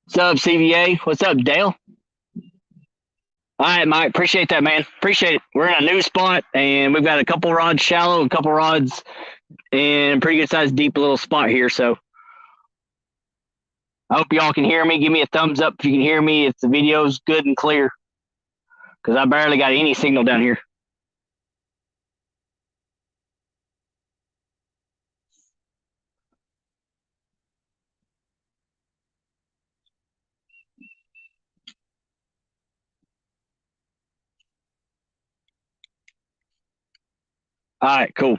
What's up, CVA? What's up, Dale? All right, Mike. Appreciate that, man. Appreciate it. We're in a new spot, and we've got a couple rods shallow, a couple rods in a pretty good sized deep little spot here. So I hope y'all can hear me. Give me a thumbs up if you can hear me. If the video's good and clear, because I barely got any signal down here. All right, cool.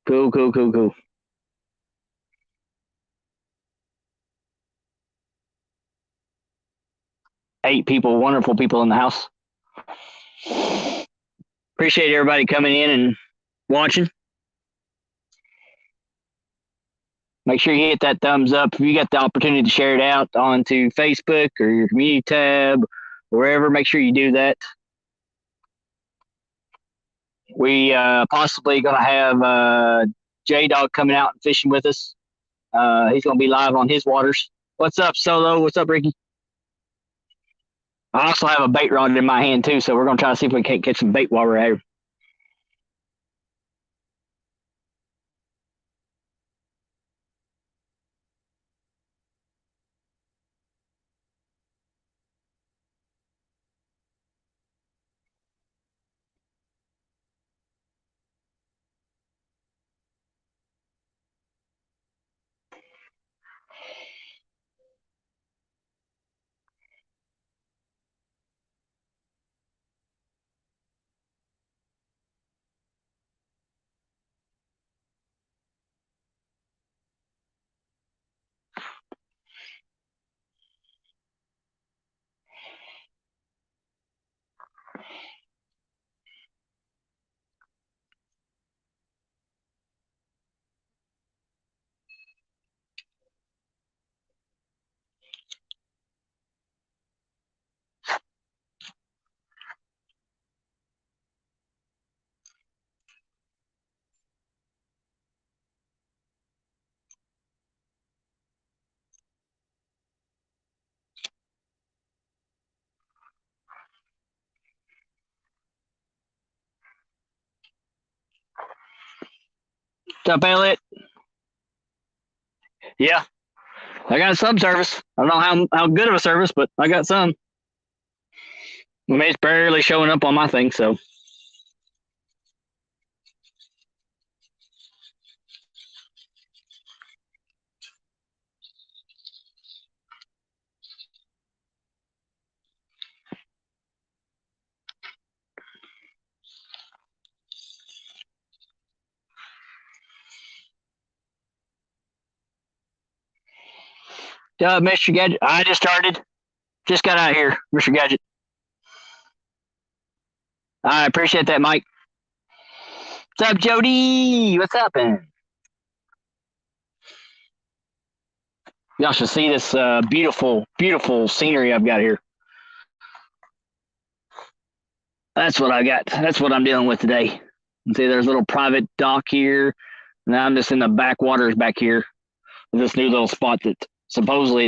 Cool. 8 people, wonderful people in the house. Appreciate everybody coming in and watching. Make sure you hit that thumbs up. If you got the opportunity to share it out onto Facebook or your community tab, wherever, make sure you do that. We possibly going to have J Dog coming out and fishing with us. He's going to be live on his waters. What's up, Solo? What's up, Ricky? I also have a bait rod in my hand too, so we're going to try to see if we can't catch some bait while we're here. What's up, Elliot? Yeah, I got some service. I don't know how good of a service, but I got some. I mean, it's barely showing up on my thing, so. Mr. Gadget, I just started. Just got out here, Mr. Gadget. I appreciate that, Mike. What's up, Jody? What's up, man? Y'all should see this beautiful, beautiful scenery I've got here. That's what I got. That's what I'm dealing with today. You see, there's a little private dock here. And I'm just in the backwaters back here with this new little spot that supposedly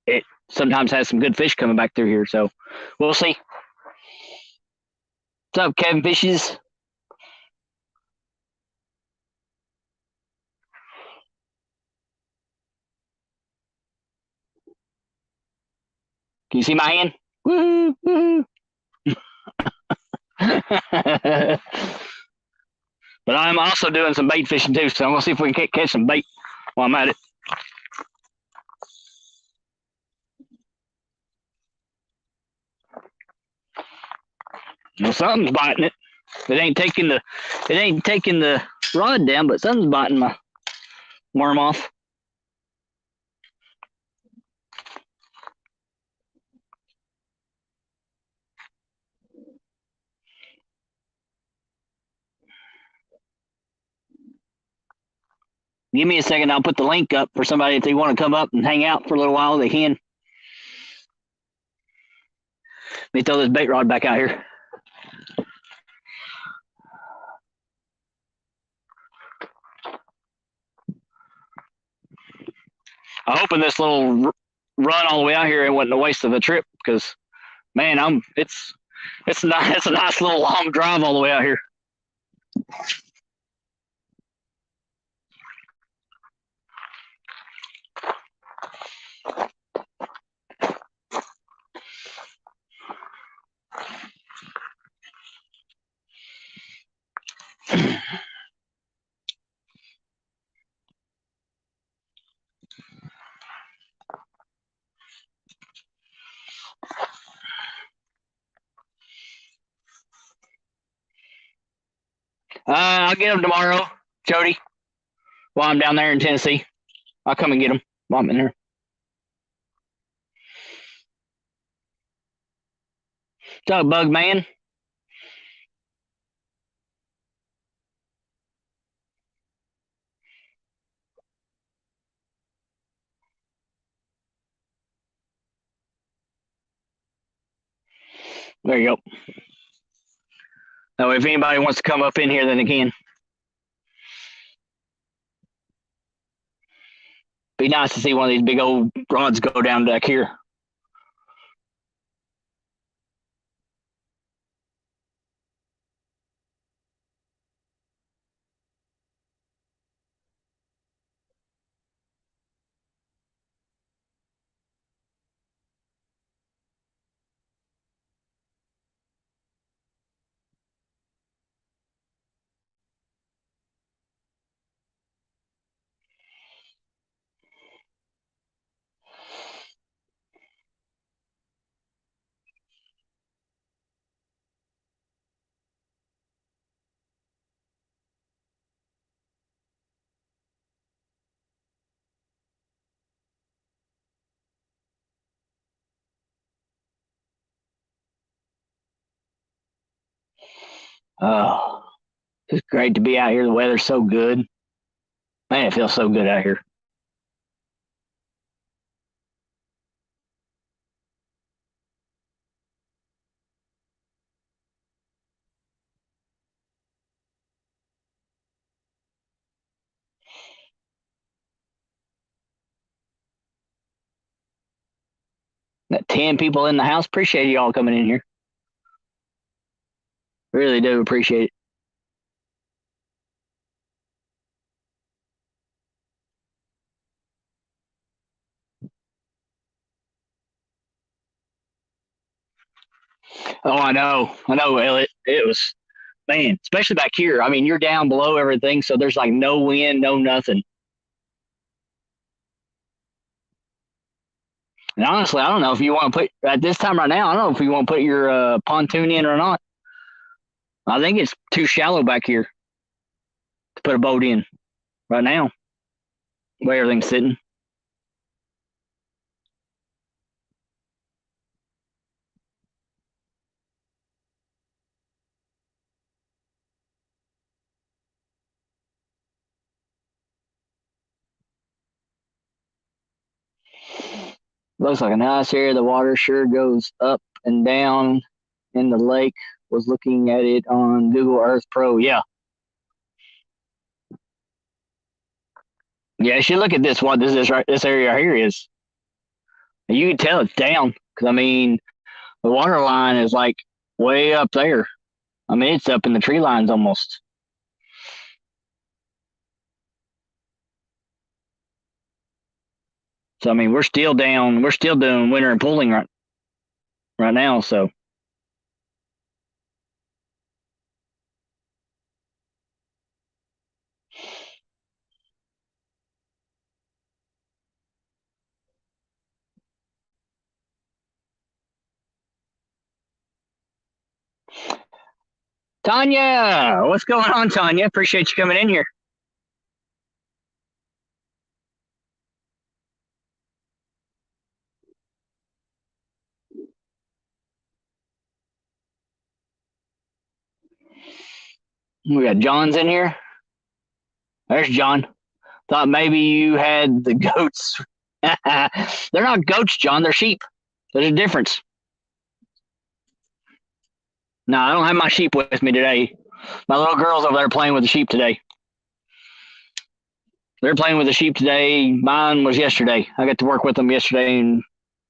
it sometimes has some good fish coming back through here. So we'll see. What's up, Kevin Fishes? Can you see my hand? Woo-hoo. But I'm also doing some bait fishing too, so I'm gonna see if we can catch some bait while I'm at it. Well, something's biting it. It ain't taking the rod down, but something's biting my worm off. Give me a second. I'll put the link up for somebody if they want to come up and hang out for a little while. They can. Let me throw this bait rod back out here. I'm hoping this little run all the way out here it wasn't a waste of the trip because man, it's not it's a nice little long drive all the way out here. I'll get them tomorrow, Jody. While I'm down there in Tennessee, I'll come and get them while I'm in there. What's up, Bug Man? There you go. So if anybody wants to come up in here, then they can. Be nice to see one of these big old rods go down back here. Oh, it's great to be out here. The weather's so good. Man, it feels so good out here. Got 10 people in the house. Appreciate y'all coming in here. Really do appreciate it. Oh, I know, Elliot. It was, man, especially back here. I mean, you're down below everything, so there's like no wind, no nothing. And honestly, I don't know if you want to put at this time right now. I don't know if you want to put your pontoon in or not. I think it's too shallow back here to put a boat in right now. The way everything's sitting. Looks like a nice area. The water sure goes up and down in the lake. Was looking at it on Google Earth Pro. Yeah, yeah. You should look at this. What this is right? This area right here is. You can tell it's down because I mean the water line is like way up there. I mean it's up in the tree lines almost. So I mean we're still down. We're still doing winter and pulling right now. So Tanya, what's going on, Tanya? Appreciate you coming in here. We got John's in here. There's John. Thought maybe you had the goats. They're not goats, John. They're sheep. There's a difference. No, I don't have my sheep with me today. My little girl's over there playing with the sheep today. They're playing with the sheep today. Mine was yesterday. I got to work with them yesterday and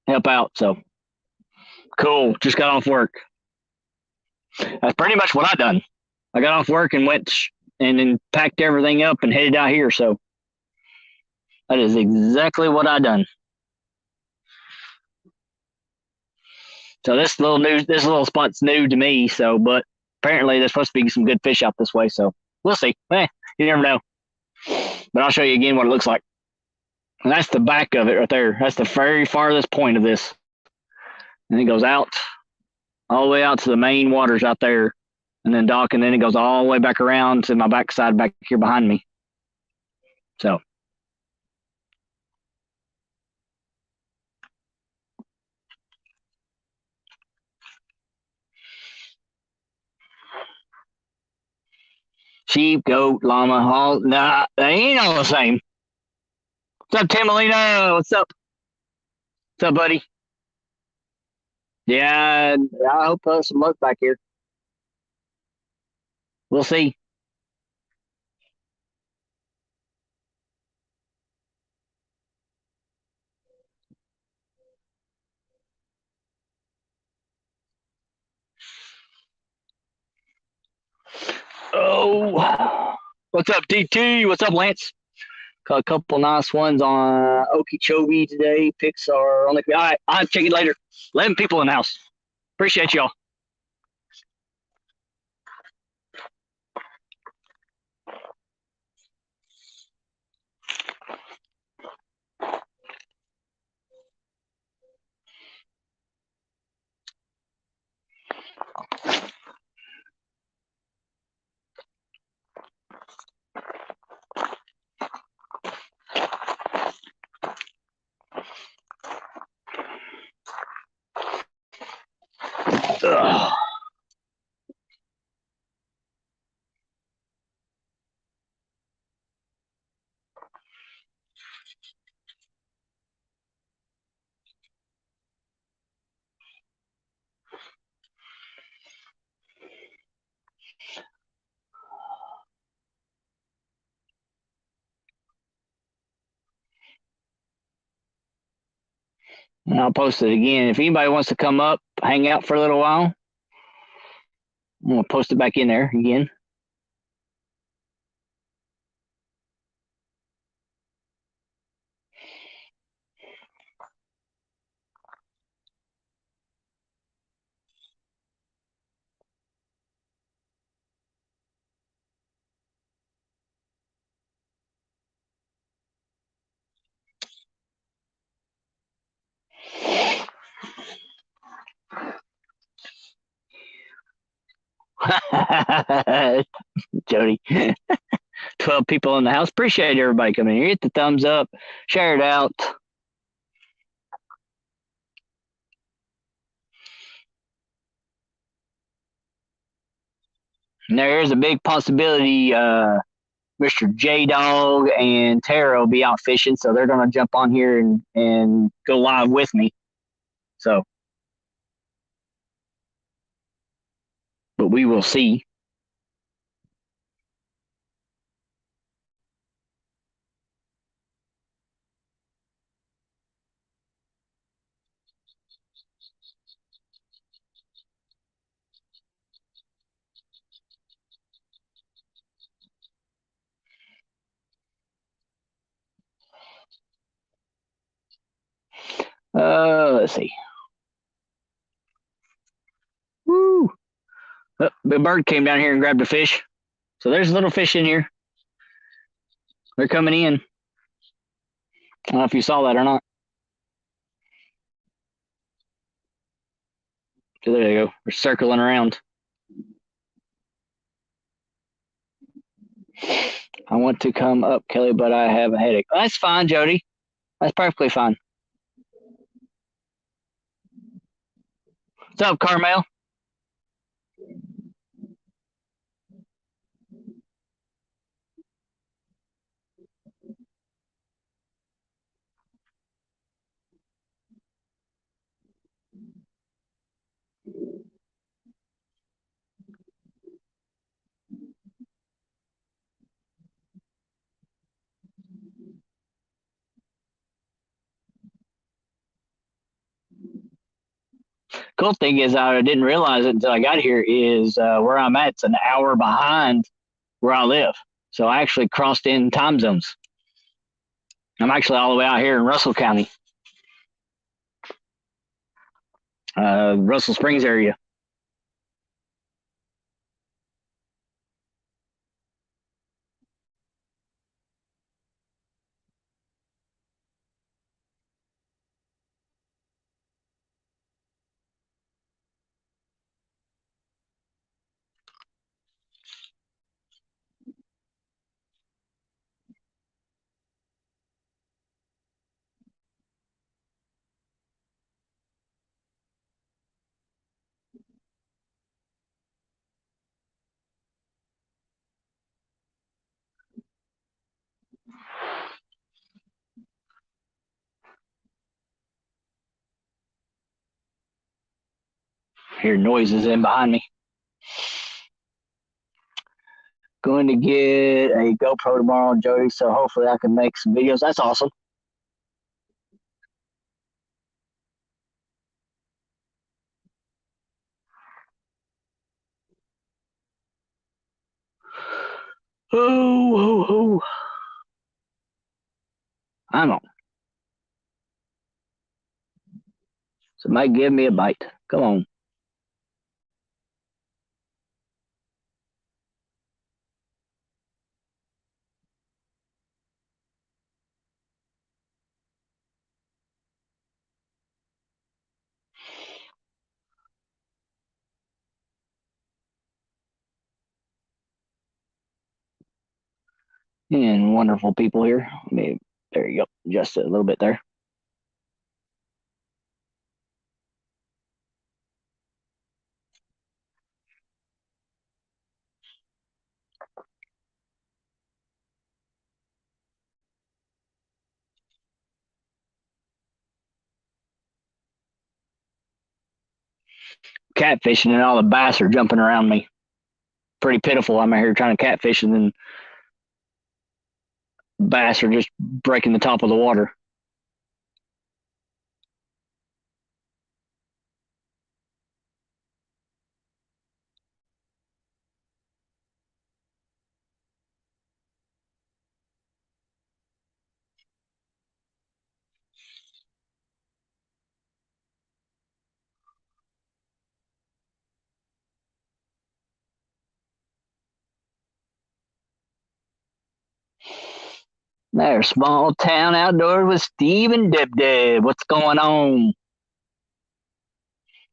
help out. So cool. Just got off work. That's pretty much what I done. I got off work and went and then packed everything up and headed out here. So that is exactly what I done. So this little spot's new to me. So, but apparently there's supposed to be some good fish out this way. So we'll see. You never know. But I'll show you again what it looks like. And that's the back of it right there. That's the very farthest point of this. And it goes out all the way out to the main waters out there, and then dock, and then it goes all the way back around to my backside back here behind me. So sheep, goat, llama, all nah, they ain't all the same. What's up, Timalina? What's up? What's up, buddy? Yeah, I hope some luck back here. We'll see. Oh, what's up, DT? What's up, Lance? Got a couple nice ones on Okeechobee today. Picks are on the. All right, I'll check it later. 11 people in the house. Appreciate y'all. Ugh. And I'll post it again. If anybody wants to come up, hang out for a little while, I'm gonna post it back in there again. Jody, 12 people in the house. Appreciate everybody coming here. Hit the thumbs up, share it out. And there is a big possibility Mr. J Dog and Tara will be out fishing, so they're gonna jump on here and go live with me. So, but we will see. Let's see. Woo! Oh, the bird came down here and grabbed a fish. So there's a little fish in here. They're coming in. I don't know if you saw that or not. So there they go. They're circling around. I want to come up, Kelly, but I have a headache. That's fine, Jody. That's perfectly fine. What's up, Carmel? cool thing is I didn't realize it until I got here is where I'm at. It's an hour behind where I live. So I actually crossed in time zones. I'm actually all the way out here in Russell County, Russell Springs area. Hear noises in behind me. Going to get a GoPro tomorrow, Jody. So hopefully I can make some videos. That's awesome. Oh. I'm on. Somebody give me a bite. Come on. And wonderful people here. Maybe there you go. Just a little bit there. Catfishing and all the bass are jumping around me. Pretty pitiful. I'm out here trying to catfish and then bass are just breaking the top of the water. There's small town outdoors with Steve and Deb. What's going on? What's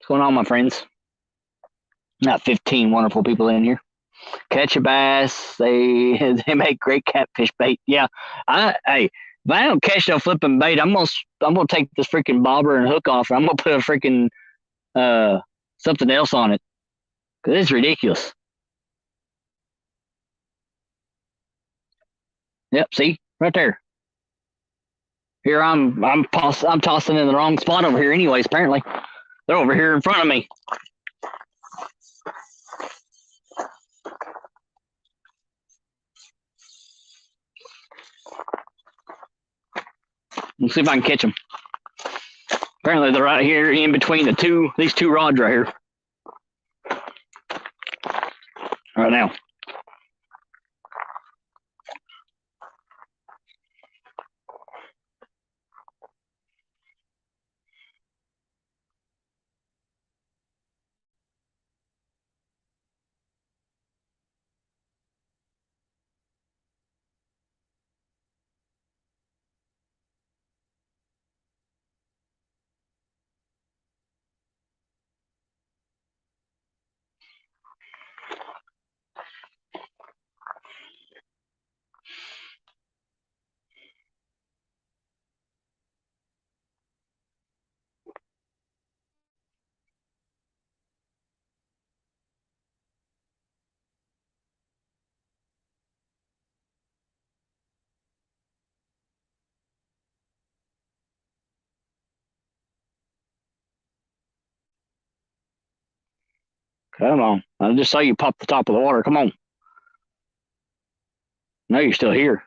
going on, my friends? Not 15 wonderful people in here. Catch a bass. They make great catfish bait. Yeah, hey, if I don't catch no flipping bait, I'm gonna take this freaking bobber and hook off, and I'm gonna put a freaking something else on it because it's ridiculous. Yep, see right there. Here I'm tossing in the wrong spot over here. Anyways, apparently they're over here in front of me. Let's see if I can catch them. Apparently they're right here in between these two rods right here. Right now. Come on. I just saw you pop the top of the water. Come on. No, you're still here.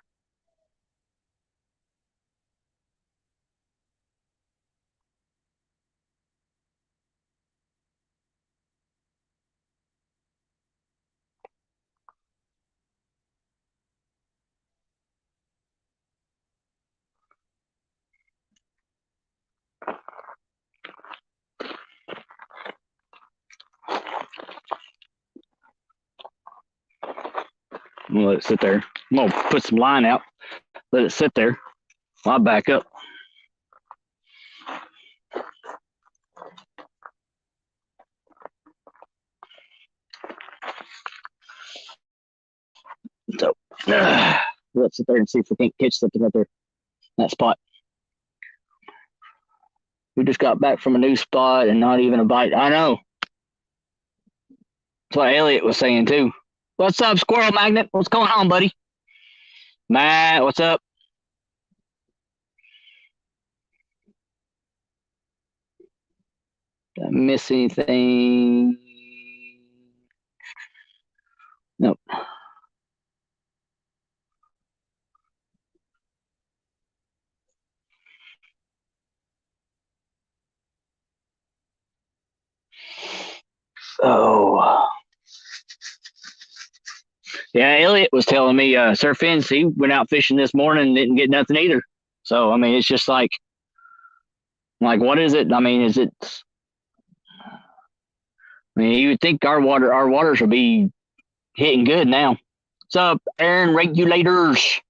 I'm gonna let it sit there. I'm gonna put some line out. Let it sit there. I'll back up. So let's sit there and see if we can't catch something right there. That spot. We just got back from a new spot and not even a bite. I know. That's what Elliot was saying too. What's up, Squirrel Magnet? What's going on, buddy? Matt, what's up? Did I miss anything? Nope. So, yeah, Elliot was telling me, Sir Fins, he went out fishing this morning and didn't get nothing either. So, I mean, it's just like, what is it? I mean, is it? I mean, you would think our waters would be hitting good now. What's up, Aaron Regulators?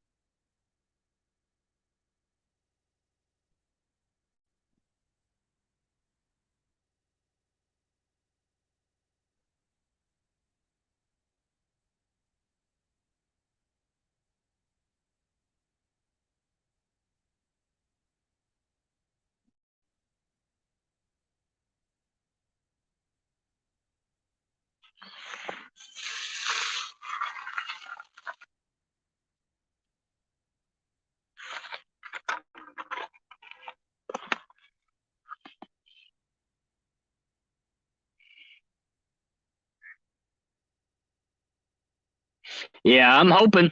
Yeah, I'm hoping.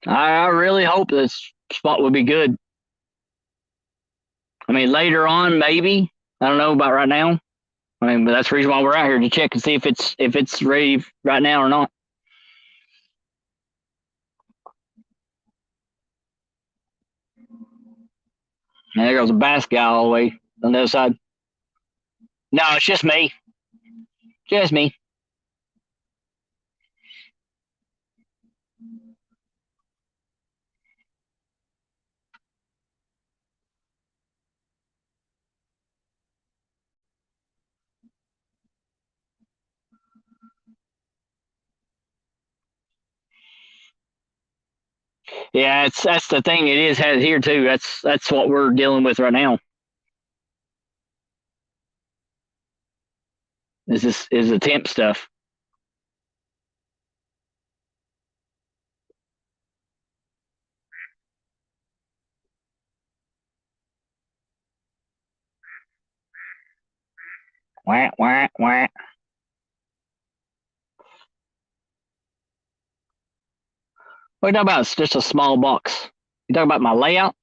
I really hope this spot will be good. I mean, later on, maybe. I don't know about right now. I mean, but that's the reason why we're out here to check and see if it's ready right now or not. And there goes a bass guy all the way on the other side. No, it's just me. Just me. Yeah, that's the thing. It is has here too. That's what we're dealing with right now. Is the temp stuff. Wah, wah, wah. What are you talking about? It's just a small box. You talking about my layout?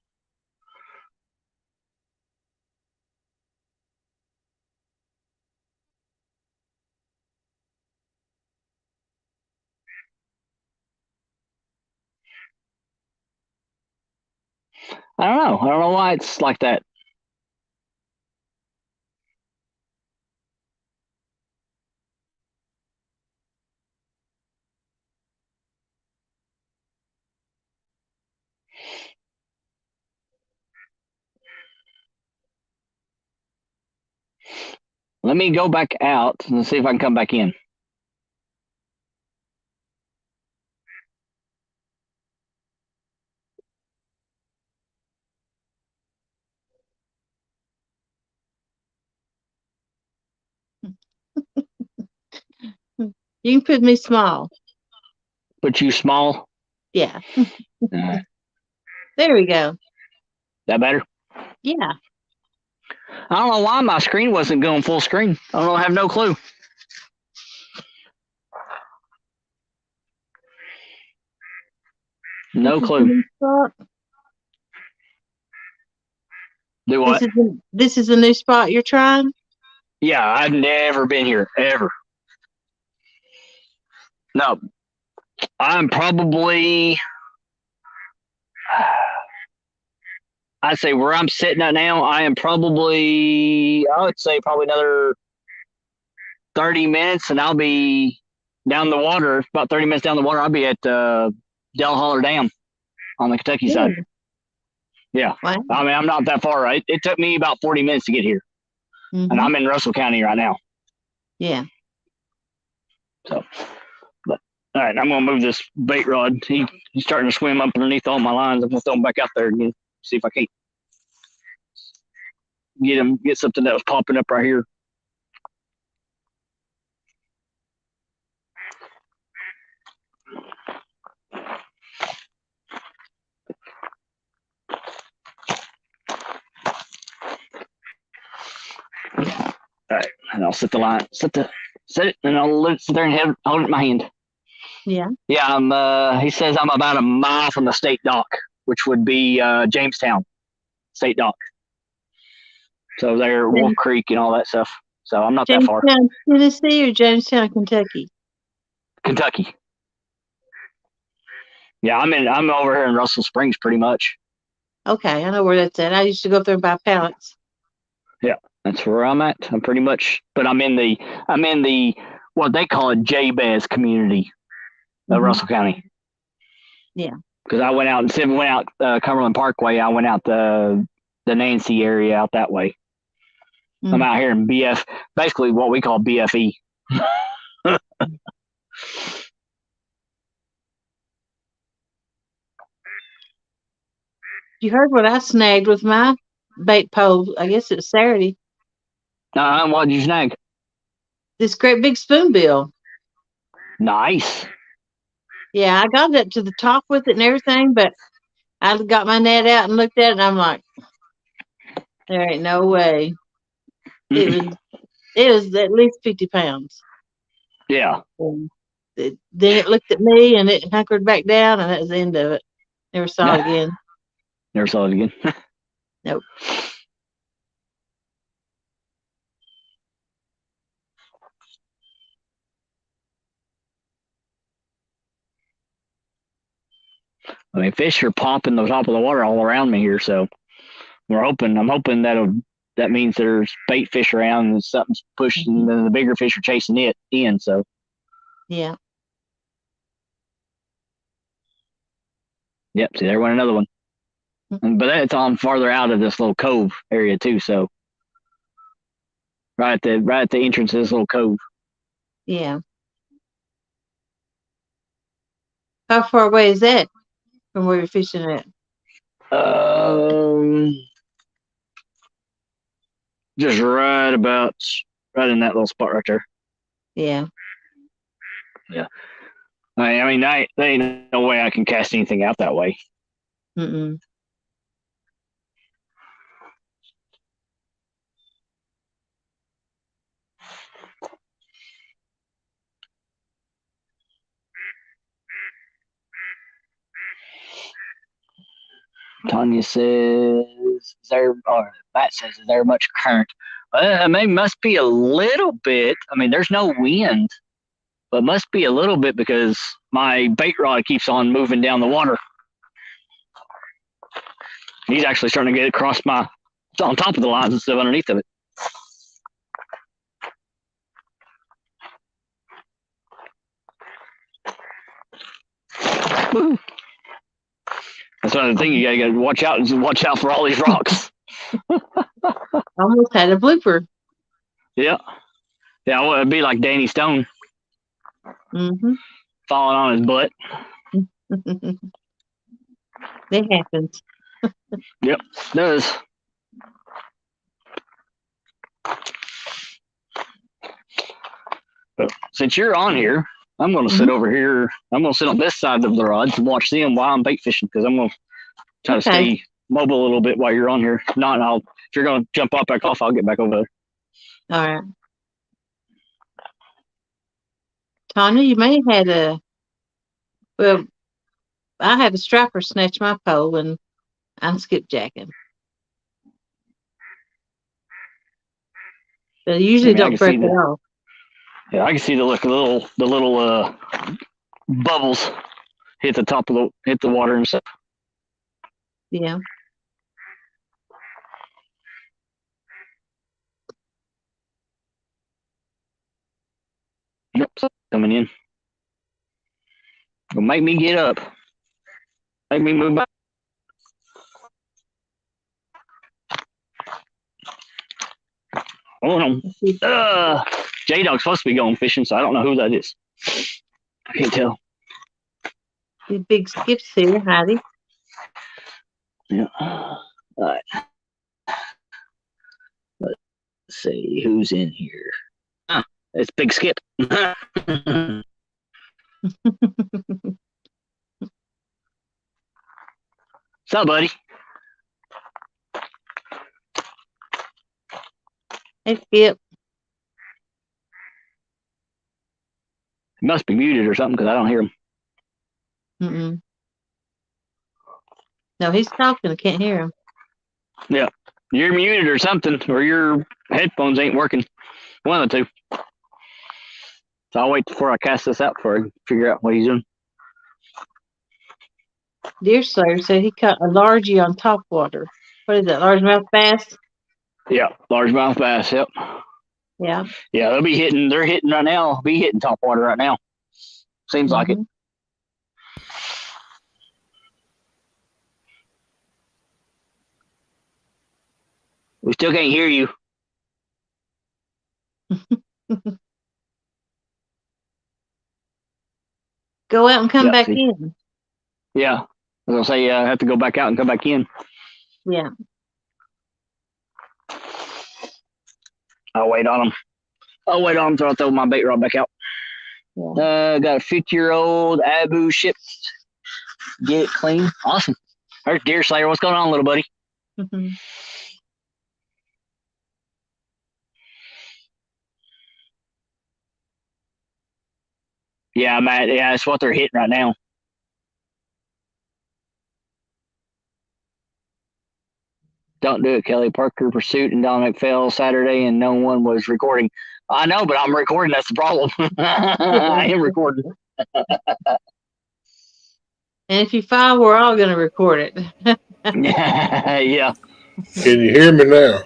I don't know. I don't know why it's like that. Let me go back out and see if I can come back in. You can put me small. Put you small. Yeah. Right. There we go. That better? Yeah. I don't know why my screen wasn't going full screen. I have no clue. No clue. Do what? This is a new spot you're trying? Yeah, I've never been here ever. No, I'm probably. I'd say where I'm sitting at now, I am probably. I would say probably another 30 minutes, and I'll be down the water, about 30 minutes down the water, I'll be at Del Holler Dam on the Kentucky side. Really? Yeah. Wow. I mean, I'm not that far, right? It took me about 40 minutes to get here, and Mm-hmm. I'm in Russell County right now. Yeah. So, but all right, I'm gonna move this bait rod. He's starting to swim up underneath all my lines. I'm gonna throw him back out there again, see if I can't get something that was popping up right here. All right, and I'll set the line, set it, and I'll let it sit there and hold it in my hand. Yeah. Yeah, he says I'm about a mile from the state dock, which would be Jamestown State Dock. So there, Wolf Creek and all that stuff. So I'm not that far. Jamestown, Tennessee, or Jamestown, Kentucky? Kentucky. Yeah, I'm over here in Russell Springs pretty much. Okay, I know where that's at. I used to go up there and buy pallets. Yeah, that's where I'm at. I'm pretty much, but I'm in the what they call a Jabez community of Mm-hmm. Russell County. Yeah. Because I went out Cumberland Parkway. I went out the Nancy area out that way. I'm out here in BF, basically what we call BFE. You heard what I snagged with my bait pole? I guess it's Saturday. What did you snag? This great big spoonbill. Nice. Yeah, I got up to the top with it and everything, but I got my net out and looked at it, and I'm like, there ain't no way. It was at least 50 pounds. Yeah. And then it looked at me and it hunkered back down, and that was the end of it. Never saw it again. Never saw it again. Nope. I mean, fish are popping the top of the water all around me here, so I'm hoping that means there's bait fish around and something's pushing, and the bigger fish are chasing it in. So Yeah. yep, see there went another one. But it's on farther out of this little cove area too. So right at the entrance of this little cove. Yeah. How far away is that from where you're fishing at? Just right in that little spot right there. Yeah. Yeah. I mean, there ain't no way I can cast anything out that way. Mm-mm. Tanya says, Matt says, is there much current? Must be a little bit. I mean, there's no wind, but must be a little bit because my bait rod keeps on moving down the water. He's actually starting to get across on top of the lines instead of underneath of it. Woo. That's another thing you gotta watch out for all these rocks. Almost had a blooper. Yeah. Yeah, well, it'd be like Danny Stone falling on his butt. That happens. Yep, it does. But since you're on here, I'm going to sit over here. I'm going to sit on this side of the rods and watch them while I'm bait fishing because I'm going to try to stay mobile a little bit while you're on here. If not, if you're going to jump off back off, I'll get back over there. All right. Tanya, you may have I had a striper snatch my pole and I'm skipjacking. They usually don't break it off. Yeah, I can see the little bubbles hit the water and stuff. Yeah. Yep, coming in. Don't make me get up. Make me move back. Hold on. J-Dog's supposed to be going fishing, so I don't know who that is. I can't tell. These big skips here, Heidi. Yeah. All right. Let's see who's in here. It's Big Skip. What's up, buddy? Hey, Skip. He must be muted or something because I don't hear him. Mm-mm. No, he's talking. I can't hear him. Yeah. You're muted or something, or your headphones ain't working. One of the two. So I'll wait before I cast this out for I figure out what he's doing. Deerslayer said he caught a largie on top water. What is that, largemouth bass? Yeah, largemouth bass. Yep. Yeah. Yeah, they're hitting right now. Be hitting top water right now. Seems like it. We still can't hear you. Go out and come back in. Yeah. I was going to say, I have to go back out and come back in. Yeah. I'll wait on them. Until I throw my bait rod back out. Yeah. Got a 50-year-old Abu shipped. Get it clean. Awesome. There's Deerslayer. What's going on, little buddy? Yeah, Matt. Yeah, that's what they're hitting right now. Don't do it, Kelly. Parker Pursuit and Dominic fell Saturday and no one was recording. I know, but I'm recording. That's the problem. I am recording. And if you file, we're all going to record it. Yeah. Can you hear me now?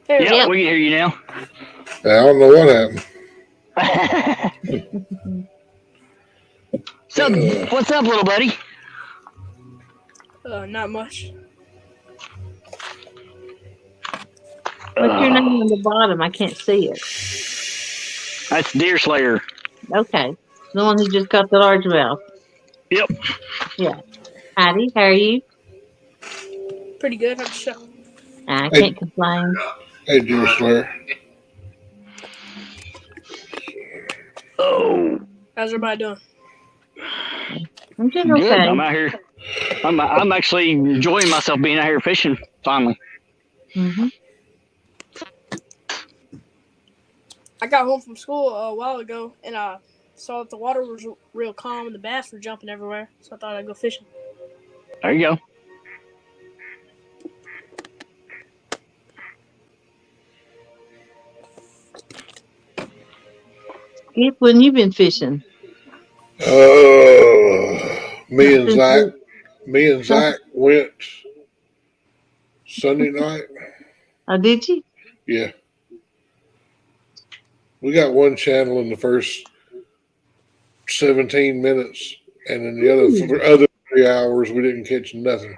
Yeah, we can hear you now. I don't know what happened. So, what's up, little buddy? Not much. What's your name on the bottom? I can't see it. That's Deerslayer. Okay. The one who just caught the largemouth. Yep. Yeah. Heidi, how are you? Pretty good. How's the show? I can't complain. Hey, Deerslayer. Oh. How's everybody doing? I'm doing Good. okay. I'm out here. I'm actually enjoying myself being out here fishing, finally. Mm-hmm. I got home from school a while ago, and I saw that the water was real calm and the bass were jumping everywhere, so I thought I'd go fishing. There you go. Skip, when you been fishing? Me and Zach went Sunday night. Oh, did you? Yeah. We got one channel in the first 17 minutes, and in the other 3 hours, we didn't catch nothing.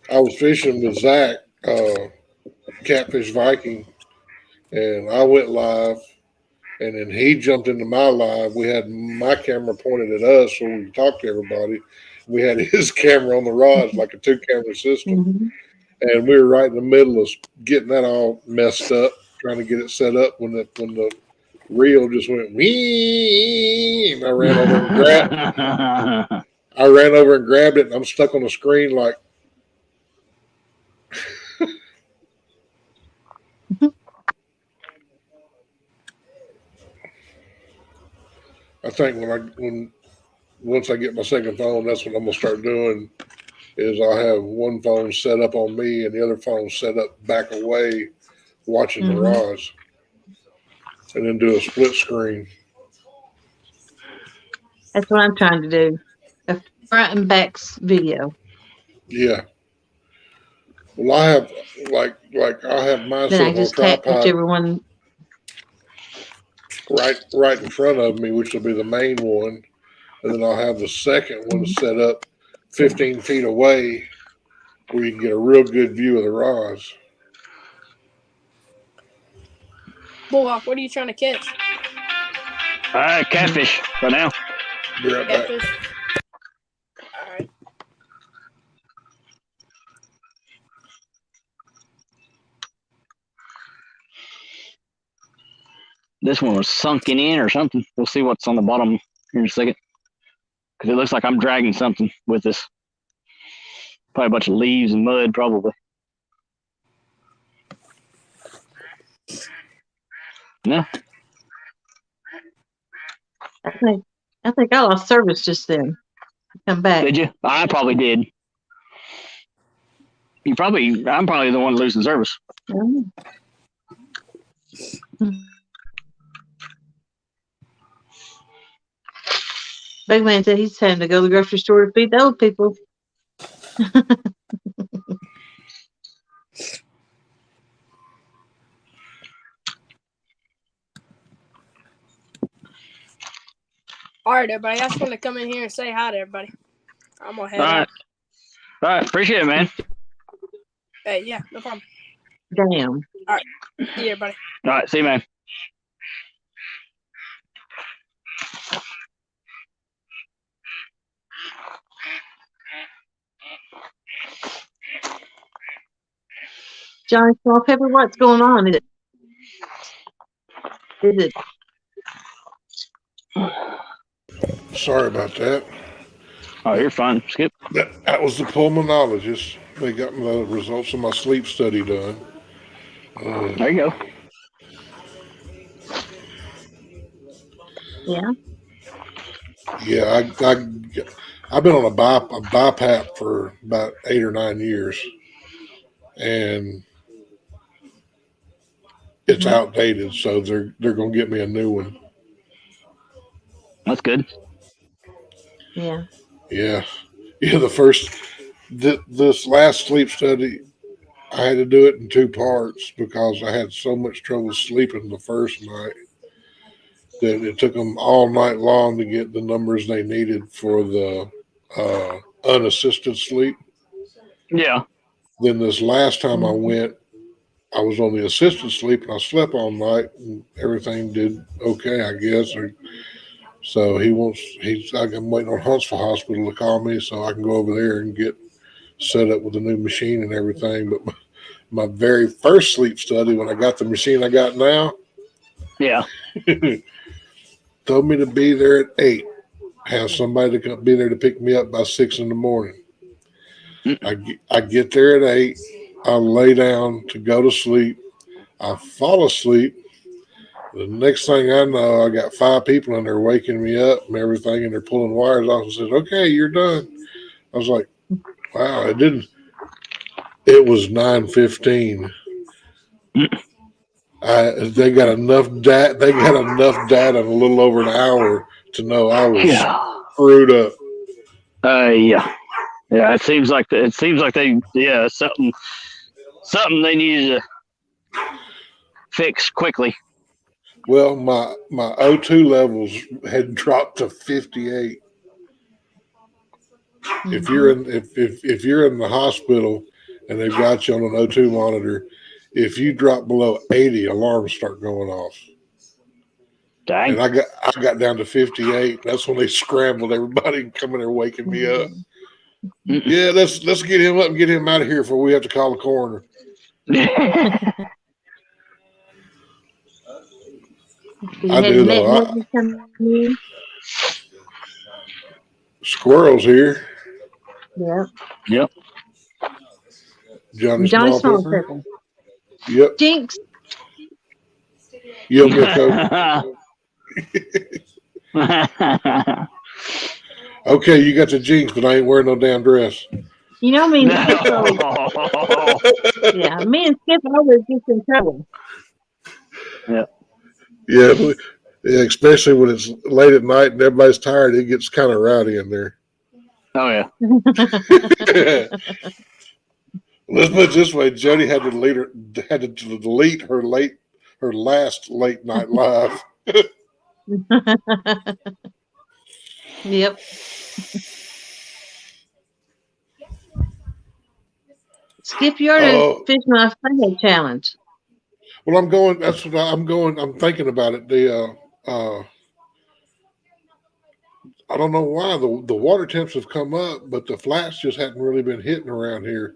I was fishing with Zach, Catfish Viking, and I went live, and then he jumped into my live. We had my camera pointed at us so we could talk to everybody. We had his camera on the rods, like a 2-camera system. Mm-hmm. And we were right in the middle of getting that all messed up, trying to get it set up when the reel just went wee, and I ran over and grabbed it, and I'm stuck on the screen like. I think once I get my second phone, that's what I'm gonna start doing. Is I'll have one phone set up on me and the other phone set up back away, watching the rods, and then do a split screen. That's what I'm trying to do. A front and back's video. Yeah. Well, I have like I have mine then set I on just tripod. whichever one. right in front of me, which will be the main one, and then I'll have the second one set up 15 feet away, where you can get a real good view of the rods. Bullhawk, what are you trying to catch? Catfish right now. Be right back. Catfish. All right. This one was sunken in or something. We'll see what's on the bottom here in a second. Because it looks like I'm dragging something with this. Probably a bunch of leaves and mud, probably. No. I think I lost service just then. Come back. Did you? I probably did. I'm probably the one losing service. Big man said he's having to go to the grocery store to feed the old people. All right, everybody. I just want to come in here and say hi to everybody. I'm gonna head All right. out. All right. Appreciate it, man. Hey, yeah, no problem. Damn. See you, everybody. All right. See you, man. Johnny Small Pepper, what's going on? Is it Sorry about that. Oh, you're fine. Skip. That was the pulmonologist. They got the results of my sleep study done. There you go. yeah? Yeah, I've been on a BiPAP for about 8 or 9 years, and it's outdated, so they're gonna get me a new one. That's good. Yeah. Yeah. This last sleep study, I had to do it in 2 parts because I had so much trouble sleeping the first night that it took them all night long to get the numbers they needed for the unassisted sleep. Yeah. Then this last time I went, I was on the assisted sleep and I slept all night and everything did okay, I guess. So I'm waiting on Huntsville Hospital to call me so I can go over there and get set up with a new machine and everything. But my very first sleep study, when I got the machine I got now, Yeah. told me to be there at 8. Have somebody to be there to pick me up by 6 in the morning. I get there at 8. I lay down to go to sleep. I fall asleep. The next thing I know, I got 5 people in there waking me up and everything, and they're pulling wires off and said, "Okay, you're done." I was like, "Wow, it didn't." It was 9:15. They got enough data. They got enough data in a little over an hour to know I was screwed up. Yeah. Yeah. It seems like they something they needed to fix quickly. Well, my O2 levels had dropped to 58. If you're in the hospital and they've got you on an O2 monitor, if you drop below 80, alarms start going off. Dang. And I got down to 58. That's when they scrambled everybody and come in there waking me up. Yeah, let's get him up and get him out of here before we have to call the coroner. I do though. Squirrels here. Yep. Johnny Small Pepper. Yep. Jinx. You owe me a Coke. Okay, you got the jinx, but I ain't wearing no damn dress. You know me and Skip yeah, me and Skip always get in trouble. Yeah, especially when it's late at night and everybody's tired, it gets kind of rowdy in there. Oh yeah. Let's put it this way: Jody had to delete her last late night live. Yep. Skip, you already Oh, fish my Sunday challenge. well, I'm going. That's what I'm going. I'm thinking about it. I don't know why the water temps have come up, but the flats just hadn't really been hitting around here.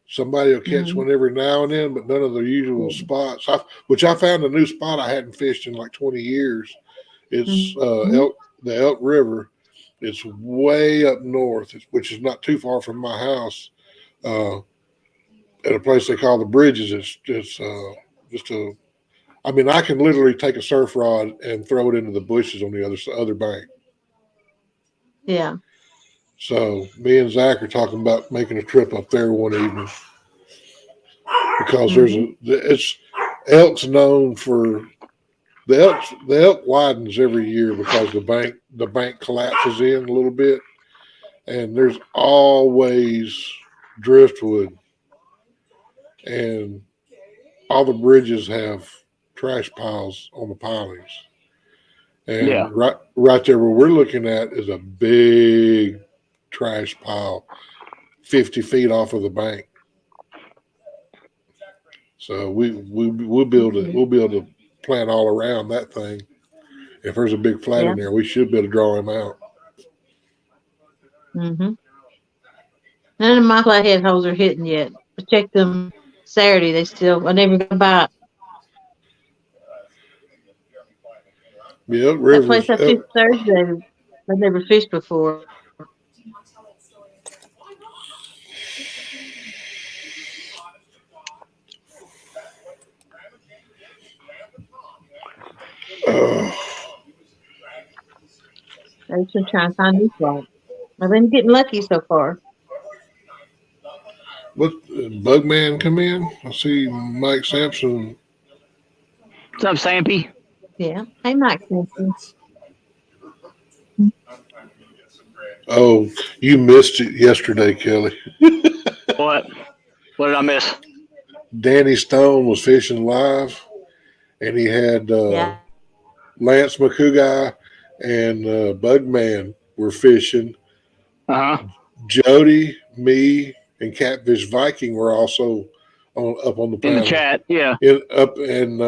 Somebody will catch Mhm. one every now and then, but none of the usual spots. Which I found a new spot I hadn't fished in like 20 years. It's Mhm. the Elk River. It's way up north, which is not too far from my house. Uh, at a place they call the Bridges. It's just a. I mean, I can literally take a surf rod and throw it into the bushes on the other bank. Yeah. So me and Zach are talking about making a trip up there one evening because Mhm. it's elk's known for the elk widens every year because the bank collapses in a little bit, and there's always driftwood, and all the bridges have trash piles on the pilings. Yeah. And right there where we're looking at is a big trash pile 50 feet off of the bank. So we'll be able to plant all around that thing. If there's a big flat Yeah. in there, we should be able to draw him out. Mhm. None of my flathead holes are hitting yet. I checked them Saturday. They still. I never got by. Yeah, Elk That place Rivers. I fished Thursday. I never fished before. Uh, I was just trying to find new spots. I've been getting lucky so far. what Bugman come in? I see Mike Sampson. What's up, Sampy? Yeah. Hey, Mike Simpson. Oh, you missed it yesterday, Kelly. What? What did I miss? Danny Stone was fishing live, and he had Yeah. Lance McCougai and Bugman were fishing. Uh huh. Jody, me, and Catfish Viking were also up on the In the panel. chat. Yeah. Up and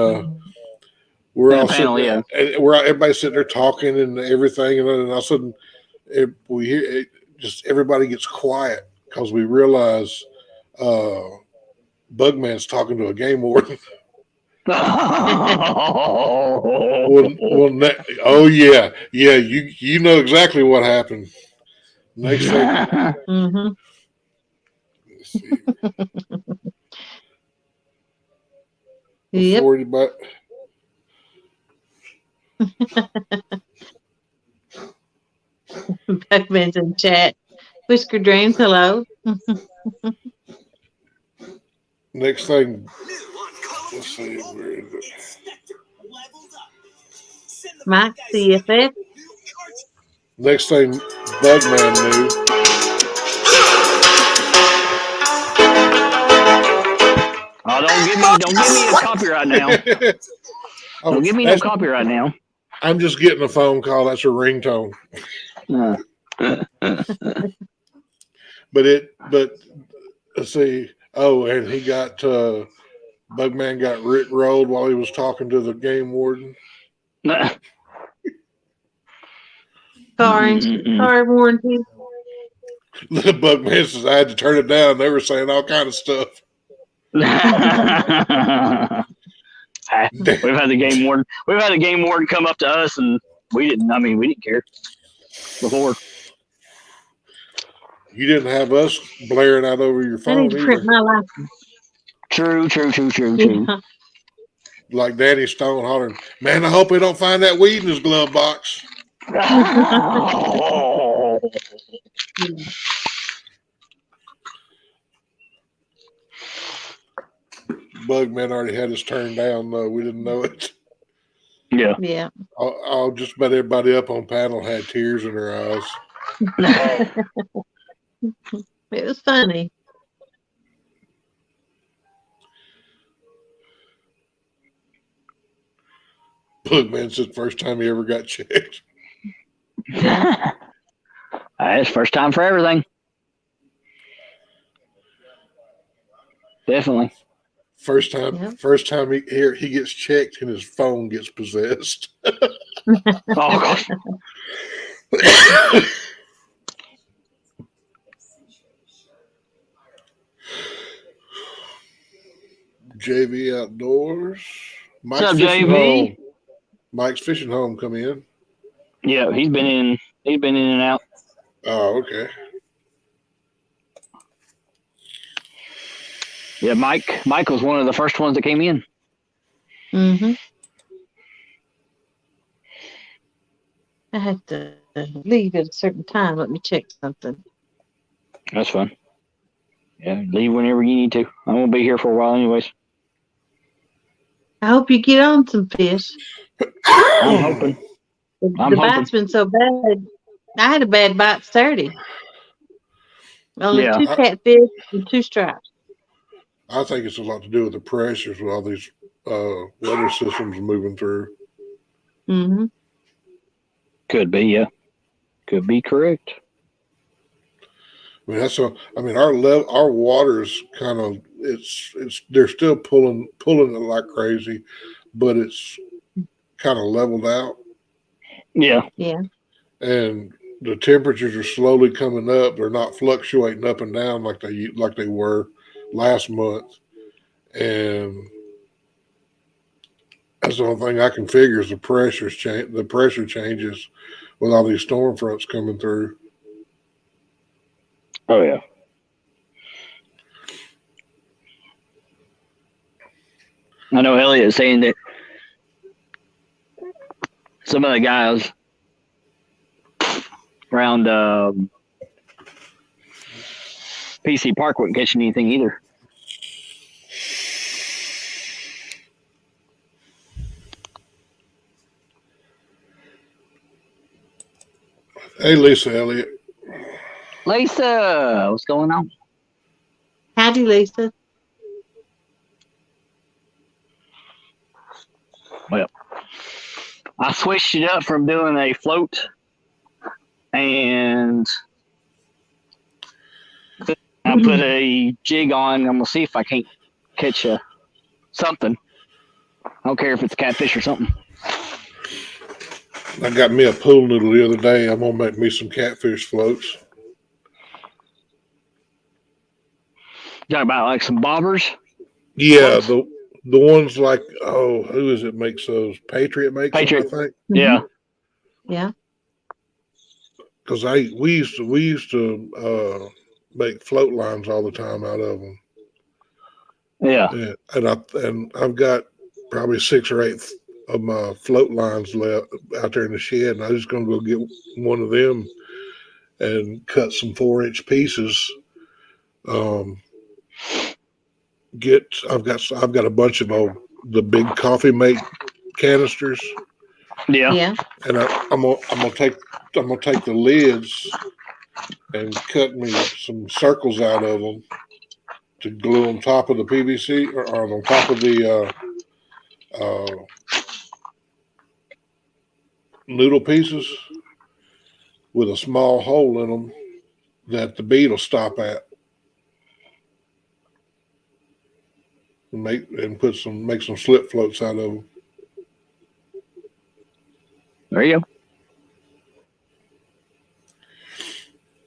we're In the all sitting panel. there. Yeah. And we're everybody sitting there talking and everything, and then all of a sudden we hear just everybody gets quiet because we realize uh, Bugman's talking to a game warden. Oh yeah, yeah. You know exactly what happened. Next thing, Mm-hmm. let's see. Yep. Before anybody, Buckman's in chat. Whisker Dreams, hello. next thing, let's see. Where is it? Mike CFF. Next thing, Bugman knew. Oh, don't give me a copyright now. Oh, Don't give me no copyright now. I'm just getting a phone call. That's a ringtone. Uh, But let's see. Oh, and he got Bugman got Rick rolled while he was talking to the game warden. Car warranty. The Bugman says I had to turn it down. They were saying all kind of stuff. We've had the game warden. We've had a game warden come up to us, and we didn't. I mean, we didn't care before. You didn't have us blaring out over your I need phone to print either. my license. True. Yeah. Like Danny Stone hollering, "Man, I hope they don't find that weed in his glove box." Bugman already had us turned down, though. We didn't know it. Yeah. Yeah. I'll just about everybody up on panel had tears in their eyes. It was funny. Look, man, it's the first time he ever got checked. It's first time for everything. Definitely. First time he gets checked and his phone gets possessed. Oh gosh. JV Outdoors. What's up, Fishing JV? Home. Mike's Fishing Home come in. Yeah, he's been in and out. Oh, okay. Yeah, Mike was one of the first ones that came in. Mm-hmm. I have to leave at a certain time. Let me check something. That's fun. Yeah, leave whenever you need to. I won't be here for a while anyways. I hope you get on some fish. I'm hoping. The bite's been so bad. I had a bad bite Saturday. Only 2 catfish and 2 stripes. I think it's a lot to do with the pressures with all these weather systems moving through. Mm-hmm. Could be, yeah. Could be correct. I mean, our water's kind of they're still pulling it like crazy, but it's kind of leveled out. Yeah. Yeah. And the temperatures are slowly coming up. They're not fluctuating up and down like they were last month. And that's the only thing I can figure is the pressure changes with all these storm fronts coming through. Oh yeah. I know Elliot is saying that some of the guys around PC Park wasn't catching anything either. Hey, Lisa Elliott. Lisa, what's going on? Howdy, Lisa. Well, I switched it up from doing a float and I put a jig on. I'm gonna see if I can't catch something. I don't care if it's catfish or something. I got me a pool noodle the other day. I'm gonna make me some catfish floats. Talking about like some bobbers? Yeah, the ones like who is it makes those? Patriot makes Patriot. them, I think. Yeah. Yeah. Because we used to make float lines all the time out of them. Yeah. And I've got probably 6 or 8 of my float lines left out there in the shed, and I'm just gonna go get one of them and cut some 4-inch pieces. I've got a bunch of the big coffee mate canisters. Yeah. Yeah. And I'm gonna take the lids and cut me some circles out of them to glue on top of the PVC or on top of the noodle pieces with a small hole in them that the bead will stop at, and make some slip floats out of them. There you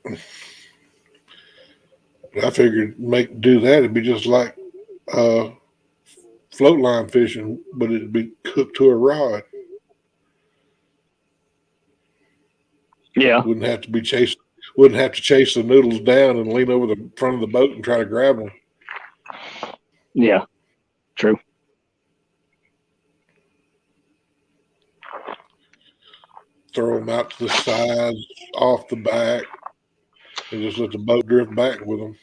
go. I figured do that. It'd be just like float line fishing, but it'd be hooked to a rod. Yeah. Wouldn't have to chase the noodles down and lean over the front of the boat and try to grab them. Yeah. True. Throw them out to the sides, off the back, and just let the boat drift back with them.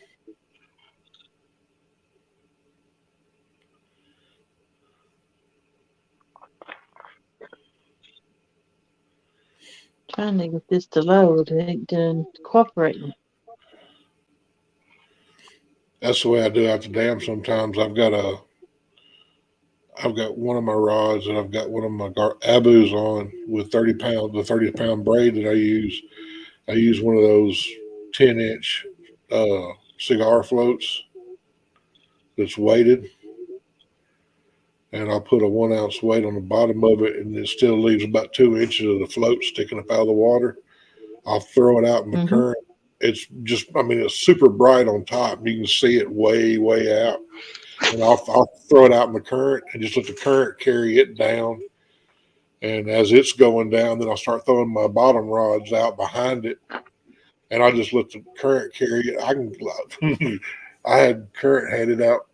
Trying to get this to load. It ain't done cooperating. That's the way I do out the dam sometimes. I've got I've got one of my rods and I've got one of my abus on with 30 pound, the 30-pound braid that I use. I use one of those 10-inch cigar floats that's weighted, and I'll put a 1 ounce weight on the bottom of it, and it still leaves about 2 inches of the float sticking up out of the water. I'll throw it out in the Mm-hmm. current. It's just, I mean, it's super bright on top. You can see it way, way out. And I'll throw it out in the current and just let the current carry it down. And as it's going down, then I'll start throwing my bottom rods out behind it, and I'll just let the current carry it. I can, I had current headed out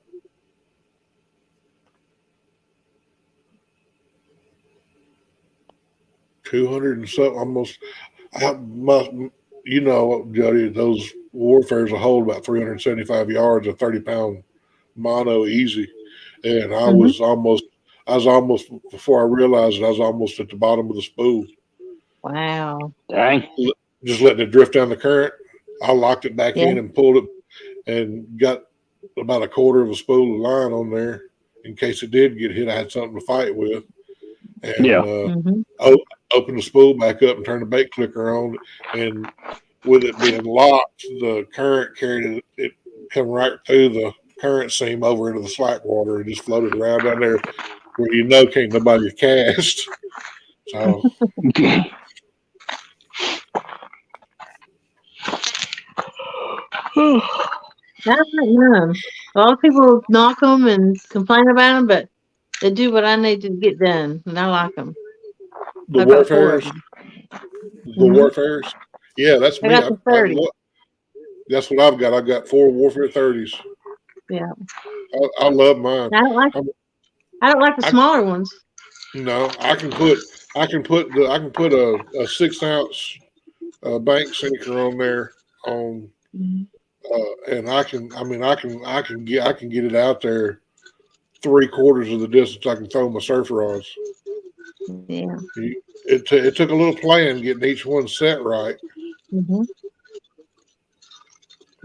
200 and something, almost. I must, you know, Jody, those warfares will hold about 375 yards, a 30-pound mono easy. And Mm-hmm. I was almost, before I realized it, I was almost at the bottom of the spool. Wow. Dang. Just letting it drift down the current. I locked it back Yeah. in and pulled it and got about a quarter of a spool of line on there in case it did get hit. I had something to fight with. And Yeah. Mm-hmm. open the spool back up and turn the bait clicker on. And with it being locked, the current carried it come right through the current seam over into the slack water and just floated around down there where you know can't nobody cast. So I like them. A lot of people knock them and complain about them, but they do what I need to get done, and I like them. the I got 4 of warfares, them. the Mm-hmm. warfares, yeah, that's I me. got the 30. That's what I've got. I've got 4 Warfare 30s. Yeah. I love mine. I don't like. I'm, I don't like the I smaller ones. no, I can put a 6 ounce bank sinker on there on Mm-hmm. and I can get it out there 3/4 of the distance I can throw my surf rods. Yeah. It took a little playing getting each one set right, Mm-hmm.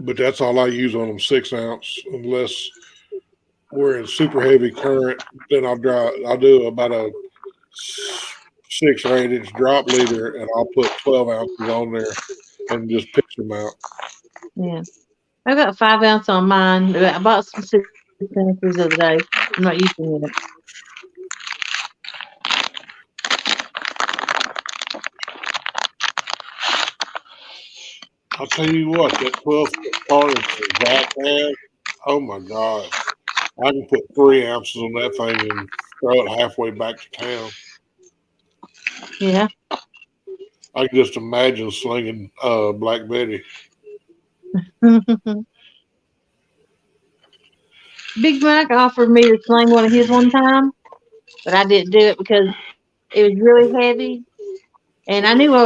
but that's all I use on them 6 ounce unless we're in super heavy current. Then I'll do about a 6 or 8 inch drop leader, and I'll put 12 ounces on there and just pitch them out. Yeah. I got 5 ounce on mine. I bought some 6 ounces the other day. I'm not using it. I'll tell you what, that 12-foot harness that has, oh my God. I can put 3 ounces on that thing and throw it halfway back to town. Yeah. I can just imagine slinging Black Betty. Big Mike offered me to sling one of his one time, but I didn't do it because it was really heavy, and I knew I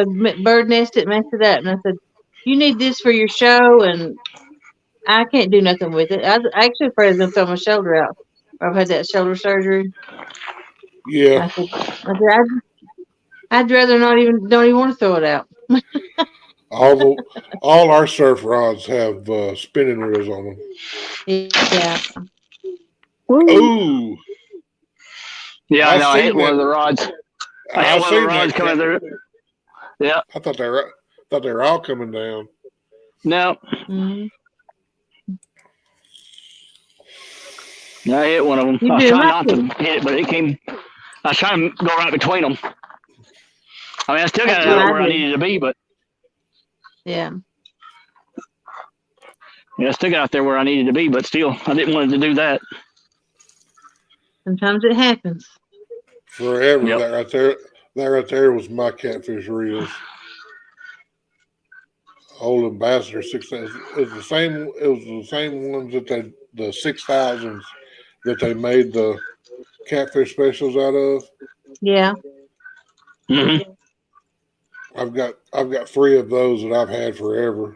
would bird nest it, mess it up, and I said, "You need this for your show," and I can't do nothing with it. I actually afraid I was gonna throw my shoulder out. I've had that shoulder surgery. Yeah, I said, I'd rather not even don't even want to throw it out. all the all our surf rods have spinning reels on them. Yeah. Oh, Yeah, I I know. I seen hit one that. of the rods. I I hit one of the seen rods that coming cat. through. Yeah. I thought they were all coming down. No. Mm-hmm. I hit one of them. You I was do trying have not to to. hit it, but it came. I was trying to go right between them. I mean, I still got That's it what out I where I did. needed to be, but Yeah. I still got out there where I needed to be, but still, I didn't want it to do that. Sometimes it happens. Forever, Yep. that right there was my catfish reels. Old Ambassador 6,000. It was the same. It was the same ones that the 6,000s that they made the catfish specials out of. Yeah. Mm-hmm. I've got 3 of those that I've had forever.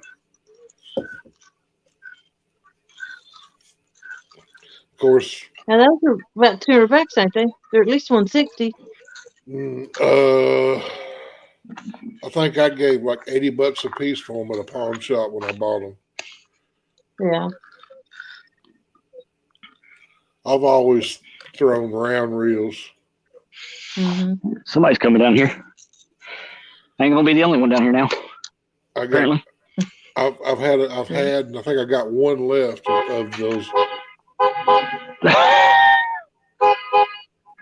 Of course, Now those are about $200, ain't they? They're at least 160. I think I gave like $80 a piece for them at a pawn shop when I bought them. Yeah. I've always throwing round reels. Mm-hmm. Somebody's coming down here. I ain't gonna be the only one down here now. Apparently. I've had, and I think I got one left of those.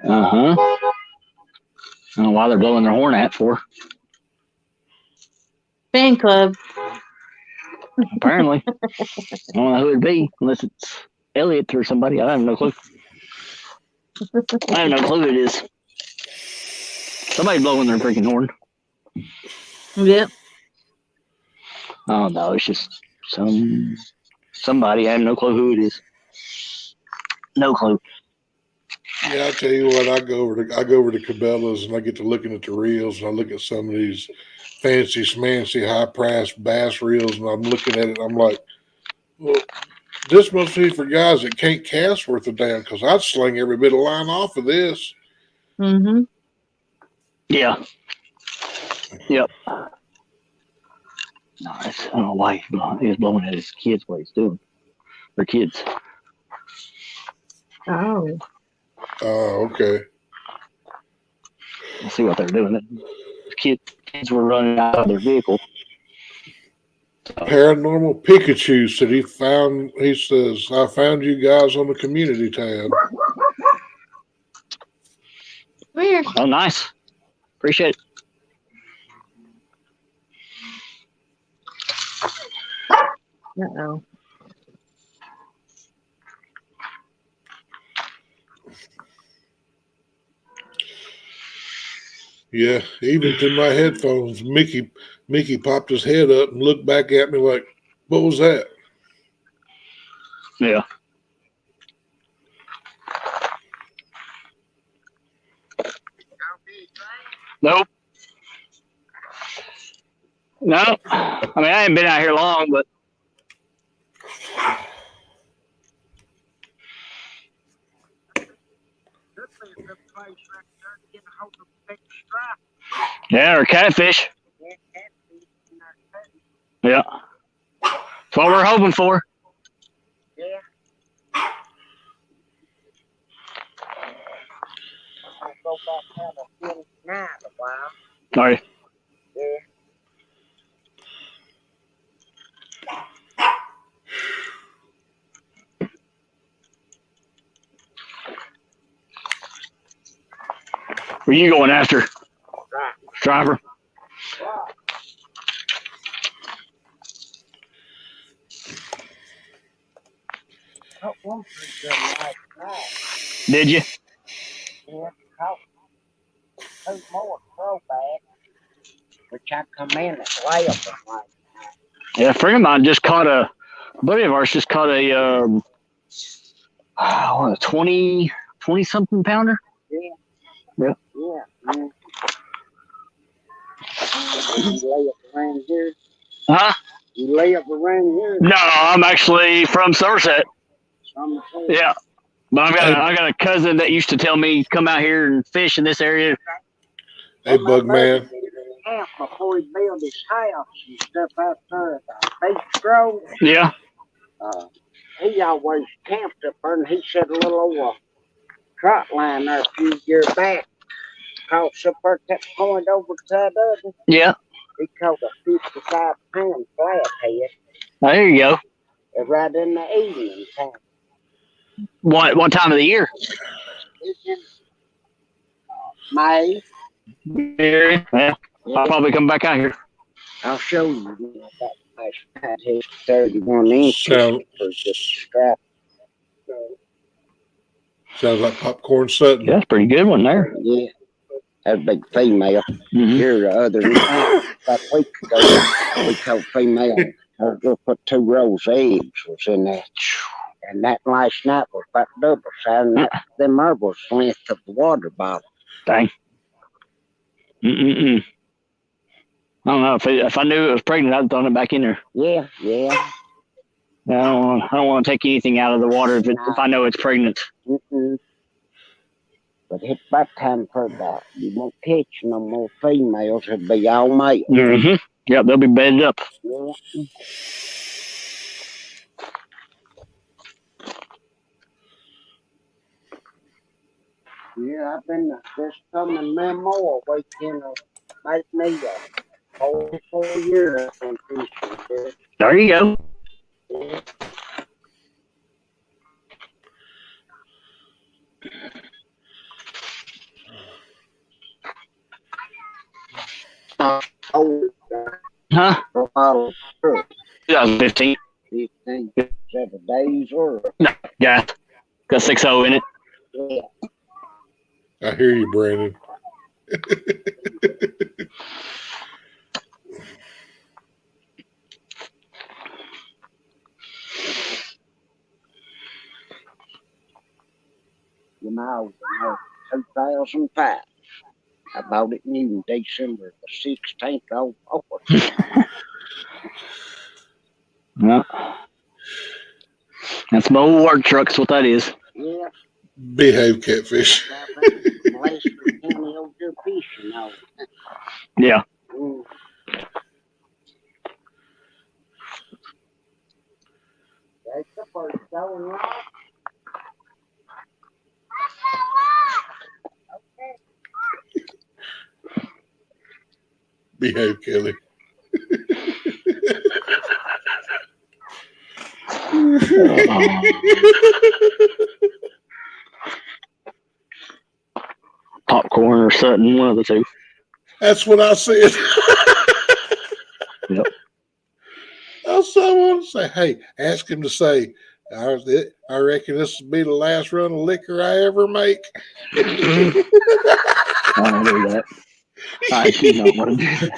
Uh-huh. I don't know why they're blowing their horn at for. Fan club. Apparently. I don't know who it'd be, unless it's Elliot or somebody. I have no clue. I have no clue who it is. Somebody blowing their freaking horn. Yep. Oh no, it's just somebody. I have no clue who it is. No clue. Yeah, I tell you what, I go over to Cabela's and I get to looking at the reels and I look at some of these fancy schmancy high priced bass reels and I'm looking at it and I'm like, well, this must be for guys that can't cast worth a damn because I'd sling every bit of line off of this. Mm-hmm. Yeah. Yep. No, I don't know why he's blowing at his kids. What he's doing? Their kids. Oh. Oh, okay. Let's see what they're doing. Kids were running out of their vehicle. Paranormal Pikachu said he says, I found you guys on the community tab. Come here. Oh, nice. Appreciate it. Uh-oh. Yeah, even through my headphones, Mickey popped his head up and looked back at me like, what was that? Yeah. Nope. No. I mean, I haven't been out here long, but. Yeah, or catfish. Yeah. That's what we're hoping for. Yeah. I'll go back down to 29 a while. All right. Yeah. Where you going after? Right. Driver. Wow. Caught one pretty good last night. Did you? Yeah, caught two more throwbacks, which I come in at layup like. Yeah, a friend of mine just caught a buddy of ours just caught a 20 something pounder. Yeah. Yeah. Yeah, man. You lay up around here? Huh? You lay up around here? No, I'm actually from Somerset. Yeah. But I got a cousin that used to tell me come out here and fish in this area. Hey, Bug Man. Camp before he built his house and stuff out there at the beach grove. Yeah. He always camped up there, and he set a little old trot line there a few years back. Caught up there, kept going over to the other. Yeah. He caught a 55-pound flathead. There you go. Right in the evening time. What time of the year? It's in May. Yeah. I'll probably come back out here. I'll show you that nice fathead 31 inches Sound- for just strap. Sounds like popcorn Sutton. Yeah, that's a pretty good one there. Yeah, that's a big female. Mm-hmm. Here the other night, about a week ago, we caught female. We'll put 2 rows of eggs was in there. And that last night was about double size. And them marbles length of the water bottle. Dang. I don't know if I knew it was pregnant, I'd thrown it back in there. Yeah. I don't want to take anything out of the water if I know it's pregnant. Mm-mm. But it's about time for that. You won't catch no more females. It'll be all male. Mm-hmm. Yep, they'll be bedded up. Yeah. Yeah, I've been just coming memo weekend to make me a 44-year on fishing. There you go. Yeah. Oh, Huh? a bottle of truck, 2015. 15, 7 days or No, got 6-0 in it. yeah. I hear you, Brandon. You know, 2005. I bought it new December the 16th. Oh, No. That's my old work truck's what that is. yeah. Behave, catfish. I've been from Lester County over there fishing now. Yeah. Mm. That's the first going right. Behave, Kelly. Popcorn or something, one of the two. That's what I said. Yep. Also, I want to say, hey, ask him to say, I reckon this will be the last run of liquor I ever make. I don't do that. I do not want to do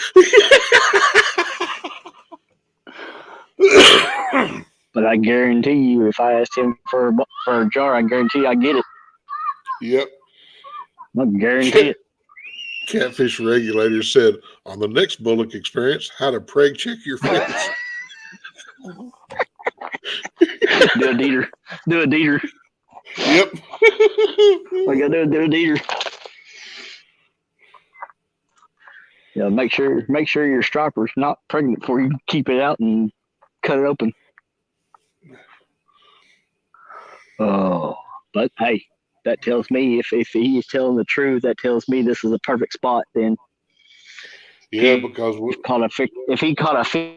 that. But I guarantee you, if I asked him for a jar, I guarantee I get it. Yep. I guarantee it. Catfish regulator said, on the next Bullock experience, how to preg check your fish. Do a deeter. Do a deeter. Yep. I gotta do a deeter. Yeah, make sure your striper's not pregnant before you keep it out and cut it open. Oh, but hey, that tells me if he is telling the truth, that tells me this is a perfect spot. Then Yeah, because if he caught a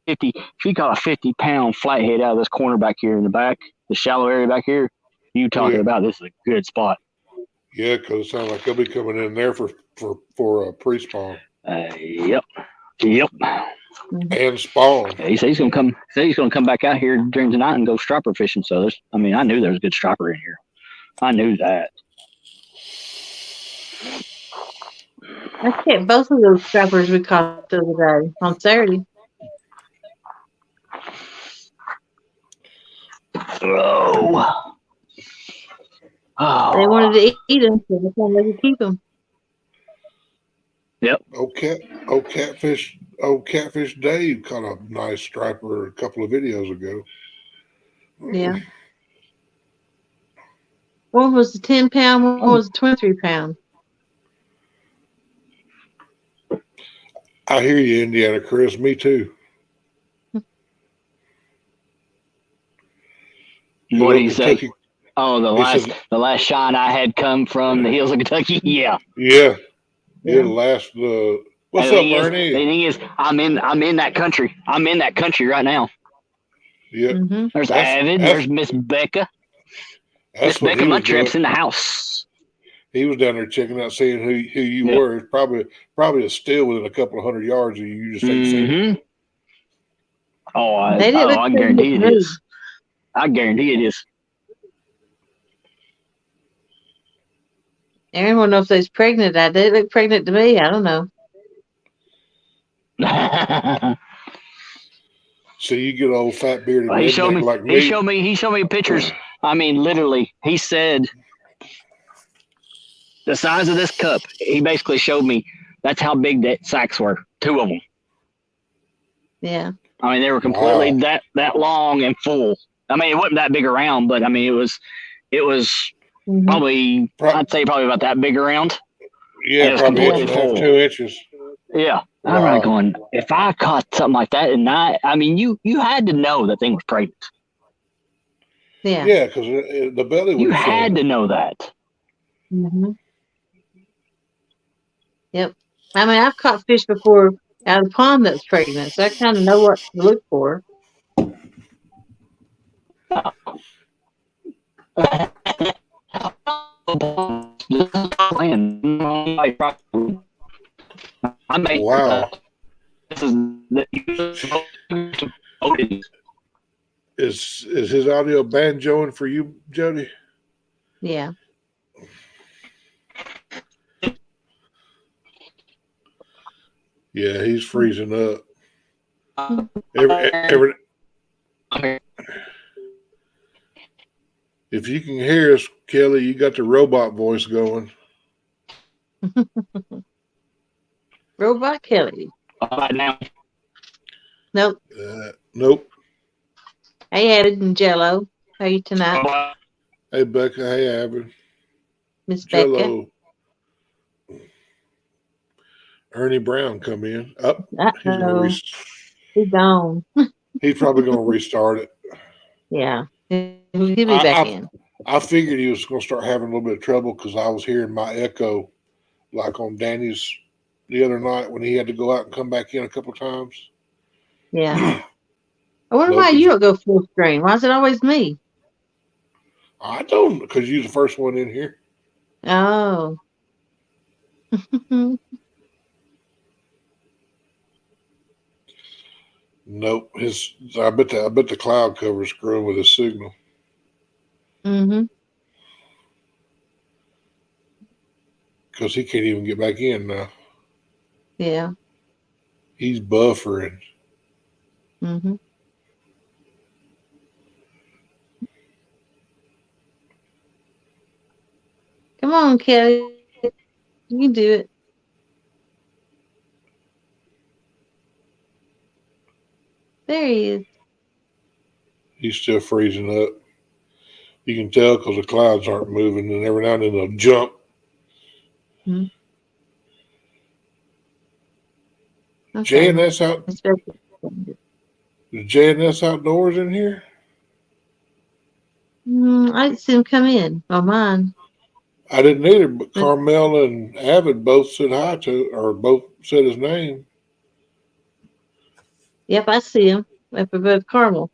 50-pound flathead out of this corner back here in the back, the shallow area back here, you talking about this is a good spot. Yeah, because it sounds like they'll be coming in there for a pre-spawn. Yep. And spawn. Yeah, he said he's gonna come. Said he's gonna come back out here during the night and go striper fishing. So I knew there was a good striper in here. I knew that. I kept both of those strappers we caught the other day on Saturday. Oh. They wanted to eat them, so I thought they could keep them. Yep. Catfish Dave caught a nice striper a couple of videos ago. Yeah. One was a 10-pound, one was a 23-pound. I hear you, Indiana Chris. Me too. What do you say? Oh, the last shine I had come from the hills of Kentucky. Yeah. Yeah. The last. What's up, Ernie? The thing is, I'm in that country. I'm in that country right now. Yeah. Mm-hmm. There's Avid. There's Miss Becca. Miss Becca Muntram's in the house. He was down there checking out, seeing who you were. It's probably a still within a couple of 100 yards of you. You just ain't seen it. I guarantee it is. I guarantee it is. Aaron won't know if they's pregnant. They look pregnant to me. I don't know. So you get old fat bearded he showed me like me. He showed me pictures. I mean, literally, he said the size of this cup. He basically showed me that's how big that sacks were. 2 of them. Yeah. I mean, they were completely that long and full. I mean, it wasn't that big around, but I mean, it was probably I'd say probably about that big around. Yeah, probably 1.5, 2 inches. Yeah. Wow. I'm really going, if I caught something like that and I mean, you had to know that thing was pregnant. Yeah. Yeah, because the belly was. You had to know that. Mm-hmm. Yep. I mean, I've caught fish before out of the pond that's pregnant, so I kind of know what to look for. I made Wow. this is the Is his audio banjoing for you, Jody? Yeah. Yeah, he's freezing up. Mm. Every if you can hear us, Kelly, you got the robot voice going. Robot Kelly. now. Nope. Nope. Hey, Added and Jello. How you tonight, Hey, Becca. Hey, Abby. Miss Becca? Jello. Ernie Brown come in. Up. He's gonna Uh-oh. He's gone. he's probably gonna restart it. Yeah. He'll be I, back I in. I figured he was gonna start having a little bit of trouble because I was hearing my echo like on Danny's the other night when he had to go out and come back in a couple times. Yeah. I wonder Nope. why you don't go full screen. Why is it always me? I don't because you're the first one in here. Oh. Nope. I bet the cloud cover is screwing with his signal Mm-hmm. because he can't even get back in now. Yeah. He's buffering. Mm-hmm. Come on, Kelly. You can do it. There he is. He's still freezing up. You can tell because the clouds aren't moving, and every now and then they'll jump. Mm-hmm. Okay. JNS out. Miss Becca. Is JNS outdoors in here? I didn't see him come in on mine. I didn't either, but Carmel and Avid both said hi to, or both said his name. Yep, I see him up above Carmel.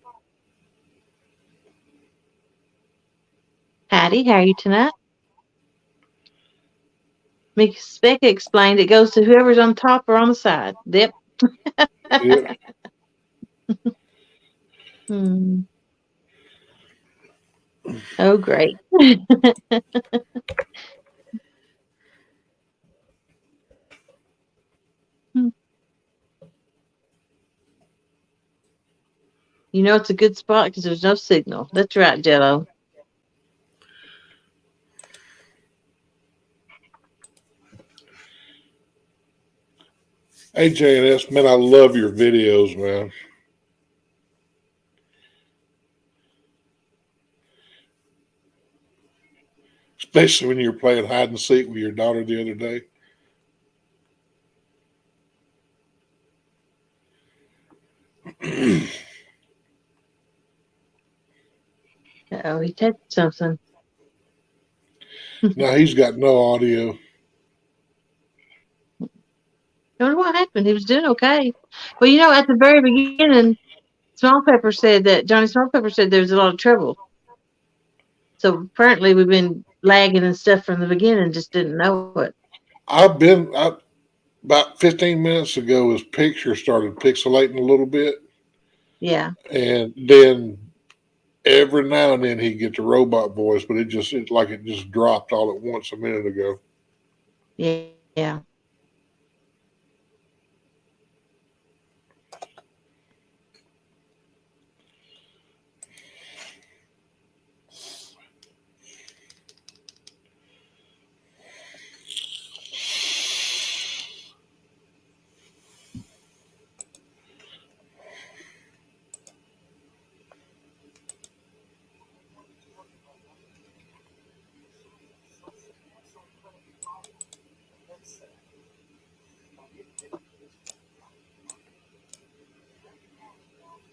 Patty, how are you tonight? Miss Becca explained it goes to whoever's on top or on the side. Yep. Yeah. Hmm. Oh, great. You know it's a good spot because there's no signal. That's right, Jello. Hey, JNS, man, I love your videos, man. Especially when you were playing hide and seek with your daughter the other day. Uh-oh, he touched something. Now he's got no audio. I wonder what happened. He was doing okay. Well, you know, at the very beginning, Small Pepper said that Johnny Small Pepper said there was a lot of trouble. So apparently we've been lagging and stuff from the beginning, just didn't know it. About 15 minutes ago, his picture started pixelating a little bit. Yeah. And then every now and then he'd get the robot voice, but it just dropped all at once a minute ago. Yeah. Yeah.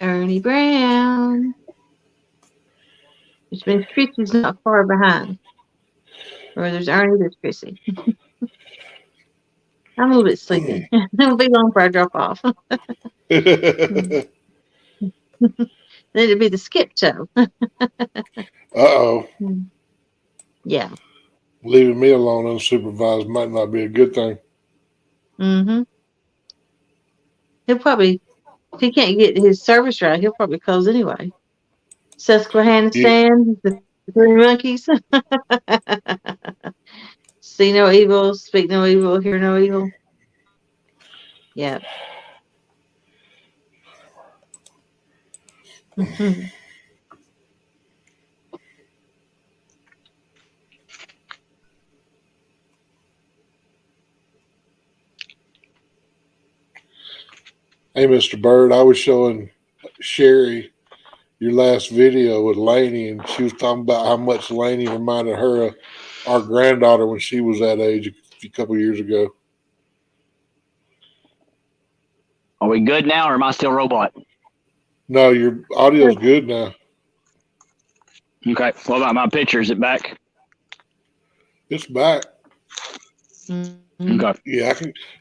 Ernie Brown. Which means Chrissy's not far behind. Or there's Ernie, there's Chrissy. I'm a little bit sleepy. It'll be long before I drop off. Then it'd be the skip show. Uh-oh. Yeah. Leaving me alone unsupervised might not be a good thing. Mm-hmm. He'll probably, if he can't get his service right, he'll probably close anyway. Susquehanna Yeah. stand, the three monkeys. See no evil, speak no evil, hear no evil. Yeah. Mhm. Hey, Mr. Bird, I was showing Sherry your last video with Lainey, and she was talking about how much Lainey reminded her of our granddaughter when she was that age a couple years ago. Are we good now, or am I still robot? No, your audio's good now. Okay. What about my picture? Is it back? It's back. Mhm. Okay.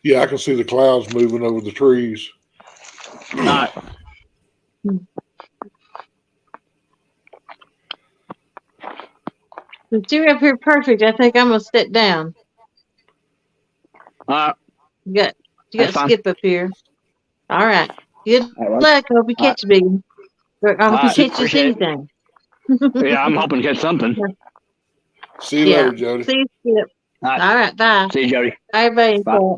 Yeah, I can see the clouds moving over the trees. All right. Since you're up here perfect, I think I'm gonna step down. All right. You got That's fine. Skip up here. All right. Good All right. luck. I hope you All catch big. Or I hope All you right. catch just Appreciate it. anything. Yeah, I'm hoping to catch something. See you Yeah. later, Jody. See you, Skip. All right. All right. Bye. See you, Jody. Bye, everybody. Bye.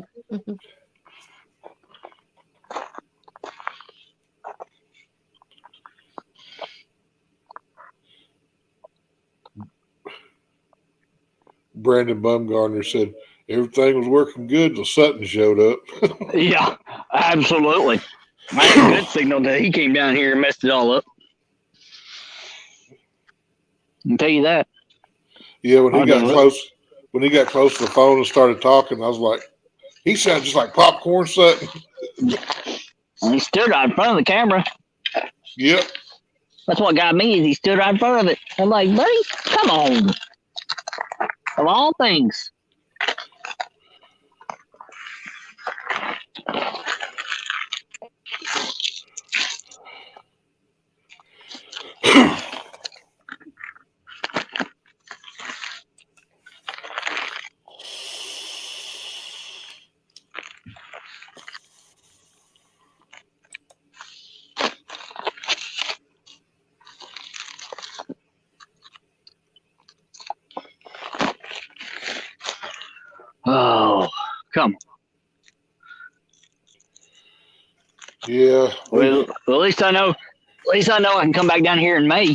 Brandon Bumgarner said everything was working good till Sutton showed up. Yeah, absolutely. I had a good signal that he came down here and messed it all up. I can tell you that. Yeah, when he I'll got do it. close to the phone and started talking, I was like, he sounds just like Popcorn Sutton. And he stood right in front of the camera. Yep. That's what got me, is he stood right in front of it. I'm like, buddy, come on. Of all things. Oh, come on. Yeah. Well, at least I know. At least I know I can come back down here in May.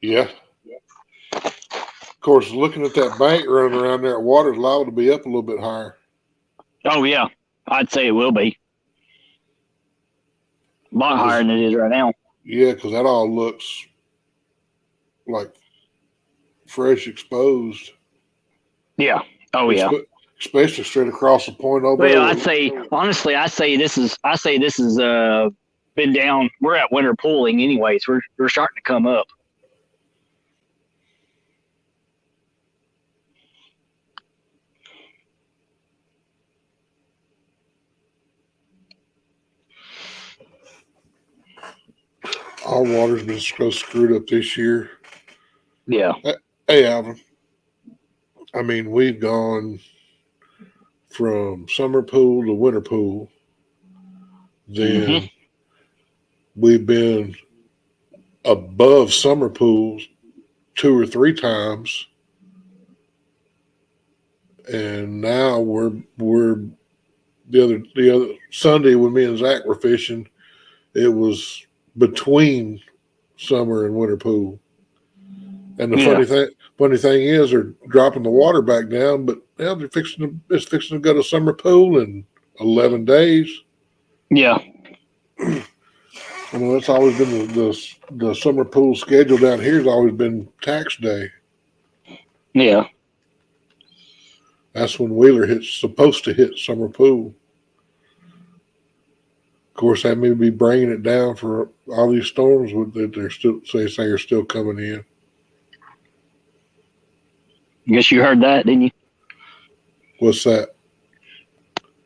Yeah. Of course, looking at that bank running around there, water's liable to be up a little bit higher. Oh yeah, I'd say it will be. A lot higher than it is right now. Yeah, because that all looks like fresh exposed. Yeah. Oh yeah. Especially straight across the point over Well, there. I'd say honestly, I say this is been down. We're at winter pooling anyways. We're starting to come up. Our water's been so screwed up this year. Yeah. Hey, Alvin. I mean, we've gone from summer pool to winter pool. Then we've been above summer pools 2 or 3 times, and now we're the other Sunday when me and Zach were fishing, it was between summer and winter pool. And the funny thing is, they're dropping the water back down, but now it's fixing to go to summer pool in 11 days. Yeah. You know, that's always been the summer pool schedule down here has always been tax day. Yeah. That's when Wheeler supposed to hit summer pool. Of course, that may be bringing it down for all these storms that they're still say are still coming in. I guess you heard that, didn't you? What's that?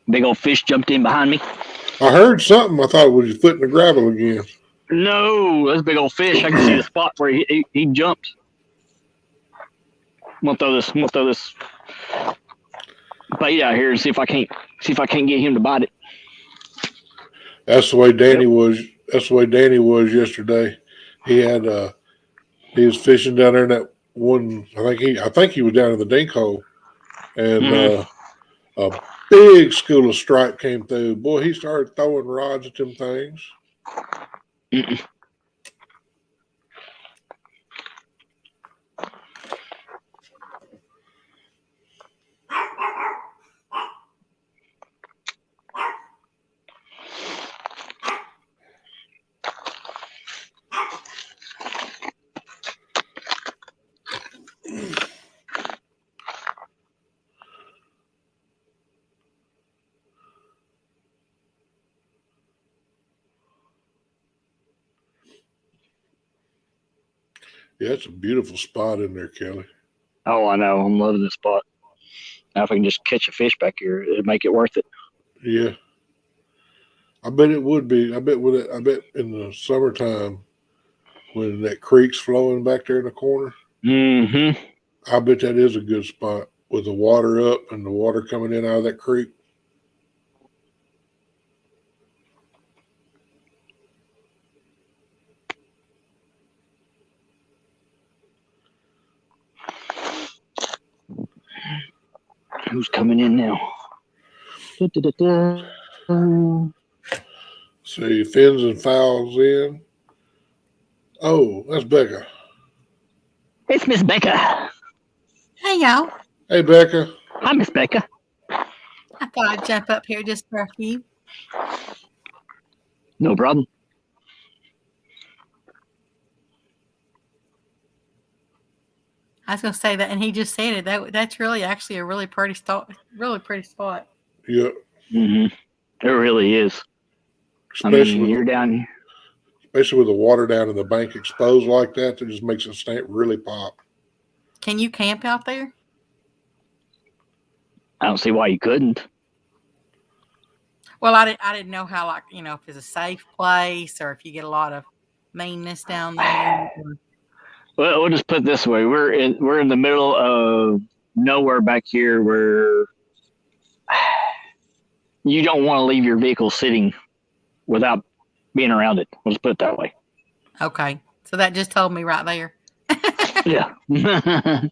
Big old fish jumped in behind me. I heard something. I thought it was your foot in the gravel again. No, that's a big old fish. I can see the spot where he jumped. I'm gonna throw this bait out here and see if I can't get him to bite it. That's the way Danny was. That's the way Danny was yesterday. He had he was fishing down there in that one. I think he was down in the dink hole, and a big school of stripe came through. Boy, he started throwing rods at them things. Mm-mm. Yeah, it's a beautiful spot in there, Kelly. Oh, I know. I'm loving this spot. Now, if I can just catch a fish back here, it'd make it worth it. Yeah, I bet it would be. I bet in the summertime when that creek's flowing back there in the corner, Mm-hmm. I bet that is a good spot with the water up and the water coming in out of that creek. Who's coming in now? See, fins and fowls in. Oh, that's Becca. It's Miss Becca. Hey, y'all. Hey, Becca. Hi, Miss Becca. I thought I'd jump up here just for a few. No problem. I was going to say that, and he just said it. That's really actually a really pretty spot. Really pretty spot. Yep. Mm-hmm. It really is. Especially you're down here. Especially with the water down in the bank exposed like that, that just makes it really pop. Can you camp out there? I don't see why you couldn't. Well, I didn't know how, like, if it's a safe place or if you get a lot of meanness down there. Well, we'll just put it this way: we're in the middle of nowhere back here where you don't want to leave your vehicle sitting without being around it. Let's put it that way. Okay, so that just told me right there. Yeah. I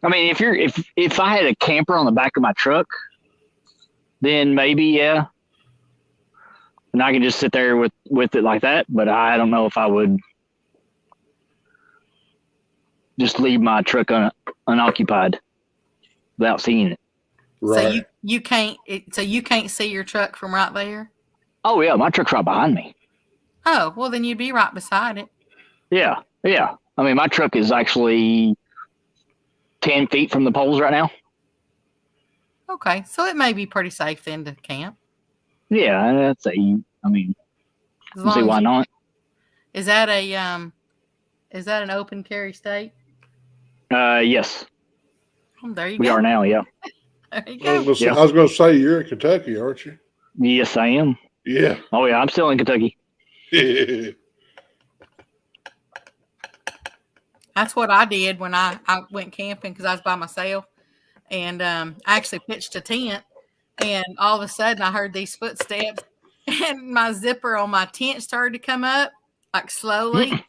mean, if I had a camper on the back of my truck, then maybe, yeah, and I can just sit there with it like that. But I don't know if I would just leave my truck unoccupied without seeing it. Right. So you can't. So you can't see your truck from right there. Oh yeah, my truck's right behind me. Oh well, then you'd be right beside it. Yeah. I mean, my truck is actually 10 feet from the poles right now. Okay, so it may be pretty safe then to camp. Yeah, that's I mean, As long see as why not? Is that an open carry state? Yes, Oh, there you we go. are now. Yeah. There you I go. was Yeah. going to say, you're in Kentucky, aren't you? Yes, I am. Yeah. Oh yeah, I'm still in Kentucky. That's what I did when I went camping because I was by myself, and I actually pitched a tent, and all of a sudden I heard these footsteps, and my zipper on my tent started to come up like slowly,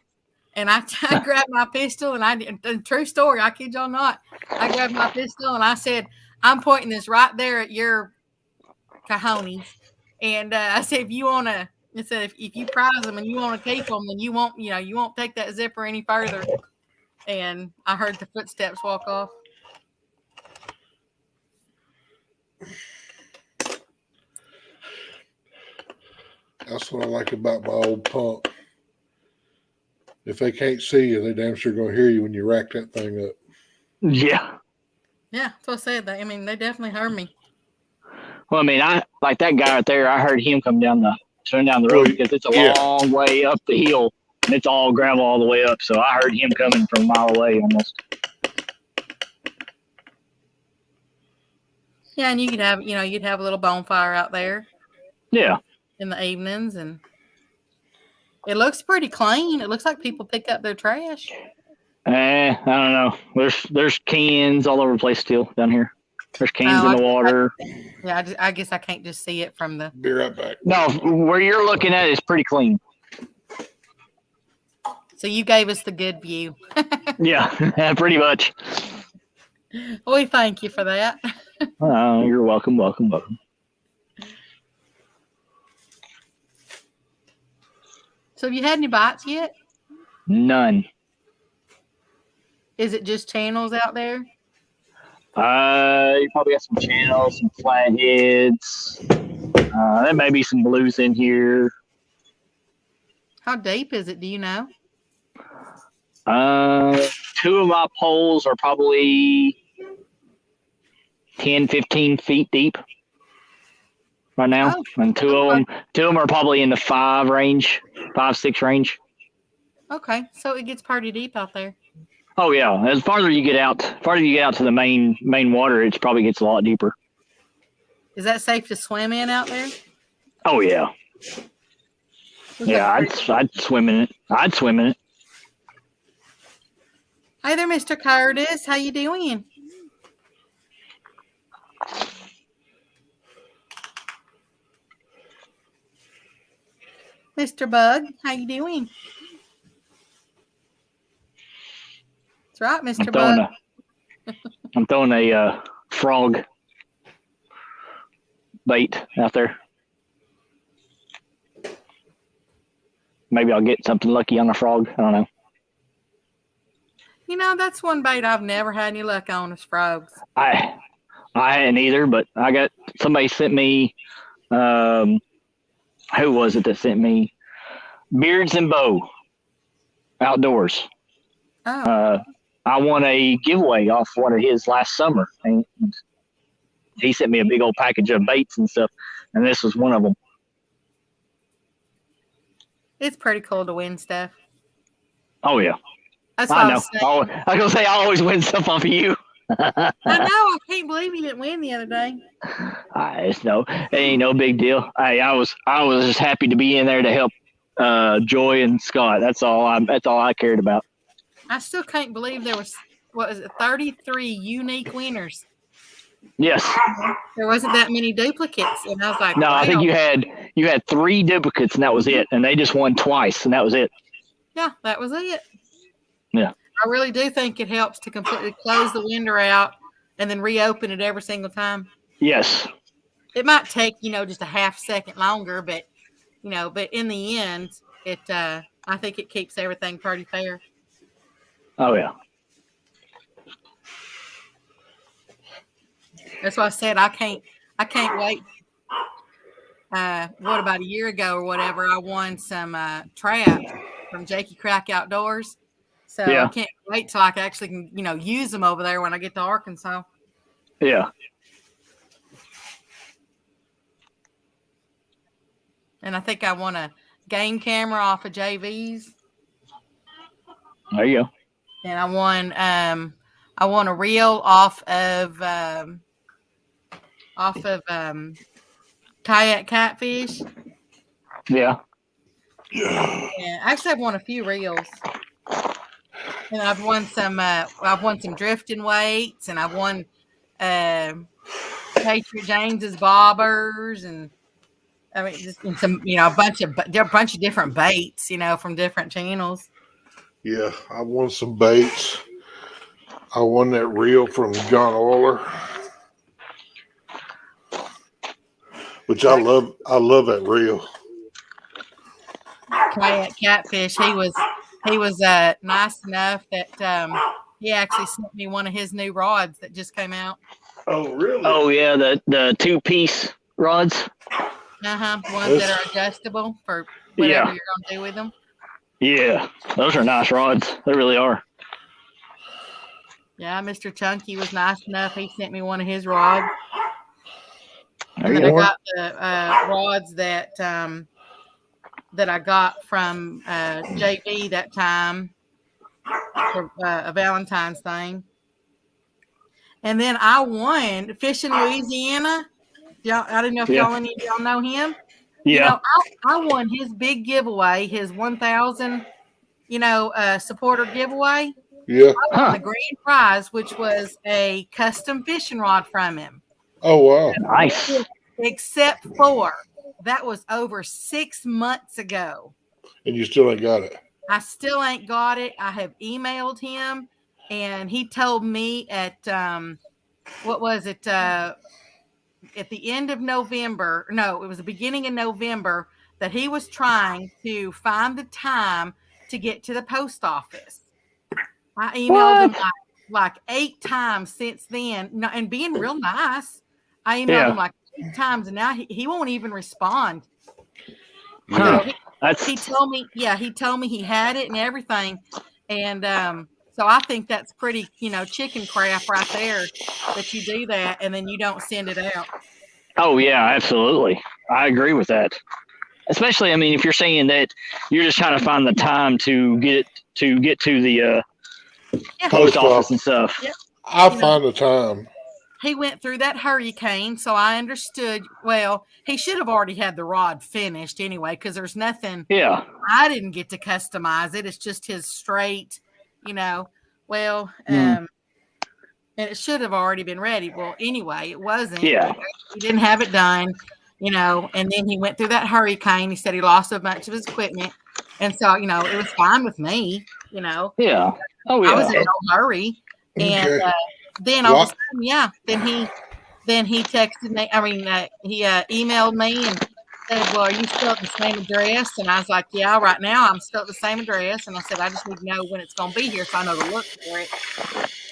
and I grabbed my pistol, and I did. True story, I kid y'all not. I grabbed my pistol and I said, "I'm pointing this right there at your cojones," and I said, "If you want to." It said, if you prize them and you want to keep them, then you won't take that zipper any further. And I heard the footsteps walk off. That's what I like about my old pump. If they can't see you, they damn sure going to hear you when you rack that thing up. Yeah. Yeah, that's what I said. I mean, they definitely heard me. Well, I mean, I like that guy right there. I heard him turn down the road because it's a long way up the hill and it's all gravel all the way up. So I heard him coming from a mile away almost. Yeah, and you could have, you'd have a little bonfire out there Yeah. in the evenings, and it looks pretty clean. It looks like people pick up their trash. I don't know. There's cans all over the place still down here. There's cans in the water. I guess I can't just see it from the. Be right back. No, where you're looking at is pretty clean. So you gave us the good view. Yeah, pretty much. We thank you for that. You're welcome. So have you had any bites yet? None. Is it just channels out there? You probably got some channels, some flatheads. There may be some blues in here. How deep is it? Do you know? Two of my poles are probably 10, 15 feet deep right now. Oh, And two of them are probably in the 5, 6 range. Okay, so it gets pretty deep out there. Oh yeah. As farther you get out to the main water, it probably gets a lot deeper. Is that safe to swim in out there? Oh yeah. Yeah, I'd swim in it. Hey there, Mr. Curtis. How you doing? Mr. Bug, how you doing? That's right, Mr. Bug. I'm throwing a frog bait out there. Maybe I'll get something lucky on a frog. I don't know. That's one bait I've never had any luck on is frogs. I hadn't either, but somebody sent me. Who was it that sent me? Beards and Bow Outdoors. Oh. I won a giveaway off one of his last summer, and he sent me a big old package of baits and stuff, and this was one of them. It's pretty cool to win stuff. Oh yeah, That's what I I know. was saying. I was gonna say I always win stuff off of you. I know. I can't believe you didn't win the other day. It ain't no big deal. I was just happy to be in there to help Joy and Scott. That's all I cared about. I still can't believe there was 33 unique winners. Yes. There wasn't that many duplicates, and I was like, No, wow. I think you had 3 duplicates, and that was it. And they just won twice, and that was it. Yeah, that was it. Yeah. I really do think it helps to completely close the window out and then reopen it every single time. Yes. It might take, just a half second longer, but in the end, I think it keeps everything pretty fair. Oh yeah. That's why I said I can't wait. What about a year ago or whatever, I won some traps from Jakey Crack Outdoors. So yeah. I can't wait till I actually can, use them over there when I get to Arkansas. Yeah. And I think I won a game camera off of JV's. There you go. And I won a reel off of kayak catfish. Yeah. Yeah, actually, I've won a few reels, and I've won some drifting weights, and I've won Patriot James's bobbers, and I mean, just some a bunch of different baits, from different channels. Yeah, I won some baits. I won that reel from John Oiler, which I love. I love that reel. Kayak catfish. He was nice enough that he actually sent me one of his new rods that just came out. Oh, really? Oh yeah, the 2-piece rods. Ones that are adjustable for whatever you're gonna do with them. Yeah, those are nice rods. They really are. Yeah, Mr. Chunky was nice enough. He sent me one of his rods. There And you then go. I got the rods that I got from JV that time for a Valentine's thing. And then I won Fish in Louisiana. Y'all, I don't know if any of y'all know him. Yeah. You know, I won his big giveaway, his 1,000, supporter giveaway. Yeah. I won the grand prize, which was a custom fishing rod from him. Oh wow. Nice. Except for that was over 6 months ago. And you still ain't got it. I still ain't got it. I have emailed him, and he told me at what was it? At the end of November. No, it was the beginning of November that he was trying to find the time to get to the post office. I emailed him like 8 times since then, and being real nice. I emailed him like 8 times, and now he won't even respond. Huh. He told me he had it and everything. And so I think that's pretty, chicken crap right there that you do that and then you don't send it out. Oh yeah, absolutely. I agree with that. Especially, I mean, if you're saying that you're just trying to find the time to get to the post office and stuff. Yep. I find the time. He went through that hurricane, so I understood. Well, he should have already had the rod finished anyway, because there's nothing. Yeah. I didn't get to customize it. It's just his straight, and it should have already been ready. Well, anyway, it wasn't. Yeah. He didn't have it done, and then he went through that hurricane. He said he lost a bunch of his equipment. And so, it was fine with me, Yeah. Oh, yeah. I was in no hurry. And then all of a sudden, then he texted me. I mean, he emailed me and said, well, are you still at the same address? And I was like, yeah, right now I'm still at the same address. And I said, I just need to know when it's going to be here so I know to look for it.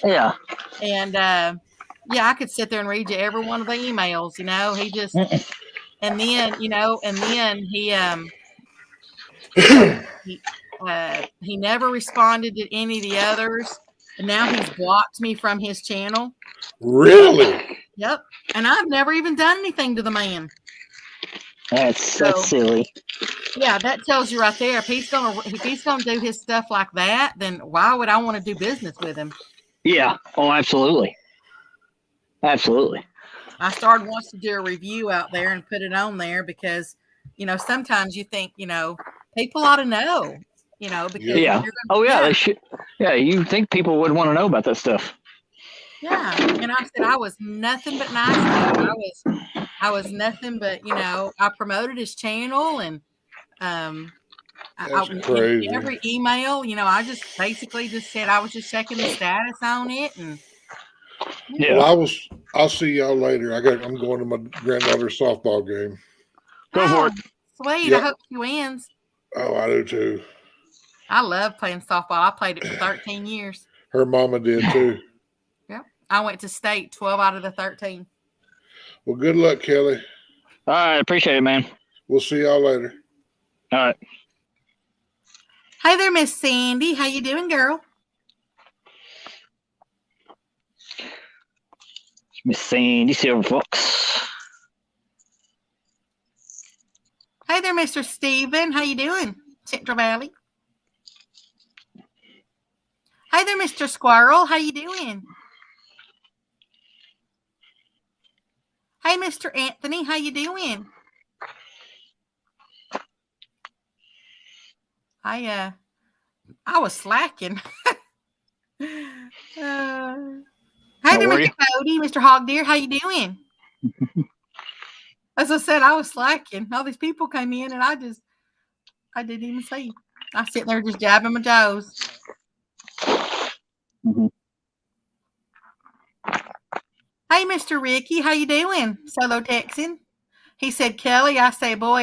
Yeah. And, I could sit there and read you every one of the emails, he just, and then he never responded to any of the others. And now he's blocked me from his channel. Really? Yep. And I've never even done anything to the man. That's silly. Yeah, that tells you right there. If he's gonna do his stuff like that, then why would I want to do business with him? Yeah. Oh, absolutely. Absolutely. I started wanting to do a review out there and put it on there because, sometimes you think, people ought to know, because they should. Yeah, you think people would want to know about that stuff. Yeah, and I said I was nothing but nice. I was nothing but I promoted his channel and crazy. Every email, I just basically just said I was just checking the status on it and. Yeah. Well, I'll see y'all later. I'm going to my granddaughter's softball game. Go for it. Sweet. Yep. I hope she wins. Oh, I do too. I love playing softball. I played it for 13 years. Her mama did too. Yep. I went to state 12 out of the 13. Well, good luck, Kelly. All right. Appreciate it, man. We'll see y'all later. All right. Hey there, Miss Sandy. How you doing, girl? Miss Sandy Silver Fox. Hey there, Mr. Steven. How you doing? Central Valley. Hey there, Mr. Squirrel. How you doing? Hey, Mr. Anthony. How you doing? I was slacking. Hey there, Mr. Cody, Mr. Hog Deer, how you doing? As I said, I was slacking. All these people came in, and I didn't even see. I was sitting there just jabbing my toes. Mm-hmm. Hey, Mr. Ricky, how you doing? Solo Texan. He said, Kelly, I say, boy,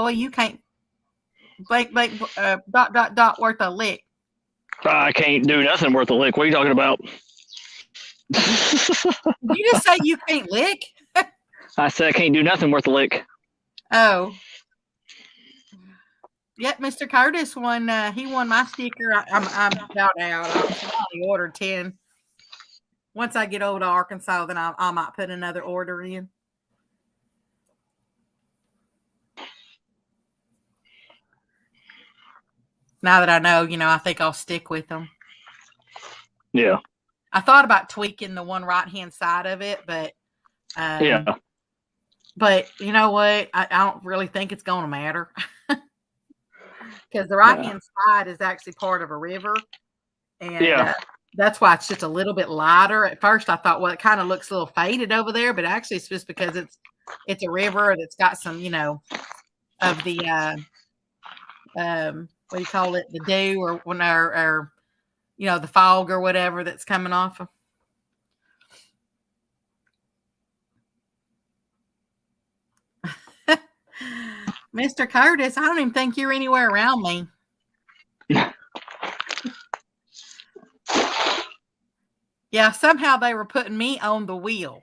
you can't blank, worth a lick. I can't do nothing worth a lick. What are you talking about? Did you just say you can't lick? I said I can't do nothing worth a lick. Oh. Yep, Mr. Curtis won. He won my sticker. I'm about out. I only ordered 10. Once I get over to Arkansas, then I might put another order in. Now that I know, I think I'll stick with them. Yeah. I thought about tweaking the one right-hand side of it, but Yeah. But you know what? I don't really think it's going to matter because the right-hand side is actually part of a river, and that's why it's just a little bit lighter. At first, I thought, well, it kind of looks a little faded over there, but actually, it's just because it's a river that's got some, of the what do you call it, the dew or the fog or whatever that's coming off of. Mr. Curtis, I don't even think you're anywhere around me. Yeah, somehow they were putting me on the wheel.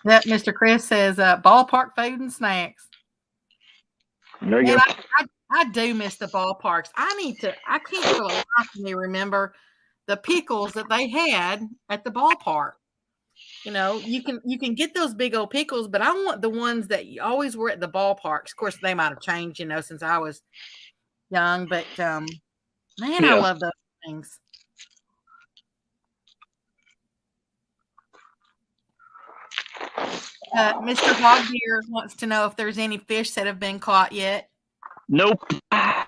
That Mr. Chris says ballpark food and snacks. There you go. I do miss the ballparks. I can't for the life of me remember the pickles that they had at the ballpark. You can get those big old pickles, but I want the ones that you always were at the ballparks. Of course, they might have changed, since I was young, but man, I love those things. Mr. Hogbeer wants to know if there's any fish that have been caught yet. Nope. I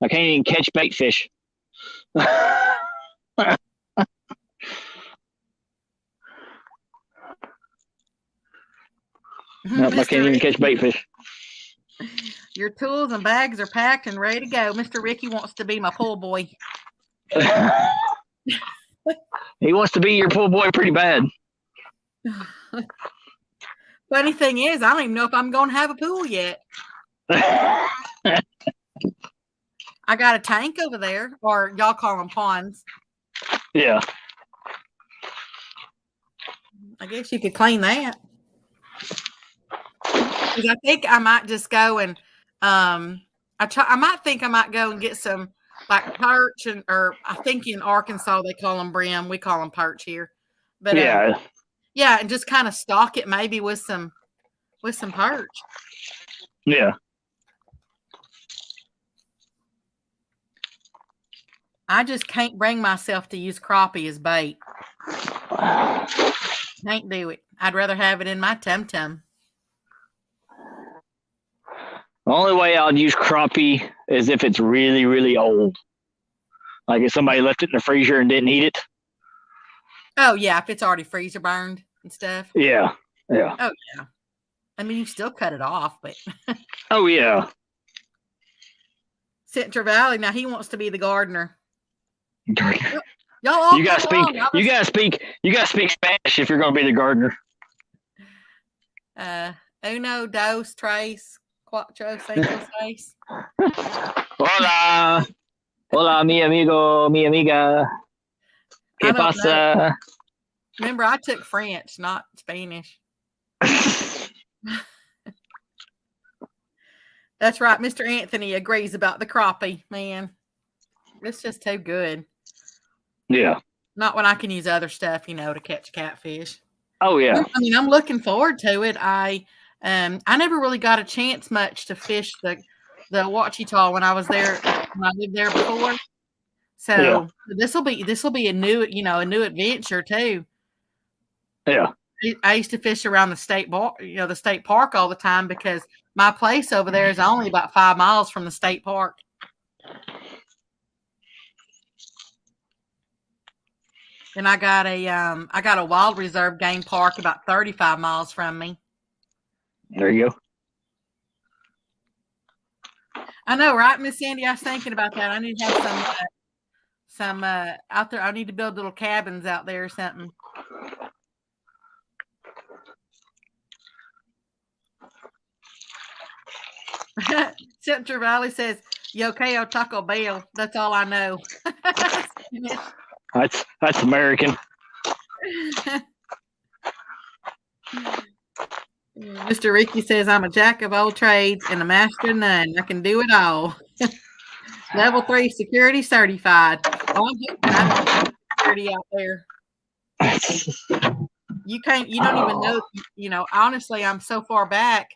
can't even catch bait fish. Nope, I can't even catch bait fish. Your tools and bags are packed and ready to go. Mr. Ricky wants to be my pool boy. He wants to be your pool boy pretty bad. Funny thing is, I don't even know if I'm going to have a pool yet. I got a tank over there, or y'all call them ponds. Yeah. I guess you could clean that. I think I might just go and I might go and get some like perch or I think in Arkansas they call them brim. We call them perch here. But and just kind of stock it maybe with some perch. Yeah. I just can't bring myself to use crappie as bait. Can't do it. I'd rather have it in my tum-tum. The only way I'd use crappie is if it's really, really old. Like if somebody left it in the freezer and didn't eat it. Oh, yeah. If it's already freezer burned and stuff. Yeah. Yeah. Oh, yeah. I mean, you still cut it off, but. Oh, yeah. Central Valley. Now he wants to be the gardener. Y'all you gotta speak Spanish if you're gonna be the gardener. Uno, dos, tres, cuatro, cinco, seis. Hola. Hola, mi amigo, mi amiga. ¿Qué pasa? Know. Remember, I took French, not Spanish. That's right. Mr. Anthony agrees about the crappie, man. It's just too good. Yeah. Not when I can use other stuff, to catch catfish. Oh, yeah. I mean, I'm looking forward to it. I never really got a chance much to fish the Ouachita when I was there, when I lived there before. So this will be a new adventure too. Yeah. I used to fish around the state park all the time because my place over there is only about 5 miles from the state park. And I got a wild reserve game park about 35 miles from me. There you go. I know, right, Miss Sandy? I was thinking about that. I need to have some out there. I need to build little cabins out there or something. Central Valley says, Yokeo Taco Bell. That's all I know. That's American. Mr. Ricky says, I'm a jack of all trades and a master of none. I can do it all. Level 3 security certified. Oh, I'm security out there. You don't even know, honestly, I'm so far back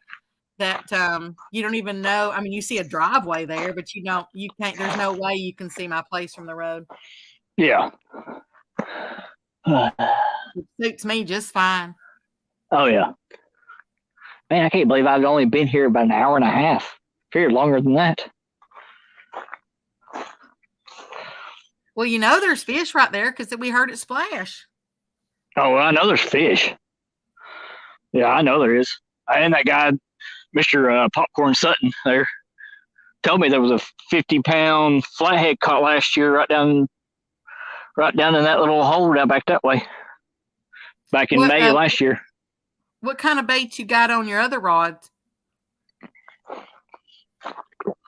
that you don't even know. I mean, you see a driveway there, but you can't, there's no way you can see my place from the road. Yeah. It suits me just fine. Oh, yeah. Man, I can't believe I've only been here about an hour and a half. Figured longer than that. Well, there's fish right there because we heard it splash. Oh, well, I know there's fish. Yeah, I know there is. And that guy, Mr. Popcorn Sutton there, told me there was a 50-pound flathead caught last year right down in that little hole down back that way. Back in May last year. What kind of bait you got on your other rods?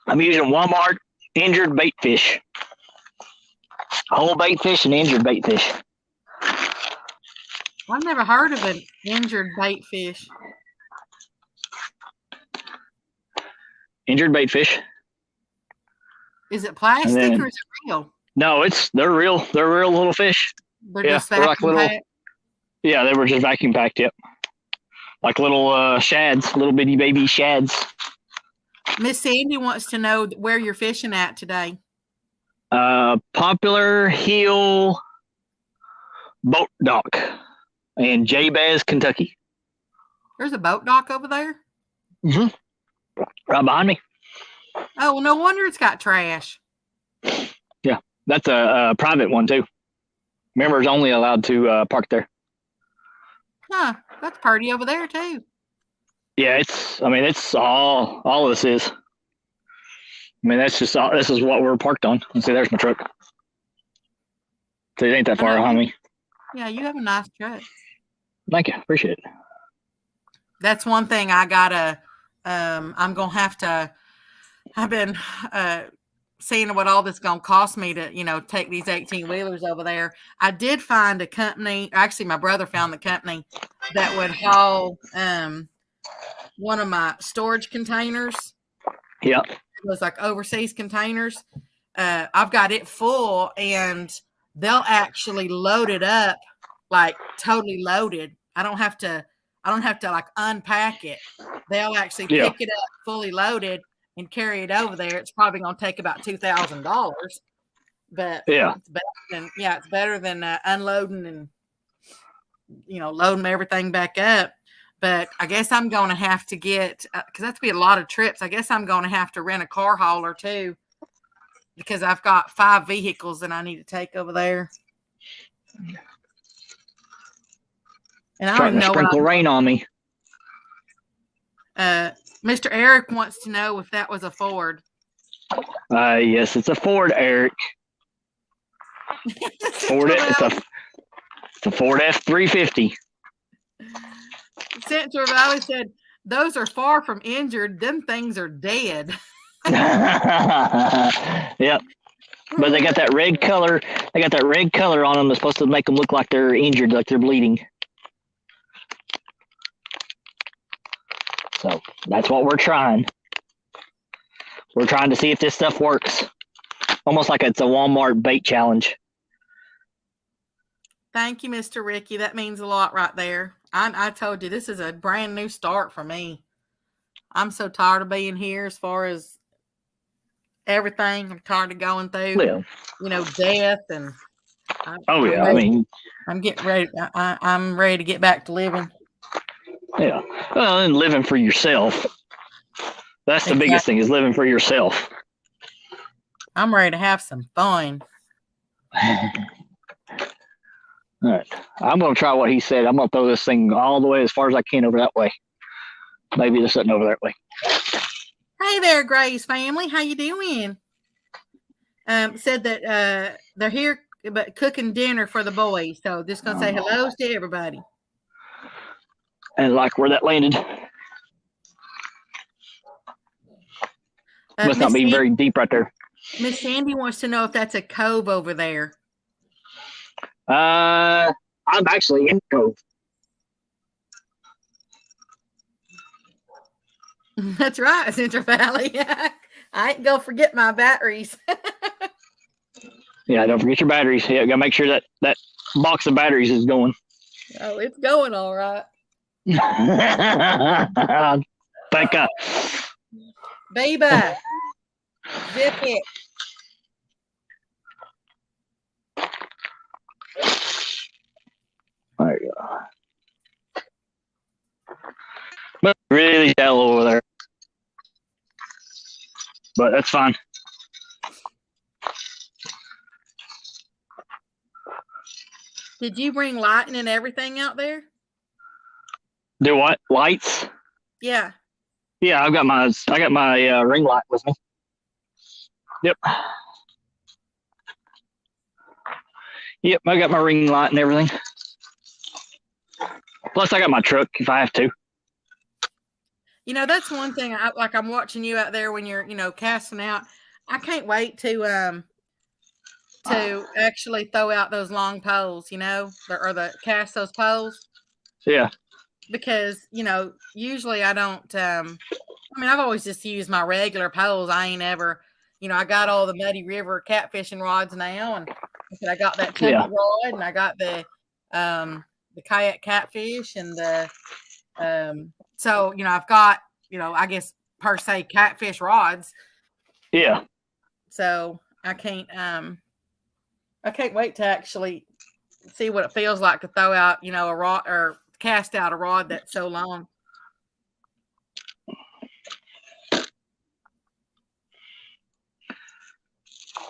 I'm using Walmart injured bait fish. Whole bait fish and injured bait fish. I've never heard of an injured bait fish. Injured bait fish. Is it plastic or is it real? No, they're real. They're real little fish. They're like little. Packed? Yeah, they were just vacuum packed. Yep, like little shads, little bitty baby shads. Miss Sandy wants to know where you're fishing at today. Poplar Hill Boat Dock in Jabez, Kentucky. There's a boat dock over there? Mm-hmm. Right behind me. Oh, well, no wonder it's got trash. Yeah, that's a private one, too. Members only allowed to park there. Huh, that's pretty over there, too. Yeah, it's all of this is. I mean, this is what we're parked on. You see, there's my truck. So it ain't that far behind me. Yeah, you have a nice truck. Thank you. Appreciate it. That's one thing I gotta, I'm going to have to, I've been seeing what all this going to cost me to, take these 18-wheelers over there. I did find a company, actually my brother found the company that would haul one of my storage containers. Yeah. It was like overseas containers. I've got it full and they'll actually load it up, like totally loaded. I don't have to like unpack it. They'll actually pick it up fully loaded and carry it over there. It's probably going to take about $2,000, but it's better than unloading and, loading everything back up. But I guess I'm going to have to get, because that's be a lot of trips. I guess I'm going to have to rent a car hauler too, because I've got 5 vehicles that I need to take over there. And I don't even know sprinkle rain on me. Mr. Eric wants to know if that was a Ford. Yes, it's a Ford, Eric. Ford. It's a Ford F-350. Central Valley said, "Those are far from injured. Them things are dead." Yep. But they got that red color. They got that red color on them that's supposed to make them look like they're injured, like they're bleeding. So that's what we're trying. We're trying to see if this stuff works. Almost like it's a Walmart bait challenge. Thank you, Mr. Ricky. That means a lot right there. I told you, this is a brand new start for me. I'm so tired of being here as far as everything. I'm tired of going through, death. And I'm getting ready. I'm ready to get back to living. Yeah. Well, and living for yourself. That's the biggest thing, is living for yourself. I'm ready to have some fun. All right. I'm going to try what he said. I'm going to throw this thing all the way as far as I can over that way. Maybe there's something over that way. Hey there, Grace family. How you doing? Said that they're here but cooking dinner for the boys. So just going to say hello to everybody. And like where that landed. Must not be very deep right there. Miss Sandy wants to know if that's a cove over there. I'm actually in the cove. That's right, Central Valley. I ain't gonna forget my batteries. Yeah, don't forget your batteries. Yeah, gotta make sure that box of batteries is going. Oh, it's going all right. Becca. Baby, zip it. There you go. But really shallow over there. But that's fine. Did you bring lighting and everything out there? Do what? Lights? Yeah. Yeah, I got my ring light with me. Yep. Yep, I got my ring light and everything. Plus, I got my truck if I have to. You know, that's one thing. I'm watching you out there when you're, casting out. I can't wait to actually throw out those long poles, or cast those poles. Yeah. Because, usually I don't, I've always just used my regular poles. I ain't ever, I got all the Muddy River catfishing rods now. And I got that template rod and I got the kayak catfish and so, I've got, I guess per se catfish rods. Yeah. So I can't wait to actually see what it feels like to throw out, a rod or cast out a rod that's so long.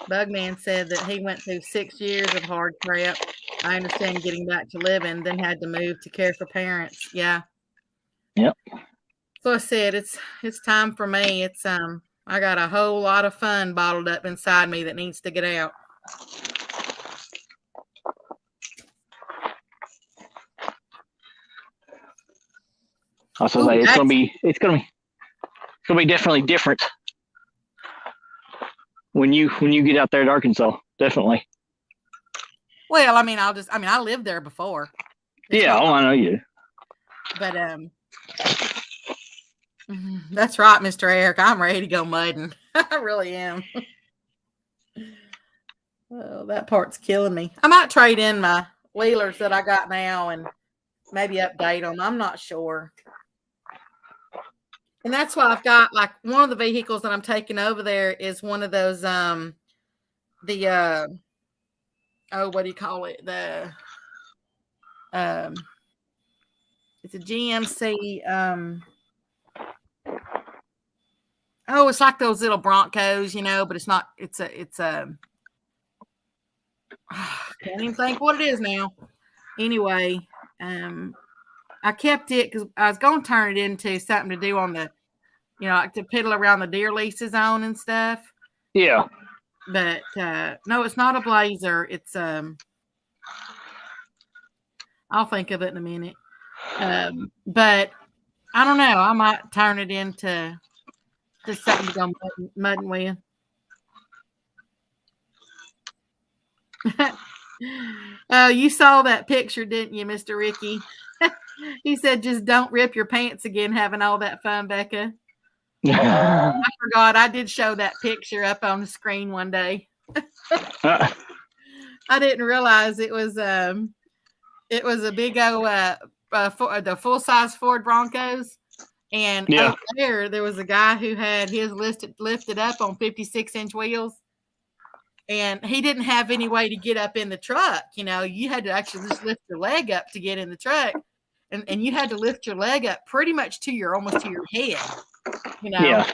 Bugman said that he went through 6 years of hard prep. I understand getting back to living, then had to move to care for parents. Yeah. Yep. So I said it's time for me. It's I got a whole lot of fun bottled up inside me that needs to get out. I was like, it's gonna be definitely different when you get out there to Arkansas. Definitely. Well, I lived there before. I know you. But that's right, Mr. Eric. I'm ready to go mudding. I really am. Well, that part's killing me. I might trade in my wheelers that I got now and maybe update them. I'm not sure. And that's why I've got one of the vehicles that I'm taking over there is one of those what do you call it? It's a GMC it's like those little Broncos, but it's not, it's a can't even think what it is now. Anyway, I kept it because I was going to turn it into something to do on the, to piddle around the deer leases on and stuff. Yeah. But no, it's not a Blazer. It's I'll think of it in a minute. But I don't know. I might turn it into just something to go mudding with. Oh, you saw that picture, didn't you, Mr. Ricky? He said, just don't rip your pants again having all that fun, Becca. I forgot. I did show that picture up on the screen one day. I didn't realize it was a big old the full-size Ford Broncos. And over there was a guy who had his lifted up on 56-inch wheels. And he didn't have any way to get up in the truck. You had to actually just lift your leg up to get in the truck. And you had to lift your leg up pretty much almost to your head. Yeah.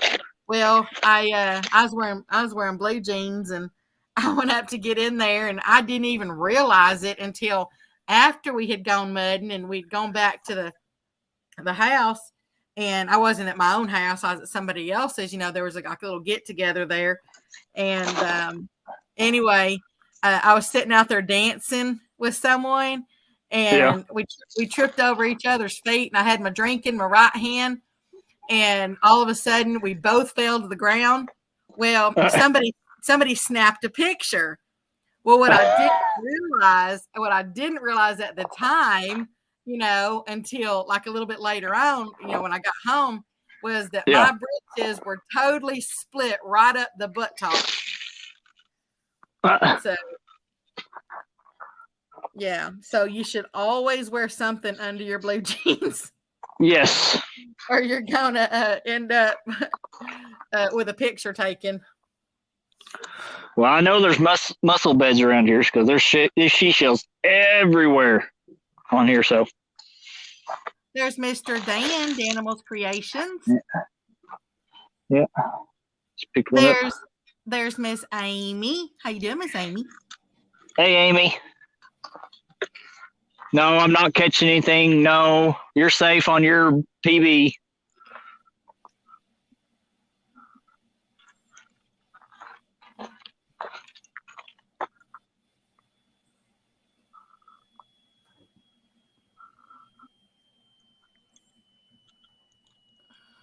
Well, I was wearing blue jeans and I went up to get in there and I didn't even realize it until after we had gone mudding and we'd gone back to the house. And I wasn't at my own house. I was at somebody else's. There was like a little get together there. And anyway, I was sitting out there dancing with someone, and we tripped over each other's feet, and I had my drink in my right hand, and all of a sudden we both fell to the ground. Well, somebody snapped a picture. Well, what I didn't realize at the time, until like a little bit later on, when I got home, was that my britches were totally split right up the butt top. So Yeah. So you should always wear something under your blue jeans, Yes. or you're gonna end up with a picture taken. Well, I know there's mussel beds around here because there's seashells everywhere on here. So There's Mr. Dan, Danimals Creations. yeah, just picked one up. There's Miss Amy. How you doing, Miss Amy? Hey, Amy. No, I'm not catching anything. No, you're safe on your PB.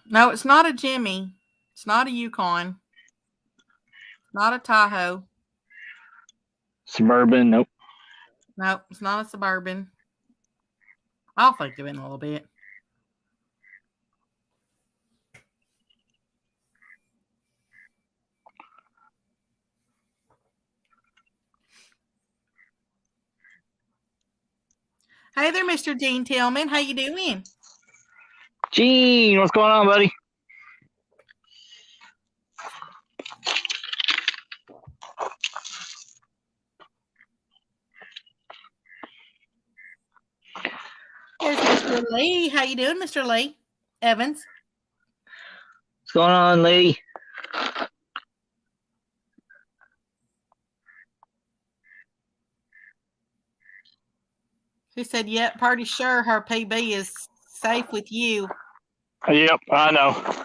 No, it's not a Jimmy. It's not a Yukon. Not a Tahoe. Suburban. Nope. No, it's not a Suburban. I'll think of it in a little bit. Hey there, Mr. Gene Tillman. How you doing? Gene, what's going on, buddy? There's Mr. Lee. How you doing, Mr. Lee Evans? What's going on, Lee? Who said, yep, pretty sure her PB is safe with you. Yep, I know.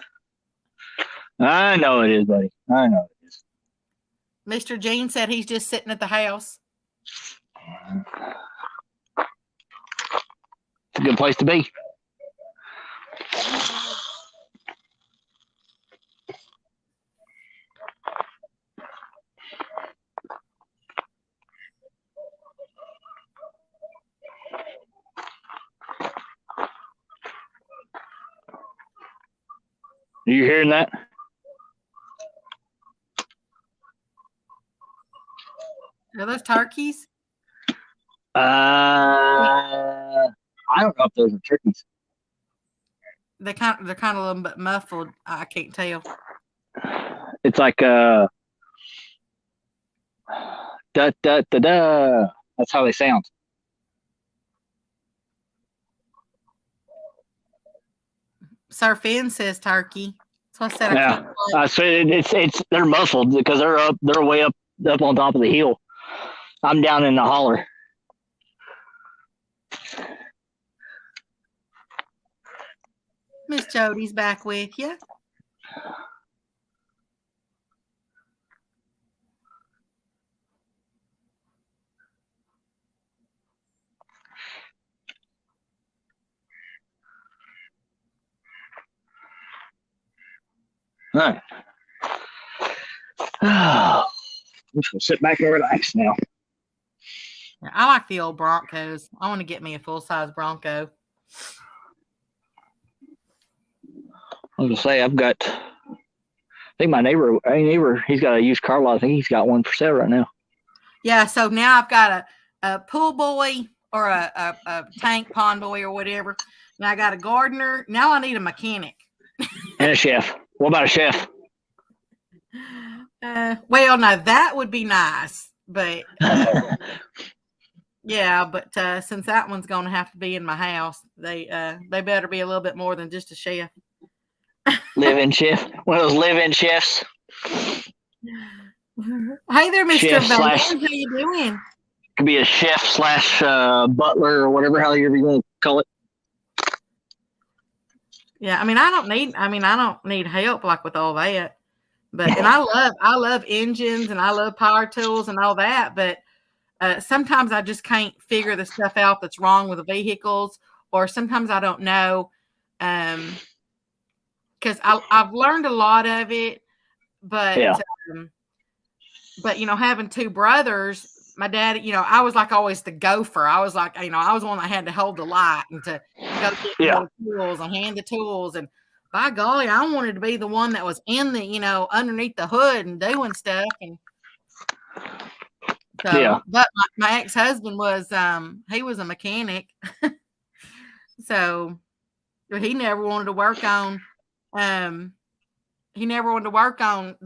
I know it is, buddy. I know it is. Mr. Gene said he's just sitting at the house. It's a good place to be. Are you hearing that? Are those turkeys? I don't know if those are turkeys. They're kind of a little bit muffled. I can't tell. It's like da da da da. That's how they sound. Sir Finn says turkey. So I said Yeah, I said it's they're muffled because they're way up on top of the hill. I'm down in the holler. Miss Jody's back with you. All right. I'm just gonna sit back and relax now. I like the old Broncos. I want to get me a full-size Bronco. I was gonna say I think my neighbor, he's got a used car lot. I think he's got one for sale right now. Yeah, so now I've got a pool boy or a tank pond boy or whatever. Now I got a gardener. Now I need a mechanic. And a chef. What about a chef? Well, no, that would be nice, but yeah, but since that one's going to have to be in my house, they better be a little bit more than just a chef. Live-in chef. One of those live-in chefs. Hey there, Mr. Chef Valdez. slash- How you doing? Could be a chef slash butler or whatever hell you want to call it. Yeah, I don't need help like with all that. But and I love engines and I love power tools and all that, but sometimes I just can't figure the stuff out that's wrong with the vehicles, or sometimes I don't know. Because I've learned a lot of it, but Yeah. But having two brothers, my dad, I was like always the gopher. I was like, I was the one that had to hold the light and to go get the tools and hand the tools. And by golly, I wanted to be the one that was in the, underneath the hood and doing stuff. And So, Yeah. but my ex-husband was, he was a mechanic. So he never wanted to work on, the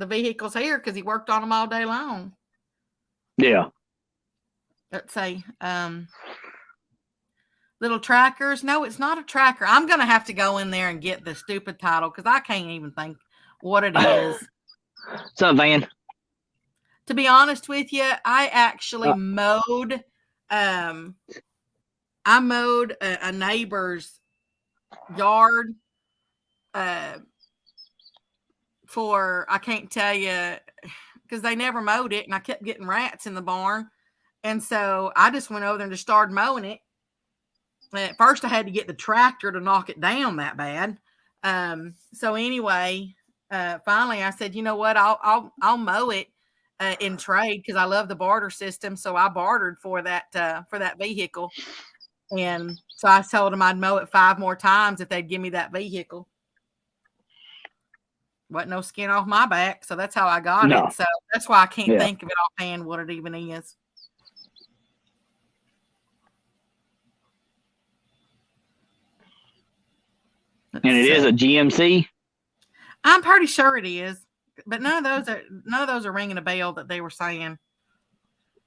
vehicles here because he worked on them all day long. Yeah. Let's say, little trackers. No, it's not a tracker. I'm going to have to go in there and get the stupid title because I can't even think what it is. What's up, Van? To be honest with you, I actually mowed, I mowed a neighbor's yard, for, I can't tell you, because they never mowed it and I kept getting rats in the barn. And so I just went over there and just started mowing it. At first I had to get the tractor to knock it down that bad. So anyway, finally I said, you know what, I'll mow it in trade because I love the barter system. So I bartered for that vehicle. And so I told them I'd mow it 5 more times if they'd give me that vehicle. Wasn't no skin off my back. So that's how I got it. So that's why I can't think of it offhand what it even is. And it is a GMC. I'm pretty sure it is, but none of those are ringing a bell that they were saying.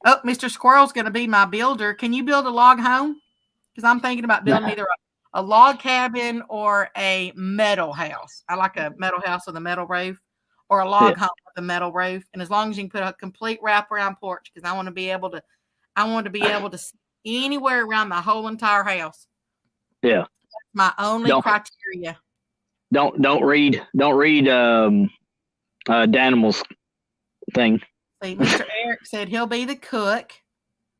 Oh, Mr. Squirrel's going to be my builder. Can you build a log home? Because I'm thinking about building either a log cabin or a metal house. I like a metal house with a metal roof, or a log home with a metal roof. And as long as you can put a complete wraparound porch, because I want to be able to see anywhere around the whole entire house. Yeah. My only criteria. Don't read Danimal's thing. See, Mr. Eric said he'll be the cook.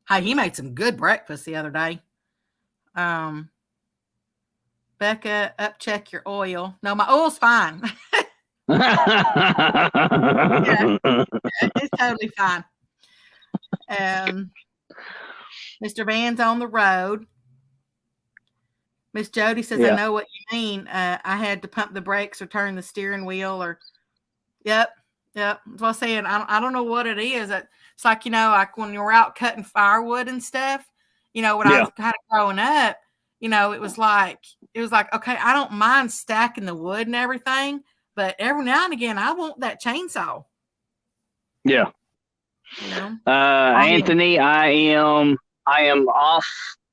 Hey, he made some good breakfast the other day. Becca, check your oil. No, my oil's fine. Yeah, it's totally fine. Mr. Van's on the road. Miss Jody says, I know what you mean. I had to pump the brakes or turn the steering wheel or, yep. That's what I said. I don't know what it is. It's like, like when you're out cutting firewood and stuff, when I was kind of growing up, it was like, okay, I don't mind stacking the wood and everything, but every now and again, I want that chainsaw. Yeah. Anthony, I am off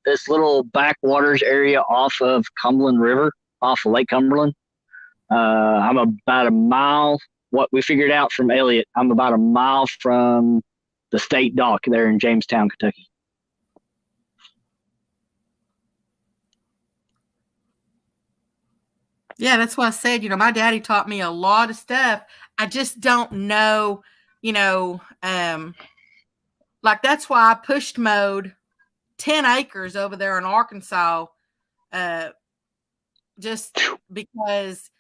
this little backwaters area off of Cumberland River, off of Lake Cumberland. I'm about a mile. What we figured out from Elliot, I'm about a mile from the state dock there in Jamestown, Kentucky. Yeah, that's what I said. My daddy taught me a lot of stuff. I just don't know, like that's why I pushed mowed 10 acres over there in Arkansas, just because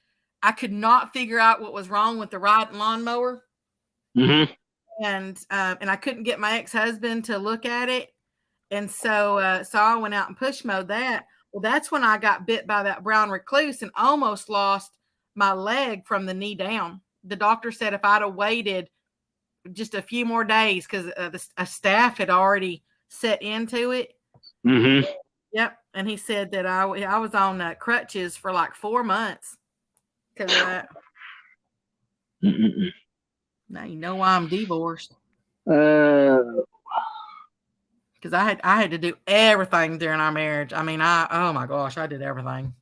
I could not figure out what was wrong with the riding lawnmower. Mm-hmm. And I couldn't get my ex-husband to look at it. And so I went out and push mowed that. Well, that's when I got bit by that brown recluse and almost lost my leg from the knee down. The doctor said if I'd have waited just a few more days, because a staff had already set into it. Mm-hmm. Yep. And he said that I was on crutches for like 4 months because of that. Now you know why I'm divorced. Because I had to do everything during our marriage. I mean, oh my gosh, I did everything.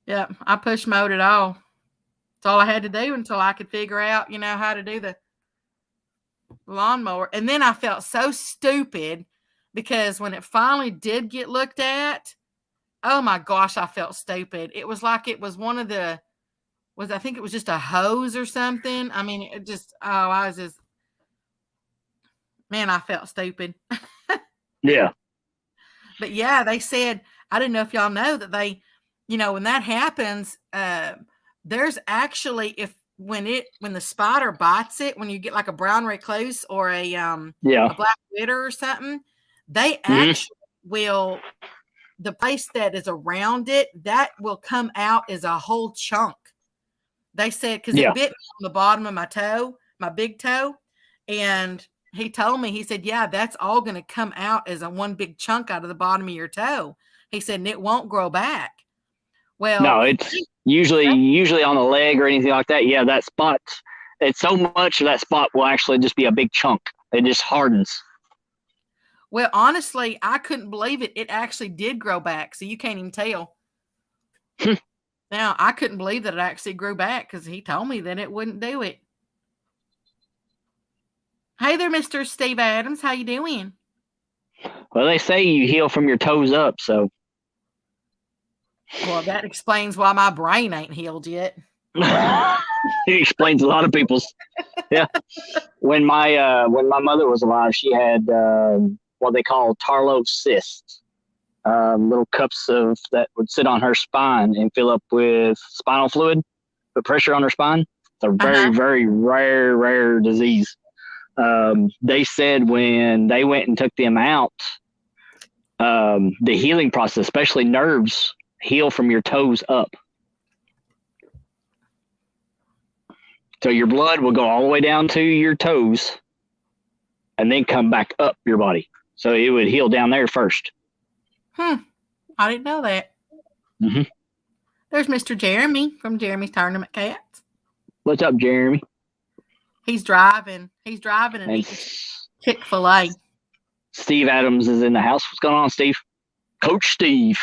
Yep, I push mowed it all. That's all I had to do until I could figure out, how to do the lawnmower. And then I felt so stupid because when it finally did get looked at, oh my gosh, I felt stupid. It was like it was I think it was just a hose or something. I mean, man, I felt stupid. Yeah. But yeah, they said, I didn't know if y'all know that they, when that happens, there's actually, when the spider bites it, when you get like a brown recluse or a black widow or something, they actually will, the place that is around it, that will come out as a whole chunk. They said, because it bit me on the bottom of my toe. my big toe, and he told me, he said, yeah, that's all going to come out as a one big chunk out of the bottom of your toe. He said, and it won't grow back. Well, No, it's usually on the leg or anything like that. Yeah, that spot, it's so much of that spot will actually just be a big chunk. It just hardens. well, honestly, I couldn't believe it. It actually did grow back. So you can't even tell. Now, I couldn't believe that it actually grew back because he told me that it wouldn't do it. Hey there, Mr. Steve Adams. How you doing? Well, they say you heal from your toes up, so. Well, that explains why my brain ain't healed yet. It explains a lot of people's. Yeah. When my mother was alive, she had what they call Tarlow cysts, little cups of that would sit on her spine and fill up with spinal fluid, put pressure on her spine. It's a very, very rare disease. They said when they went and took them out, the healing process, especially nerves, heal from your toes up. So your blood will go all the way down to your toes and then come back up your body. So it would heal down there first. I didn't know that. Mm-hmm. There's Mr. Jeremy from Jeremy's Tournament Cats. What's up, Jeremy? He's driving and eating Chick-fil-A. Steve Adams is in the house. What's going on, Steve? Coach Steve.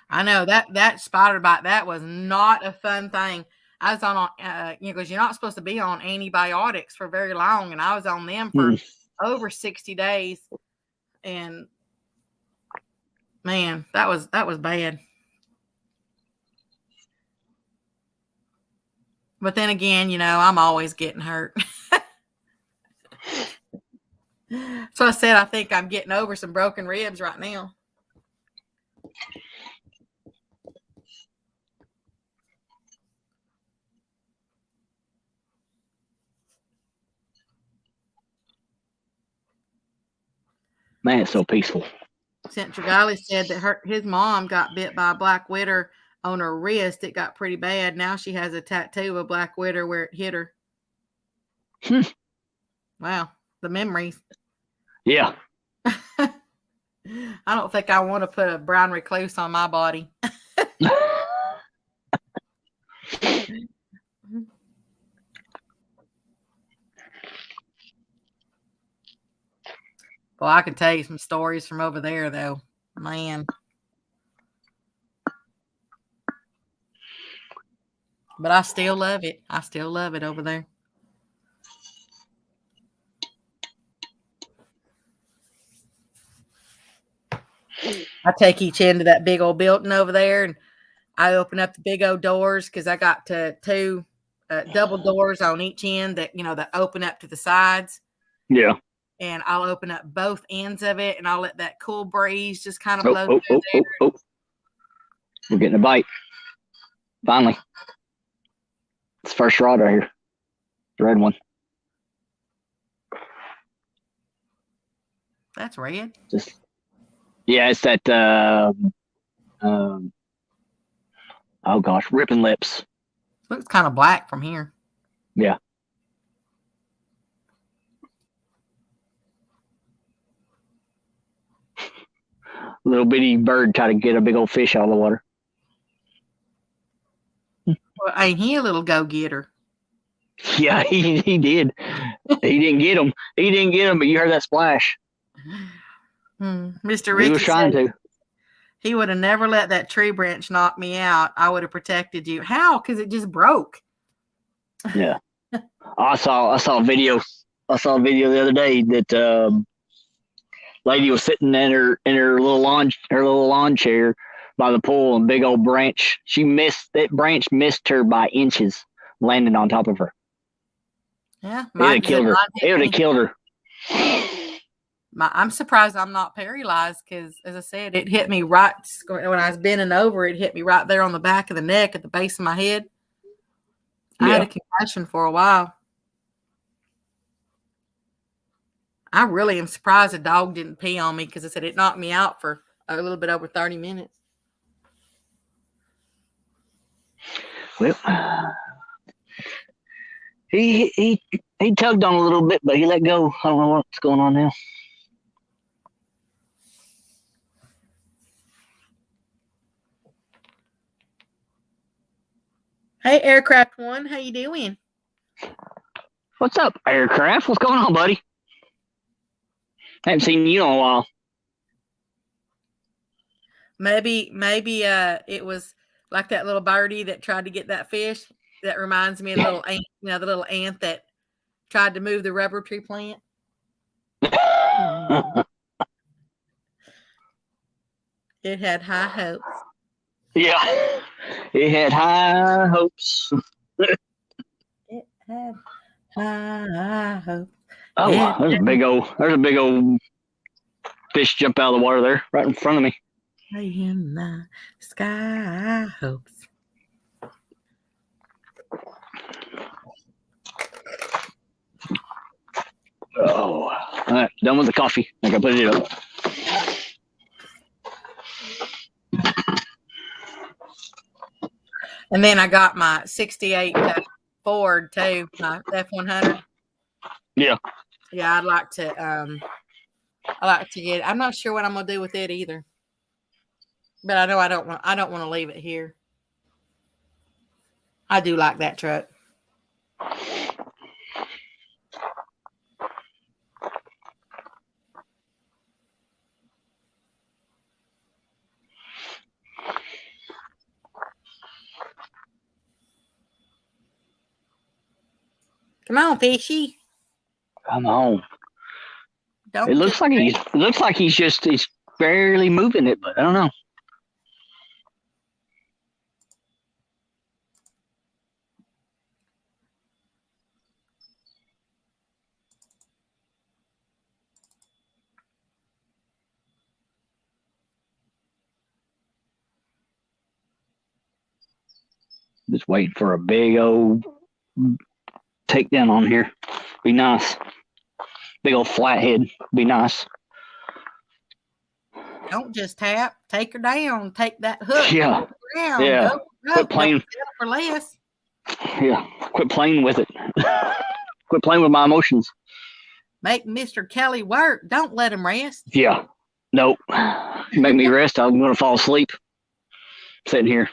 I know that spider bite, that was not a fun thing. I was on, because you're not supposed to be on antibiotics for very long, and I was on them for over 60 days. And man, that was bad. But then again, I'm always getting hurt. So I said, I think I'm getting over some broken ribs right now. Man, it's so peaceful. Central Valley said that his mom got bit by a black widow on her wrist. It got pretty bad. Now she has a tattoo of a black widow where it hit her. Wow, the memories. Yeah. I don't think I want to put a brown recluse on my body. Well, I can tell you some stories from over there, though. Man. But I still love it. I still love it over there. I take each end of that big old building over there, and I open up the big old doors because I got two double doors on each end that open up to the sides. Yeah. And I'll open up both ends of it, and I'll let that cool breeze just kind of blow through there. We're getting a bite. Finally. It's the first rod right here. The red one. That's red. Yeah, it's that oh gosh, ripping lips. Looks kind of black from here. Yeah. Little bitty bird try to get a big old fish out of the water. Well, ain't he a little go-getter? Yeah, he did. He didn't get him. He didn't get him, but you heard that splash. Mr. Ricky He was trying to. He would have never let that tree branch knock me out. I would have protected you. How? Because it just broke. Yeah. I saw a video. I saw a video the other day that lady was sitting in her little lawn chair by the pool, and big old branch. That branch missed her by inches, landing on top of her. Yeah, it would have killed her. It would have killed her. I'm surprised I'm not paralyzed because, as I said, it hit me right when I was bending over. It hit me right there on the back of the neck at the base of my head. I had a concussion for a while. I really am surprised the dog didn't pee on me because I said it knocked me out for a little bit over 30 minutes. Well, He tugged on a little bit, but he let go. I don't know what's going on now. Hey, Aircraft One, how you doing? What's up, Aircraft? What's going on, buddy? Haven't seen you in a while. Maybe it was like that little birdie that tried to get that fish. That reminds me of the little ant, the little ant that tried to move the rubber tree plant. It had high hopes. Yeah, it had high hopes. It had high hopes. Oh, there's a big old fish jump out of the water there, right in front of me. In the sky hopes. Oh, all right, done with the coffee. I can put it up. And then I got my 68 Ford too, my F100. Yeah. Yeah, I like to get. I'm not sure what I'm gonna do with it either. But I know I don't want to leave it here. I do like that truck. Come on, fishy. Come on. Don't It looks like he's barely moving it, but I don't know. Just waiting for a big old takedown on here. Be nice. Big old flathead. Be nice. Don't just tap. Take her down. Take that hook. Yeah. Down. Yeah. Go Quit playing. for less. Yeah. Quit playing with it. Quit playing with my emotions. Make Mr. Kelly work. Don't let him rest. Yeah. Nope. Make me rest. I'm going to fall asleep. Sitting here.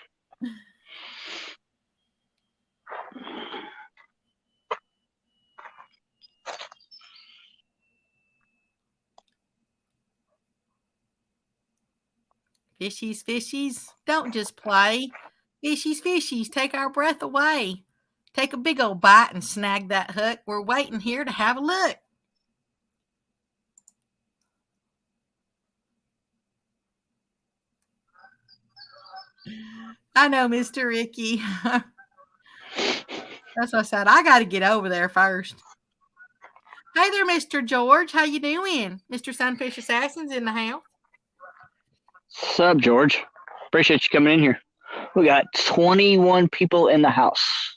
Fishies, fishies, don't just play. Fishies, fishies, take our breath away. Take a big old bite and snag that hook. We're waiting here to have a look. I know, Mr. Ricky. That's what I said. I got to get over there first. Hey there, Mr. George. How you doing? Mr. Sunfish Assassin's in the house. What's up, George? Appreciate you coming in here. We got 21 people in the house.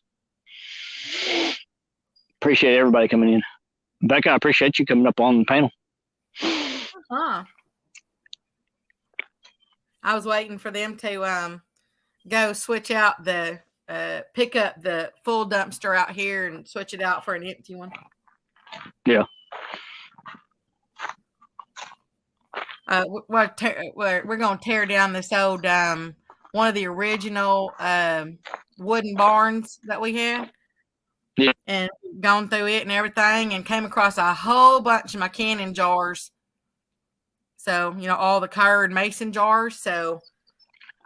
Appreciate everybody coming in. Becca, I appreciate you coming up on the panel. Huh. I was waiting for them to go switch out the pick up the full dumpster out here and switch it out for an empty one. Yeah. We're going to tear down this old one of the original wooden barns that we had. Yeah. And gone through it and everything and came across a whole bunch of my canning jars. So, all the Kerr and Mason jars. So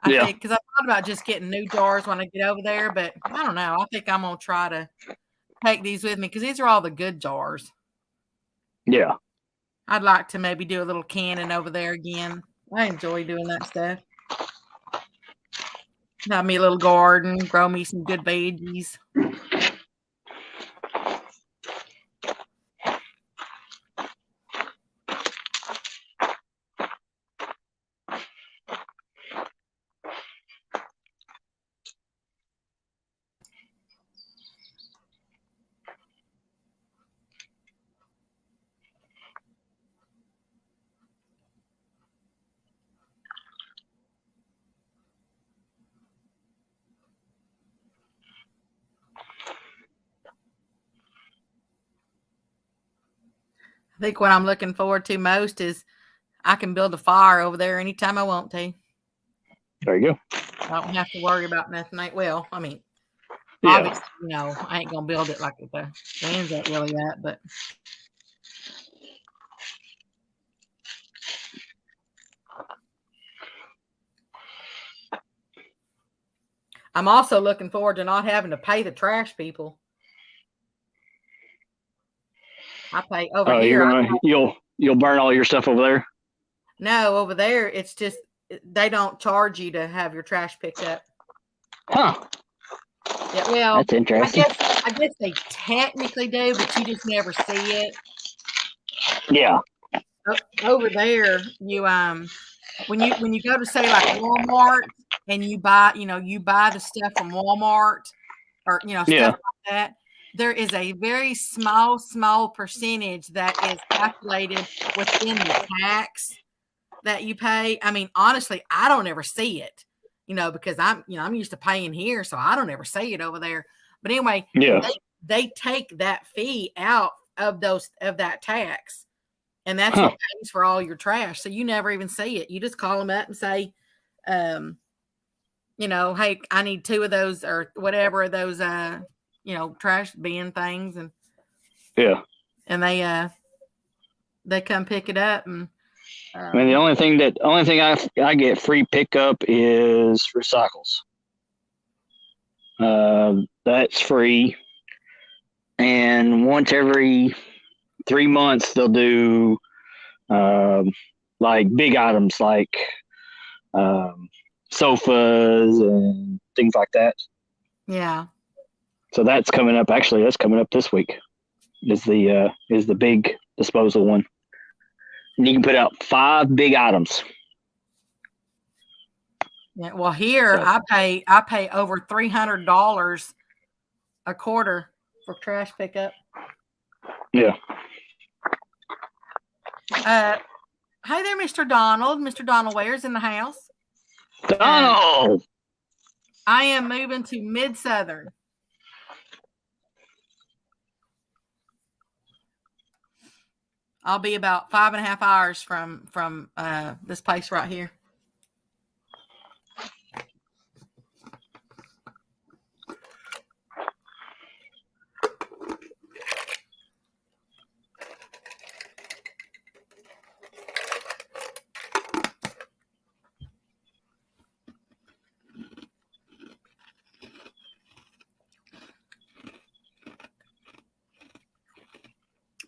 I think, because I thought about just getting new jars when I get over there, but I don't know. I think I'm going to try to take these with me because these are all the good jars. Yeah. I'd like to maybe do a little canning over there again. I enjoy doing that stuff. Have me a little garden, grow me some good veggies. I think what I'm looking forward to most is I can build a fire over there anytime I want to. There you go. I don't have to worry about nothing. Well, I mean, Yeah. obviously, I ain't gonna build it like the fans ain't really at, but I'm also looking forward to not having to pay the trash people. I pay over Oh, here. you'll burn all your stuff over there. No, over there, it's just they don't charge you to have your trash picked up. Huh. Yeah, well, That's interesting. I guess they technically do, but you just never see it. Yeah. Over there, you when you go to say like Walmart and you buy the stuff from Walmart or stuff Yeah. like that, there is a very small percentage that is calculated within the tax that you pay. I mean, honestly, I don't ever see it, because I'm used to paying here, so I don't ever see it over there. But anyway, Yeah. they take that fee out of that tax. And that's Huh. what pays for all your trash. So you never even see it. You just call them up and say, hey, I need 2 of those or whatever of those, trash bin things. And Yeah. and they come pick it up. And I mean, the only thing I get free pickup is recycles. That's free. And once every 3 months, they'll do like big items like sofas and things like that. yeah. So that's coming up. Actually, that's coming up this week. Is the big disposal one. And you can put out 5 big items. Yeah. Well, here So. I pay over $300 a quarter for trash pickup. Yeah. Hey there, Mr. Donald. Mr. Donald Ware's in the house. Donald! I am moving to Mid-Southern. I'll be about 5.5 hours from this place right here.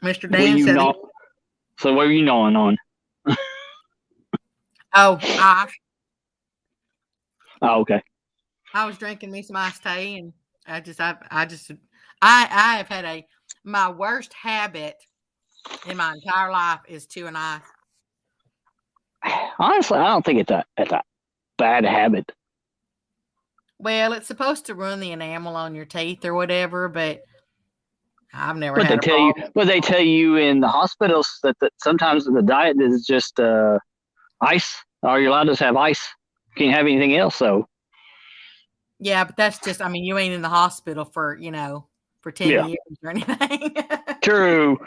Mr. Dan said. So what are you gnawing on? Oh, okay. I was drinking me some iced tea, and I have had my worst habit in my entire life is chewing ice. Honestly, I don't think it's a bad habit. Well, it's supposed to ruin the enamel on your teeth or whatever, but I've never But had they tell you in the hospitals that sometimes the diet is just ice. All you're allowed to have ice. You can't have anything else. So. Yeah, but that's just. I mean, you ain't in the hospital for 10 years or anything. True.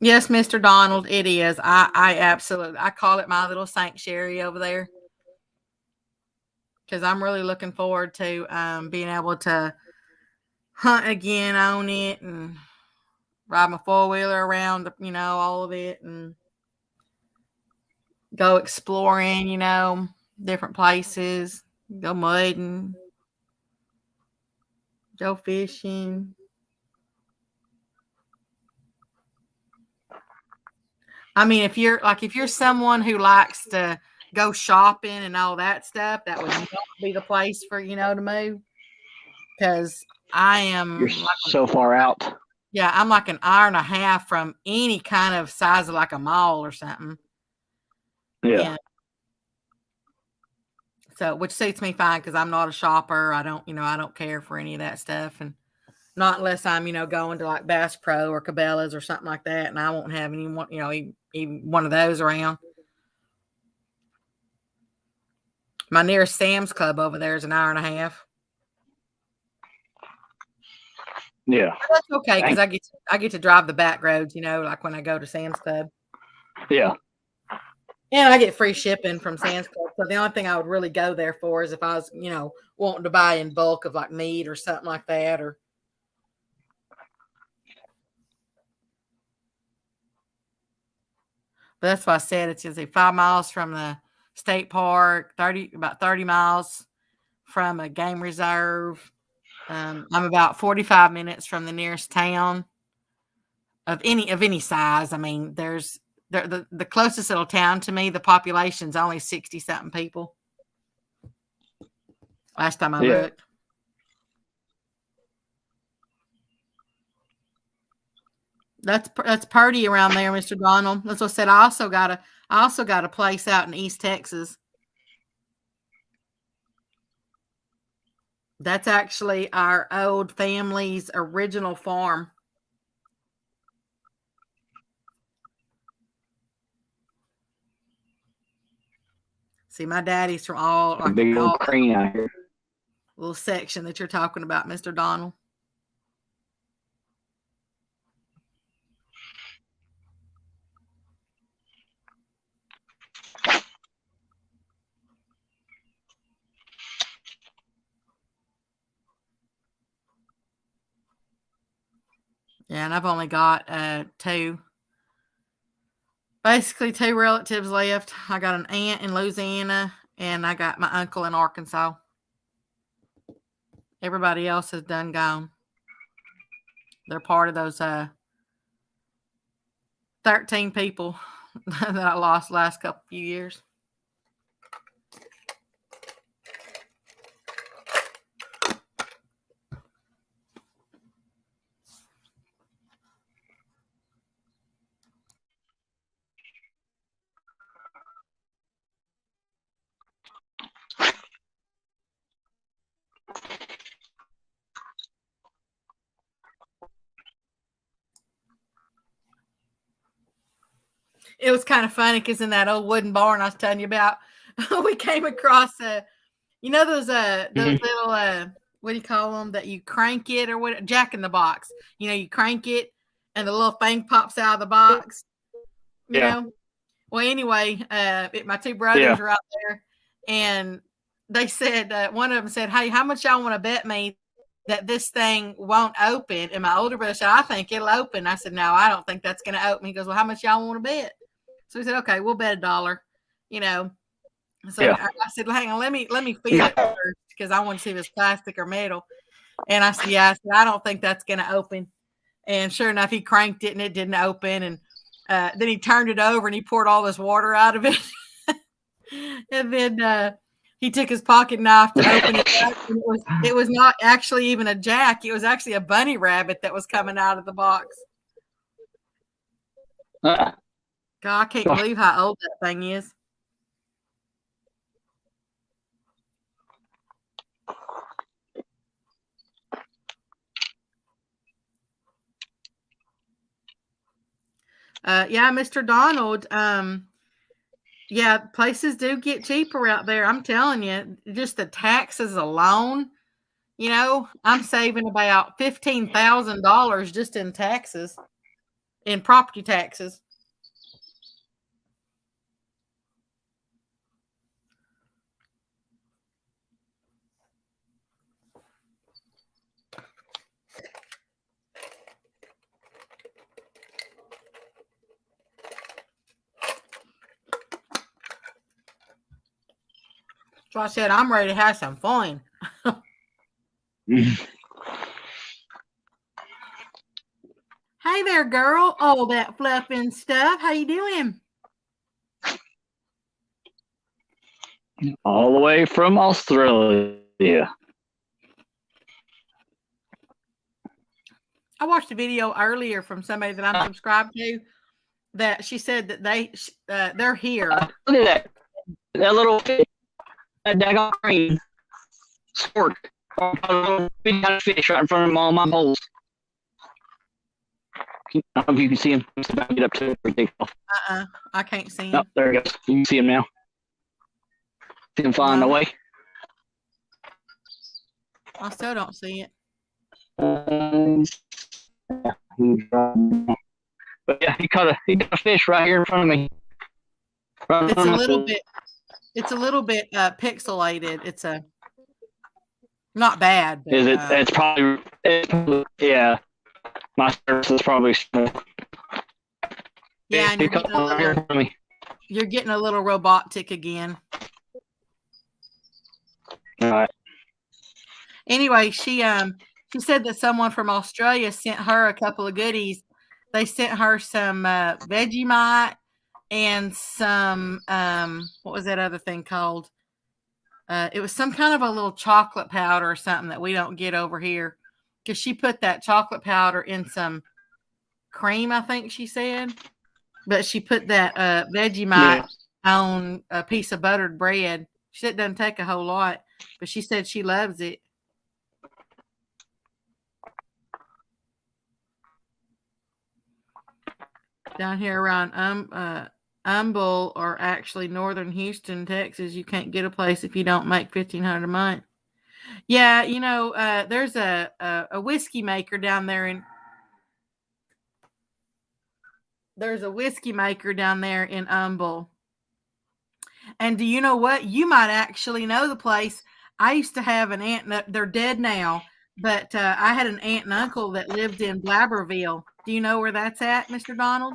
Yes, Mr. Donald, it is. I absolutely. I call it my little sanctuary over there because I'm really looking forward to being able to hunt again on it and ride my 4-wheeler around, all of it and go exploring, different places, go mudding, go fishing. I mean, if you're someone who likes to go shopping and all that stuff, that would not be the place for, to move. Because I am so far out. Yeah, I'm like an hour and a half from any kind of size of like a mall or something. Yeah. So, which suits me fine because I'm not a shopper. I don't care for any of that stuff, and not unless I'm, going to like Bass Pro or Cabela's or something like that, and I won't have anyone, even one of those around. My nearest Sam's Club over there is an hour and a half. Yeah. That's okay because I get to drive the back roads, like when I go to Sam's Club. Yeah. And I get free shipping from Sam's Club. So the only thing I would really go there for is if I was, wanting to buy in bulk of like meat or something like that. But that's why I said it's 5 miles from the state park, about 30 miles from a game reserve. I'm about 45 minutes from the nearest town of any size. I mean, there's the closest little town to me, the population's only 60 something people. Last time I looked. That's purty around there, Mr. Donald. That's what I said. I also got a place out in East Texas. That's actually our old family's original farm. See, my daddy's from all a big old crane out here. Little section that you're talking about, Mr. Donald. Yeah, and I've only got basically two relatives left. I got an aunt in Louisiana, and I got my uncle in Arkansas. Everybody else is done gone. They're part of those 13 people that I lost last few years. It was kind of funny because in that old wooden barn I was telling you about, we came across those little what do you call them that you crank it or what? Jack in the Box. You crank it and the little thing pops out of the box. You know. Well, anyway, my two brothers were out there, and they said one of them said, "Hey, how much y'all want to bet me that this thing won't open?" And my older brother said, "I think it'll open." I said, "No, I don't think that's going to open." He goes, "Well, how much y'all want to bet?" So we said, "Okay, we'll bet $1." So I said, well, "Hang on, let me feel it first because I want to see if it's plastic or metal." And I said, "Yeah," I said, "I don't think that's going to open." And sure enough, he cranked it and it didn't open. And then he turned it over and he poured all this water out of it. And then he took his pocket knife to open it up. And it was not actually even a jack. It was actually a bunny rabbit that was coming out of the box. God, I can't believe how old that thing is. Yeah, Mr. Donald. Yeah, places do get cheaper out there. I'm telling you, just the taxes alone. I'm saving about $15,000 just in taxes, in property taxes. So I said, I'm ready to have some fun. Hey there, girl. All that fluffing stuff. How you doing? All the way from Australia. I watched a video earlier from somebody that I'm subscribed to that she said that they're here. Look at that little fish, that daggone crane sport. A little big fish right in front of all my holes. I don't know if you can see him. Get up to it. I can't see him. Oh, there he goes. You can see him now. See him flying away. I still don't see it. Yeah, but yeah, he caught a fish right here in front of me. It's a little bit. It's a little bit pixelated. It's not bad. But, Is it? It's probably yeah. My service is probably. Yeah, and you're getting a little robotic again. All right. Anyway, she said that someone from Australia sent her a couple of goodies. They sent her some Vegemite and some what was that other thing called? It was some kind of a little chocolate powder or something that we don't get over here. Because she put that chocolate powder in some cream, I think she said. But she put that Vegemite on a piece of buttered bread. She said it doesn't take a whole lot, but she said she loves it. Down here around Humble, or actually northern Houston, Texas, you can't get a place if you don't make $1,500 a month. Yeah, you know, there's a whiskey maker down there there's a whiskey maker down there in Humble. And do you know what? You might actually know the place. I used to have an aunt, they're dead now, but I had an aunt and uncle that lived in Blabberville. Do you know where that's at, Mr. Donald?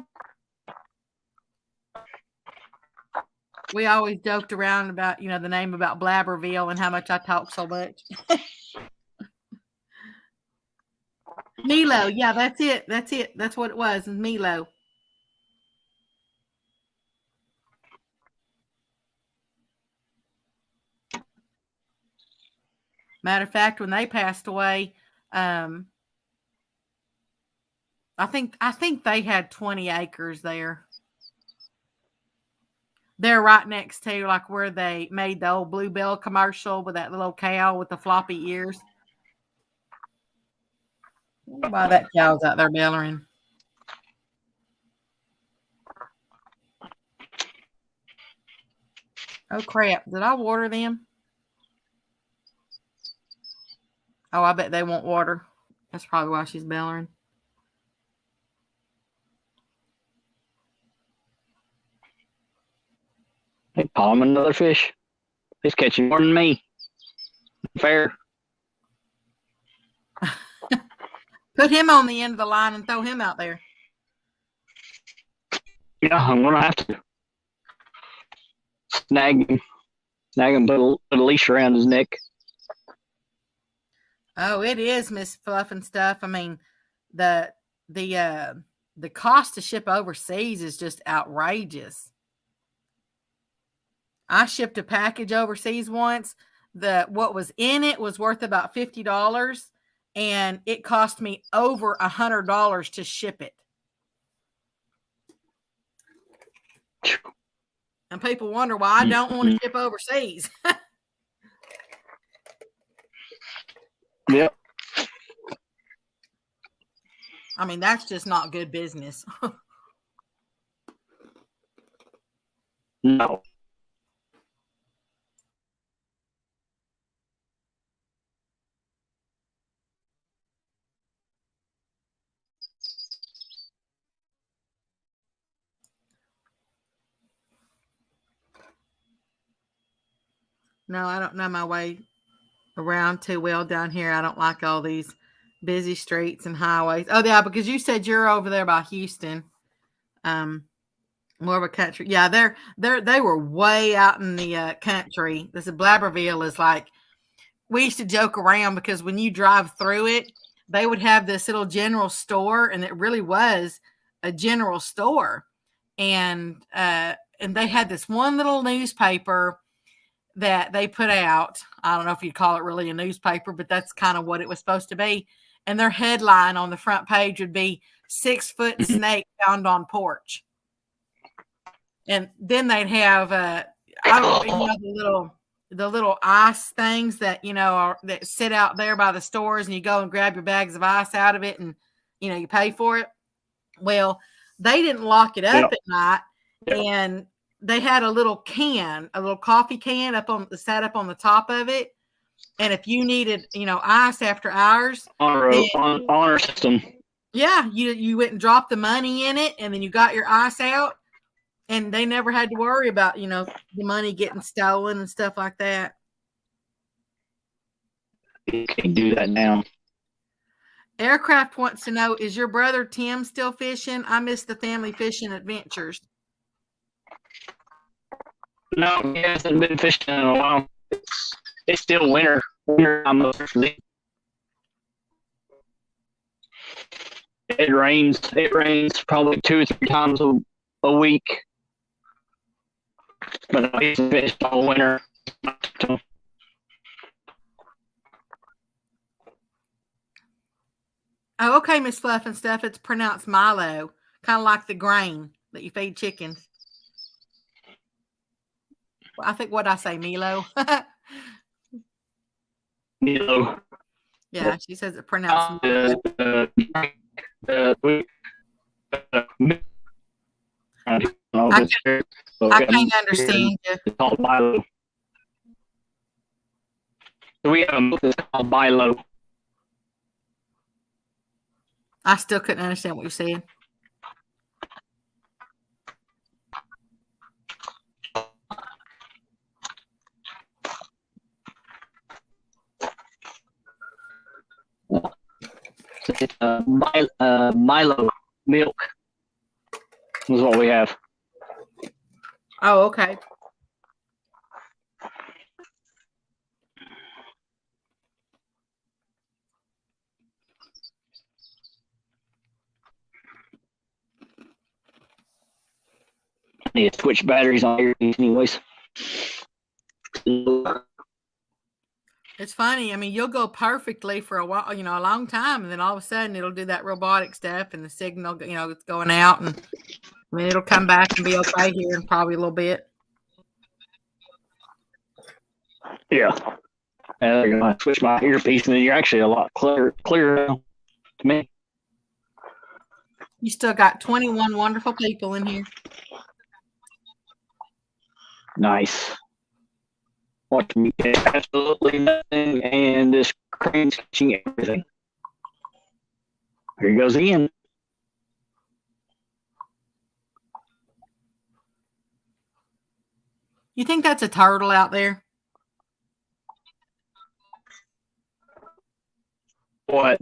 We always joked around about, you know, the name about Blabberville and how much I talk so much. Milo. Yeah, that's it. That's it. That's what it was. Milo. Matter of fact, when they passed away, I think they had 20 acres there. They're right next to like where they made the old Bluebell commercial with that little cow with the floppy ears. Why that cow's out there bellowing. Oh crap! Did I water them? Oh, I bet they want water. That's probably why she's bellowing. Hey, palm another fish. He's catching more than me. Fair. Put him on the end of the line and throw him out there. Yeah, I'm gonna have to snag him, put a leash around his neck. Oh, it is, Miss Fluff and Stuff. I mean, the cost to ship overseas is just outrageous. I shipped a package overseas once. What was in it was worth about $50, and it cost me over $100 to ship it. And people wonder why I don't want to ship overseas. Yep. I mean, that's just not good business. No. No, I don't know my way around too well down here. I don't like all these busy streets and highways. Oh, yeah, because you said you're over there by Houston. More of a country. Yeah, they were way out in the country. This Blabberville is like, we used to joke around because when you drive through it, they would have this little general store, and it really was a general store. And they had this one little newspaper that they put out. I don't know if you'd call it really a newspaper, but that's kind of what it was supposed to be. And their headline on the front page would be 6-foot snake found on porch. And then they'd have, I don't know, the little ice things that, that sit out there by the stores, and you go and grab your bags of ice out of it, and, you pay for it. Well, they didn't lock it up at night. And they had a little coffee can sat up on the top of it. And if you needed, ice after hours, honor system. Yeah, you went and dropped the money in it, and then you got your ice out, and they never had to worry about, the money getting stolen and stuff like that. You can't do that now. Aircraft wants to know, is your brother Tim still fishing? I miss the family fishing adventures. No, he hasn't been fishing in a while. It's still winter. Winter time mostly. It rains. It rains probably 2 or 3 times a week. But he's fished all winter. Oh, okay, Miss Fluff and Stuff. It's pronounced Milo, kind of like the grain that you feed chickens. Well, I think what I say, Milo. Milo. Yeah, she says it pronounced. I can't understand you. It's called Milo. So we have a book that's called Milo. I still couldn't understand what you're saying. It's Milo milk is what we have. Oh, okay. I need to switch batteries on here anyways. It's funny. I mean, you'll go perfectly for a while, a long time, and then all of a sudden it'll do that robotic stuff, and the signal, it's going out, and I mean, it'll come back and be okay here in probably a little bit. Yeah. And they're gonna switch my earpiece, and then you're actually a lot clearer now to me. You still got 21 wonderful people in here. Nice. Watch me catch absolutely nothing, and this crane's catching everything. Here he goes again. You think that's a turtle out there? What?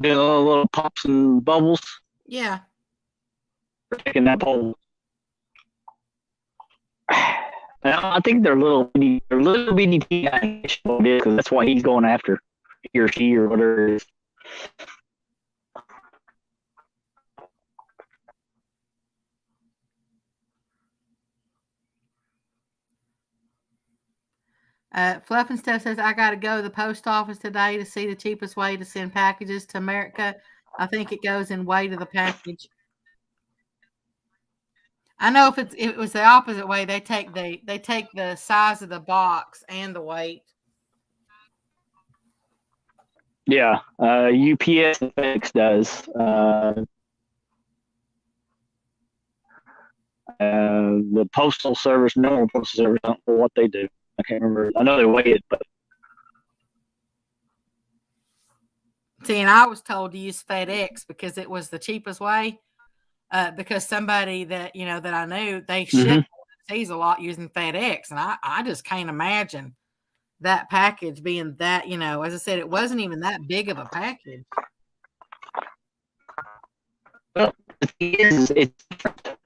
Doing a little pops and bubbles? Yeah. Taking that pole. I think they're little bitty because that's why he's going after, he or she or whatever it is. Fluff and Stuff says, I got to go to the post office today to see the cheapest way to send packages to America. I think it goes in weight of the package. I know if it was the opposite way, they take the size of the box and the weight. Yeah, UPS and FedEx does. The postal service, normal postal service, I don't know what they do. I can't remember. I know they weigh it, but see, and I was told to use FedEx because it was the cheapest way. Because somebody that that I knew, they ship overseas a lot using FedEx, and I just can't imagine that package being that. As I said, it wasn't even that big of a package. Well, the thing is, it's different.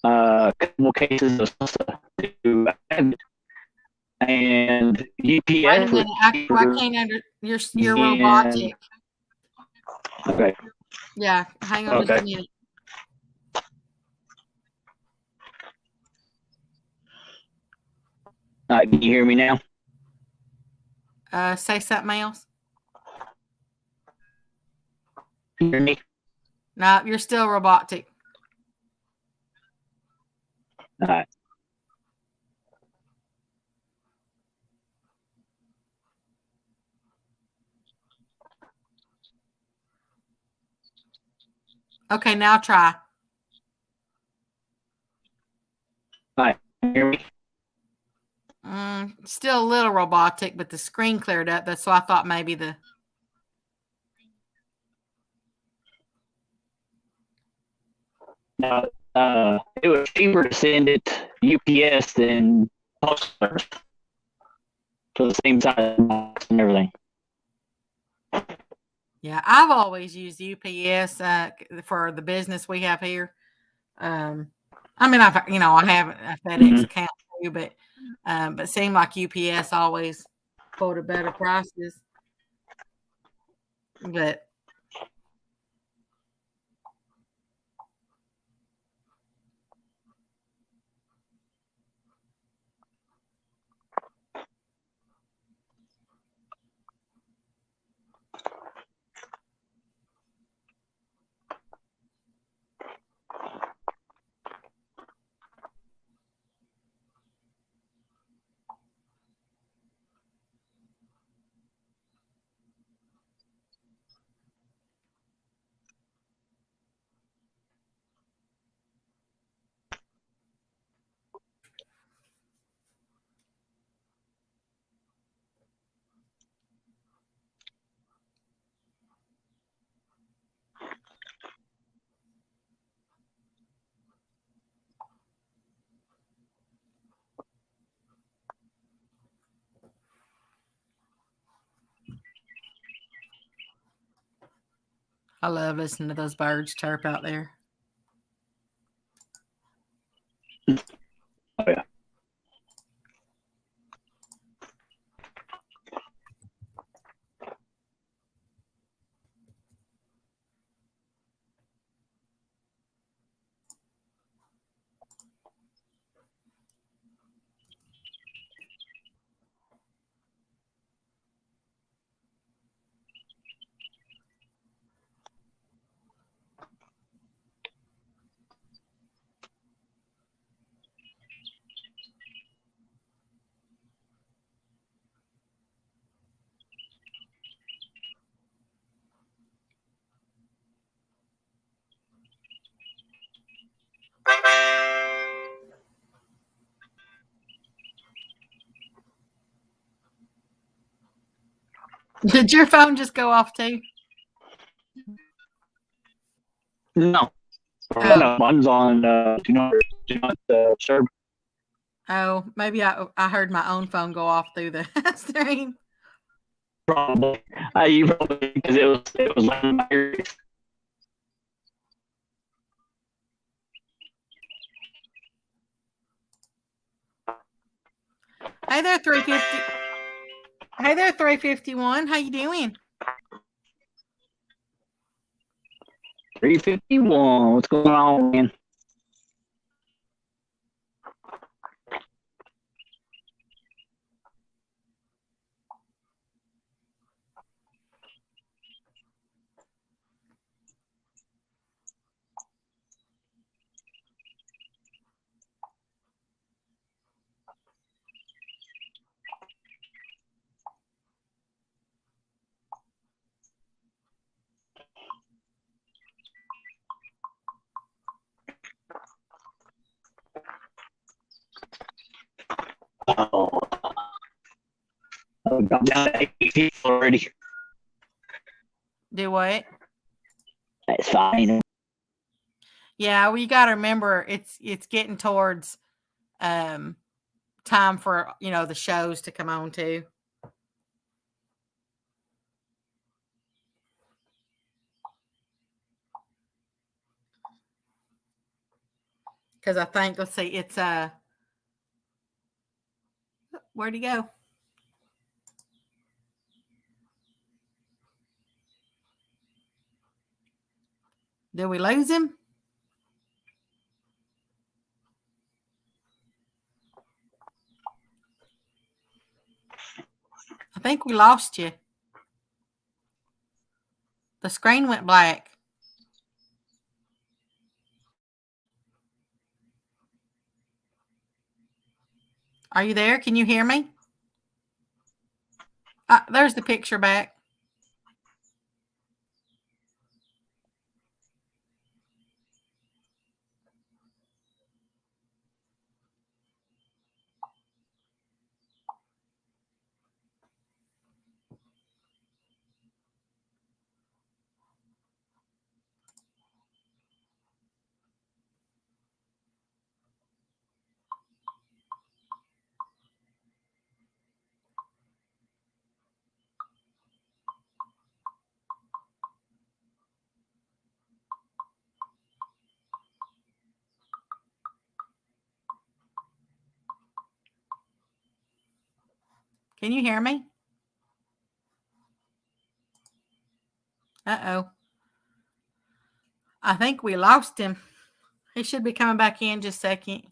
A couple cases of salsa to have it, and UPS. Wait a minute, I can't under. You're robotic. Okay. Yeah, hang on just a minute. Can you hear me now? Say something else. Can you hear me? No, you're still robotic. All right. Okay, now try. All right. Can you hear me? still a little robotic, but the screen cleared up. That's so I thought maybe the. Now, it was cheaper to send it UPS than Postal for the same size box and everything. Yeah, I've always used UPS for the business we have here. I mean, I have a FedEx account too, but it seemed like UPS always quoted better prices. But I love listening to those birds chirp out there. Oh, yeah. Did your phone just go off too? No. Oh. No, mine's on do not disturb. Oh, maybe I heard my own phone go off through the stream. Probably. You probably because it was like my ears. Hey there, 350. Hey there, 351. How you doing? 351. What's going on, man? Oh, I'm down to 8 people already. Do what? That's fine. Yeah, well, you got to remember it's getting towards time for the shows to come on too. Because I think, let's see, it's where'd he go? Did we lose him? I think we lost you. The screen went black. Are you there? Can you hear me? There's the picture back. Can you hear me? Uh-oh. I think we lost him. He should be coming back in just a second.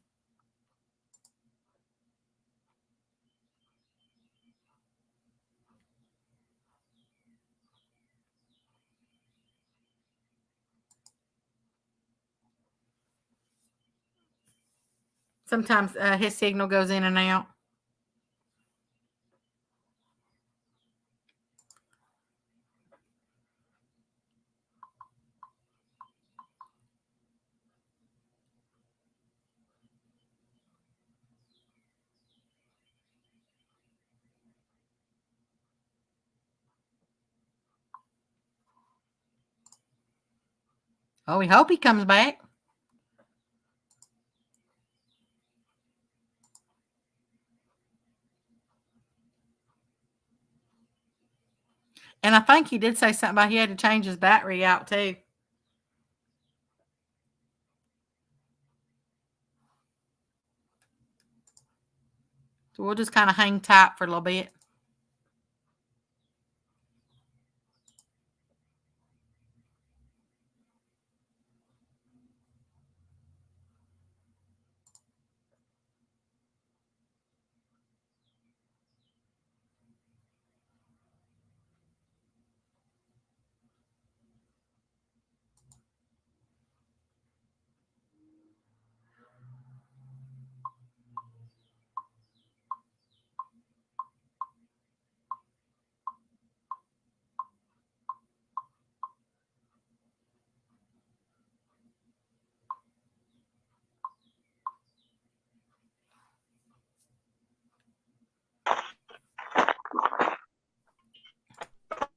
Sometimes his signal goes in and out. Oh, we hope he comes back. And I think he did say something about he had to change his battery out too. So we'll just kind of hang tight for a little bit.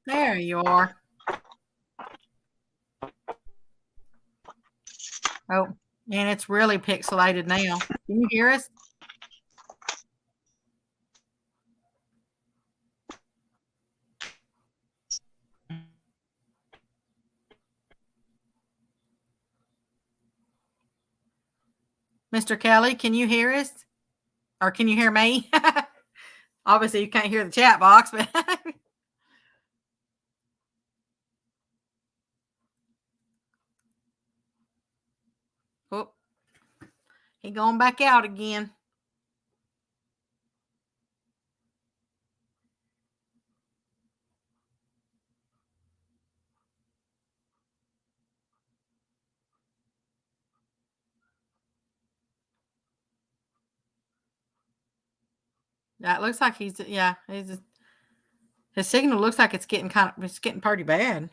There you are. Oh, and it's really pixelated now. Can you hear us? Mr. Kelly, can you hear us? Or can you hear me? Obviously, you can't hear the chat box, but oh, he going back out again. That looks like he's his signal looks like it's getting pretty bad.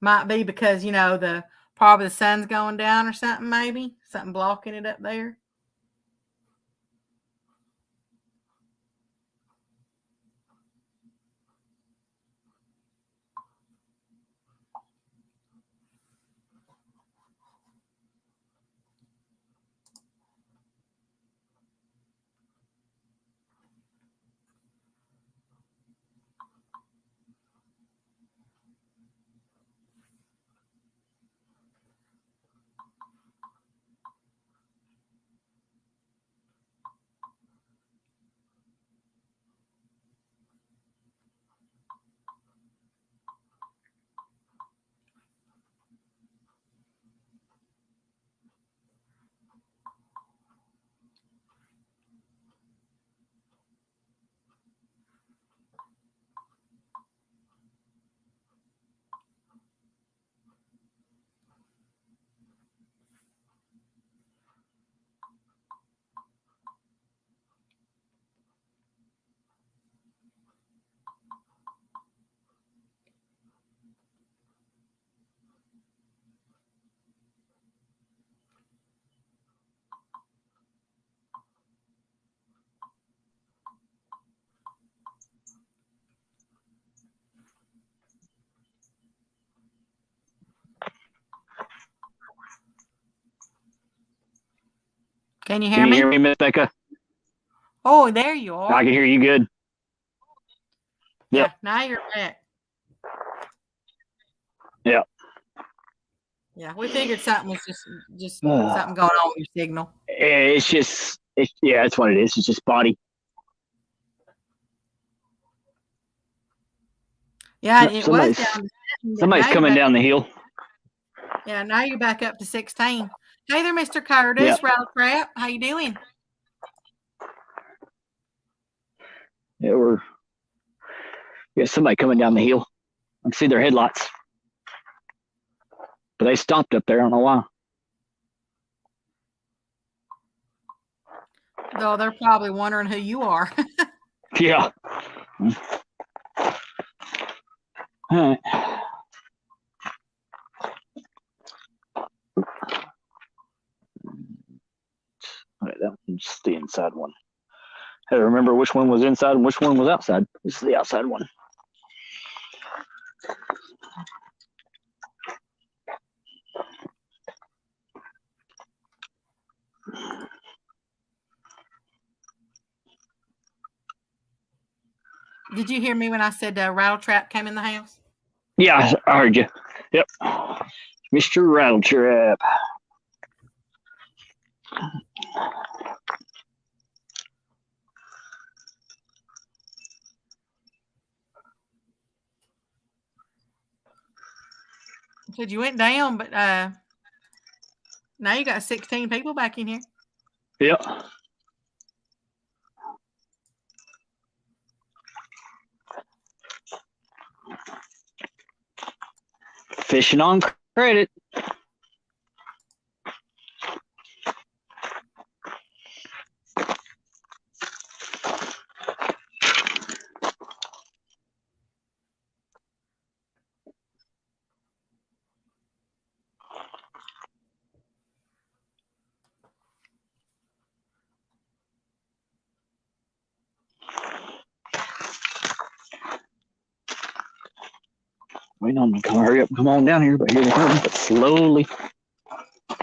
Might be because the probably the sun's going down or something, maybe something blocking it up there. Can you hear me? Can you hear me, Miss Becca? Oh, there you are. I can hear you good. Yeah, Yep. now you're back. Yeah. Yeah, we figured something was just something going on with your signal. It's just, it's what it is. It's just spotty. Yeah, Yep, it was down to 7, but somebody's now you're coming back. down the hill. Yeah, now you're back up to 16. Hey there, Mr. Yeah. Curtis, Rattle Trap. How you doing? Yeah, somebody coming down the hill. I can see their headlights. But they stopped up there. I don't know why. Though they're probably wondering who you are. Yeah. All right. All right, that one's the inside one. I had to remember which one was inside and which one was outside. This is the outside one. Did you hear me when I said Rattle Trap came in the house? Yeah, I heard you. Yep. Mr. Rattle Trap. Said you went down, but now you got 16 people back in here. Yep. Fishing on credit. Waiting on them to hurry up and come on down here, but here they come, but slowly.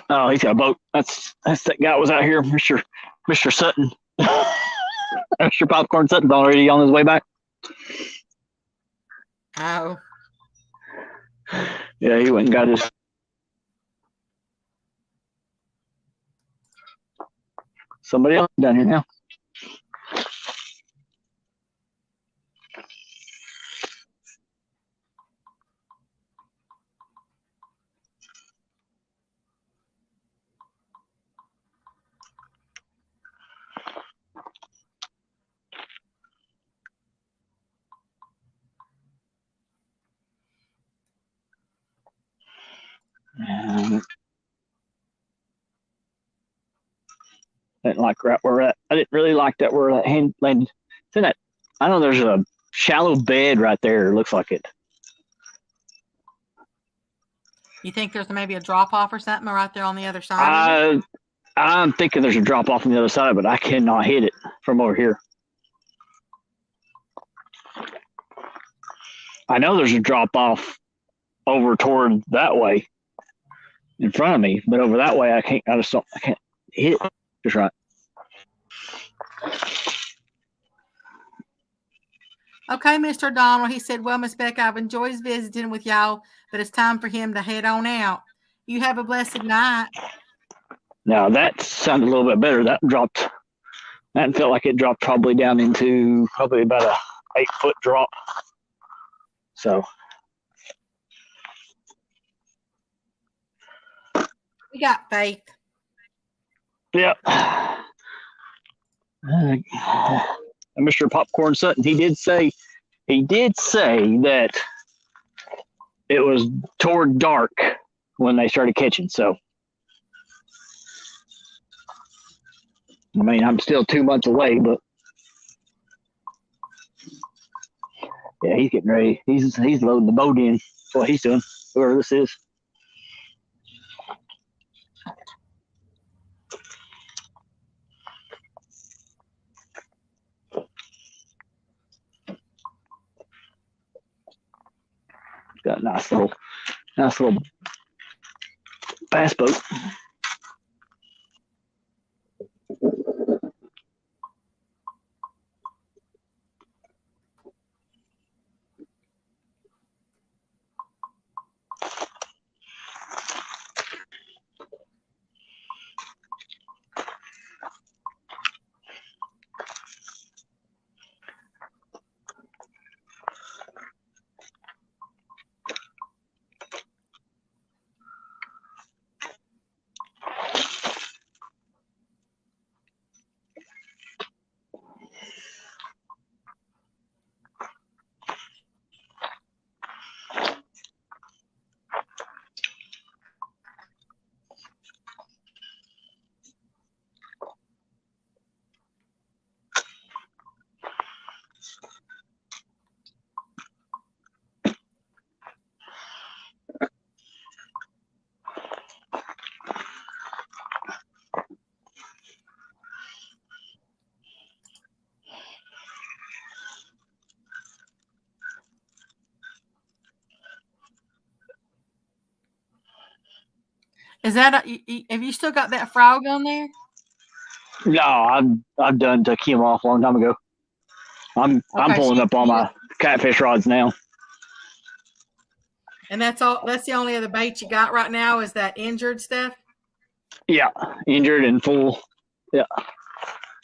Oh, he's got a boat. That's that guy was out here, Mr. Sutton. Mr. Popcorn Sutton's already on his way back. Oh. Yeah, he went and got his. Somebody else down here now. I didn't like right where I didn't really like that where that hand landed. It's in that. I know there's a shallow bed right there. It looks like it. You think there's maybe a drop off or something right there on the other side? I'm thinking there's a drop off on the other side, but I cannot hit it from over here. I know there's a drop off over toward that way in front of me, but over that way I can't. I can't hit it just right. Okay, Mr. Donald. He said, well, Miss Becca, I've enjoyed visiting with y'all, but it's time for him to head on out. You have a blessed night. Now that sounded a little bit better. That felt like it dropped probably down into probably about a 8-foot drop. So We got faith. Yep. Mr. Popcorn Sutton, he did say that it was toward dark when they started catching. So, I mean, I'm still 2 months away, but yeah, he's getting ready. He's loading the boat in. That's what he's doing. Whoever this is. Got a nice little bass boat. Is that have you still got that frog on there? No, I've done took him off a long time ago. I'm Okay, pulling up all my catfish rods now. and that's all. That's the only other bait you got right now is that injured stuff. Yeah, injured and full. Yeah,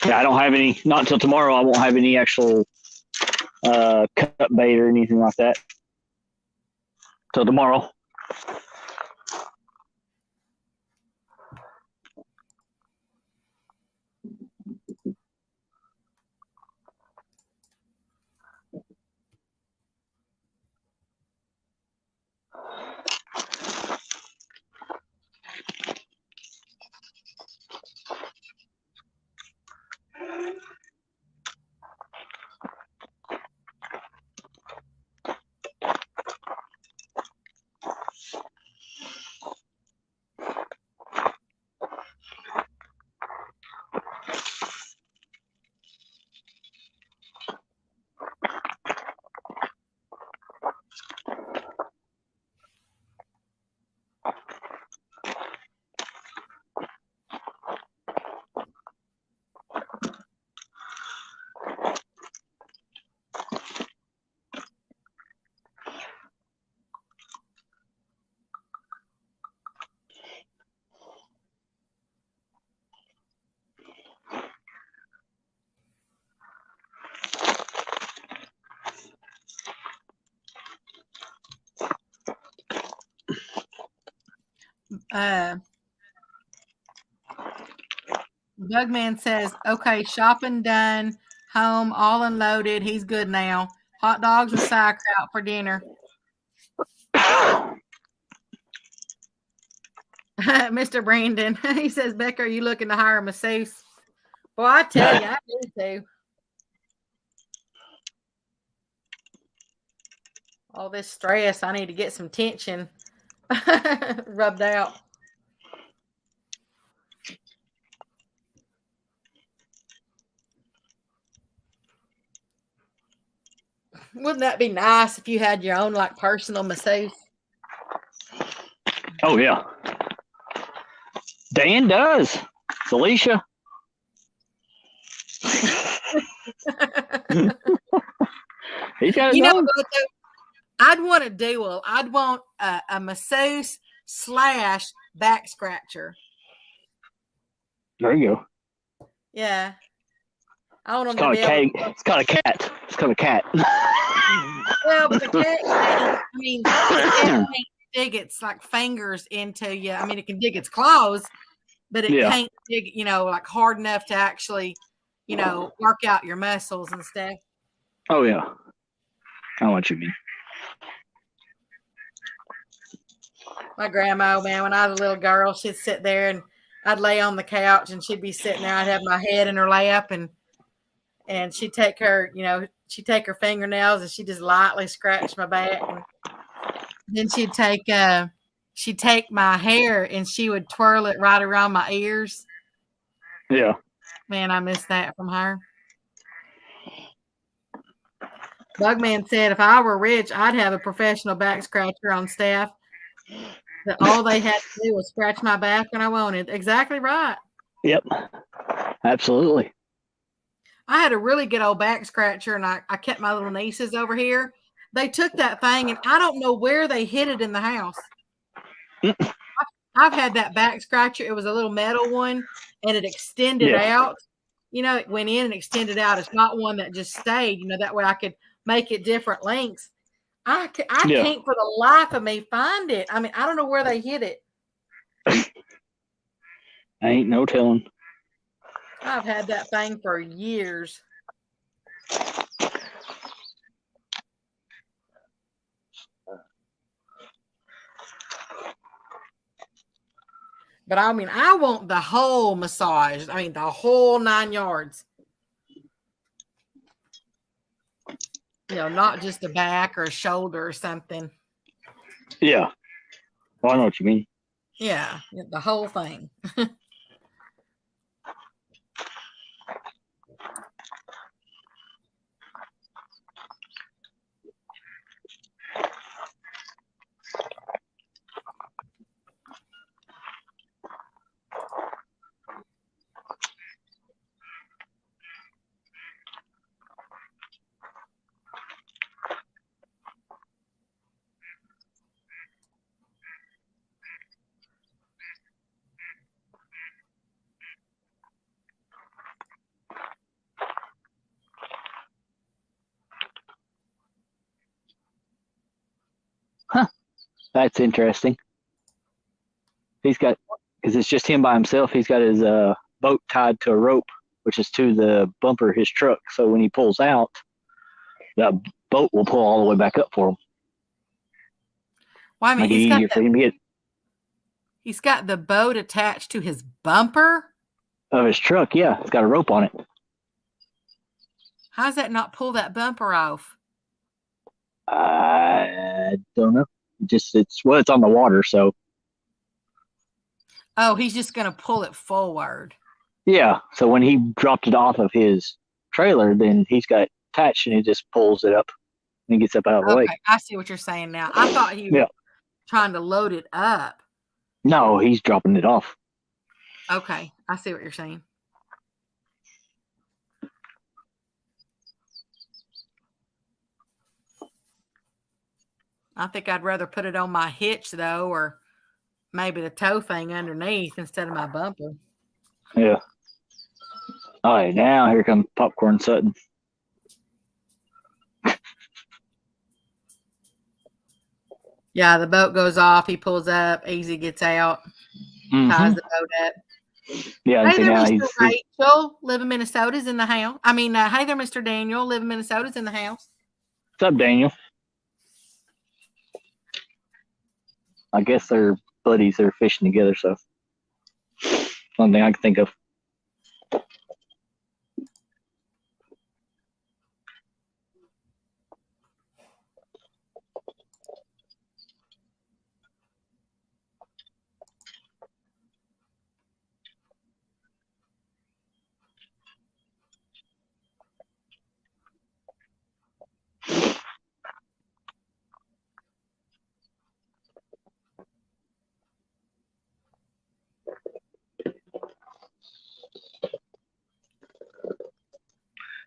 yeah. I don't have any. Not until tomorrow. I won't have any actual cut bait or anything like that till tomorrow. Bugman says, "Okay, shopping done, home all unloaded. He's good now. Hot dogs and sauerkraut for dinner." Mr. Brandon, he says, "Becca, are you looking to hire a masseuse?" Well, I tell you, I do too. All this stress, I need to get some tension rubbed out. Wouldn't that be nice if you had your own like personal masseuse? Oh yeah, Dan does. It's Alicia. He's got his You know own. what? I'd want a dual. I'd want a masseuse / back scratcher. There you go. Yeah. I want It's them to called be a cat. able to, It's called a cat. It's called a cat. well, but the cat, the cat can't dig its like fingers into you. I mean, it can dig its claws, but it Yeah. can't dig, like hard enough to actually, work out your muscles and stuff. Oh yeah. I know what you mean. My grandma, man, when I was a little girl, she'd sit there and I'd lay on the couch and she'd be sitting there. I'd have my head in her lap and she'd take her, she'd take her fingernails and she'd just lightly scratch my back. And then she'd take my hair and she would twirl it right around my ears. Yeah. Man, I miss that from her. Bugman said, if I were rich, I'd have a professional back scratcher on staff. That all they had to do was scratch my back when I wanted. Exactly right. Yep. Absolutely. I had a really good old back scratcher, and I kept my little nieces over here. They took that thing, and I don't know where they hid it in the house. I've had that back scratcher. It was a little metal one, and it extended out. It went in and extended out. It's not one that just stayed. That way I could make it different lengths. I can't for the life of me find it. I mean, I don't know where they hid it. Ain't no telling. I've had that thing for years. But I mean, I want the whole massage. I mean, the whole 9 yards. Not just a back or a shoulder or something. Yeah. Well, I know what you mean. Yeah, the whole thing. That's interesting. He's got, because it's just him by himself. He's got his boat tied to a rope, which is to the bumper of his truck. So when he pulls out, the boat will pull all the way back up for him. Well, I mean, Make it easier for him to get he's got the boat attached to his bumper. of his truck. Yeah, it's got a rope on it. How does that not pull that bumper off? I don't know. It's on the water, so Oh, he's just going to pull it forward. yeah. So when he dropped it off of his trailer, then he's got it attached and he just pulls it up and gets up out of the way. Okay, I see what you're saying now. I thought he was trying to load it up. No, he's dropping it off. Okay, I see what you're saying. I think I'd rather put it on my hitch, though, or maybe the tow thing underneath instead of my bumper. Yeah. All right, now here comes Popcorn Sutton. Yeah, the boat goes off. He pulls up. Easy gets out. Ties the boat up. Yeah, Hey see there, now Mr. Rachel. Live in Minnesota's in the house. I mean, hey there, Mr. Daniel. Live in Minnesota's in the house. What's up, Daniel? I guess they're buddies. They're fishing together, so one thing I can think of.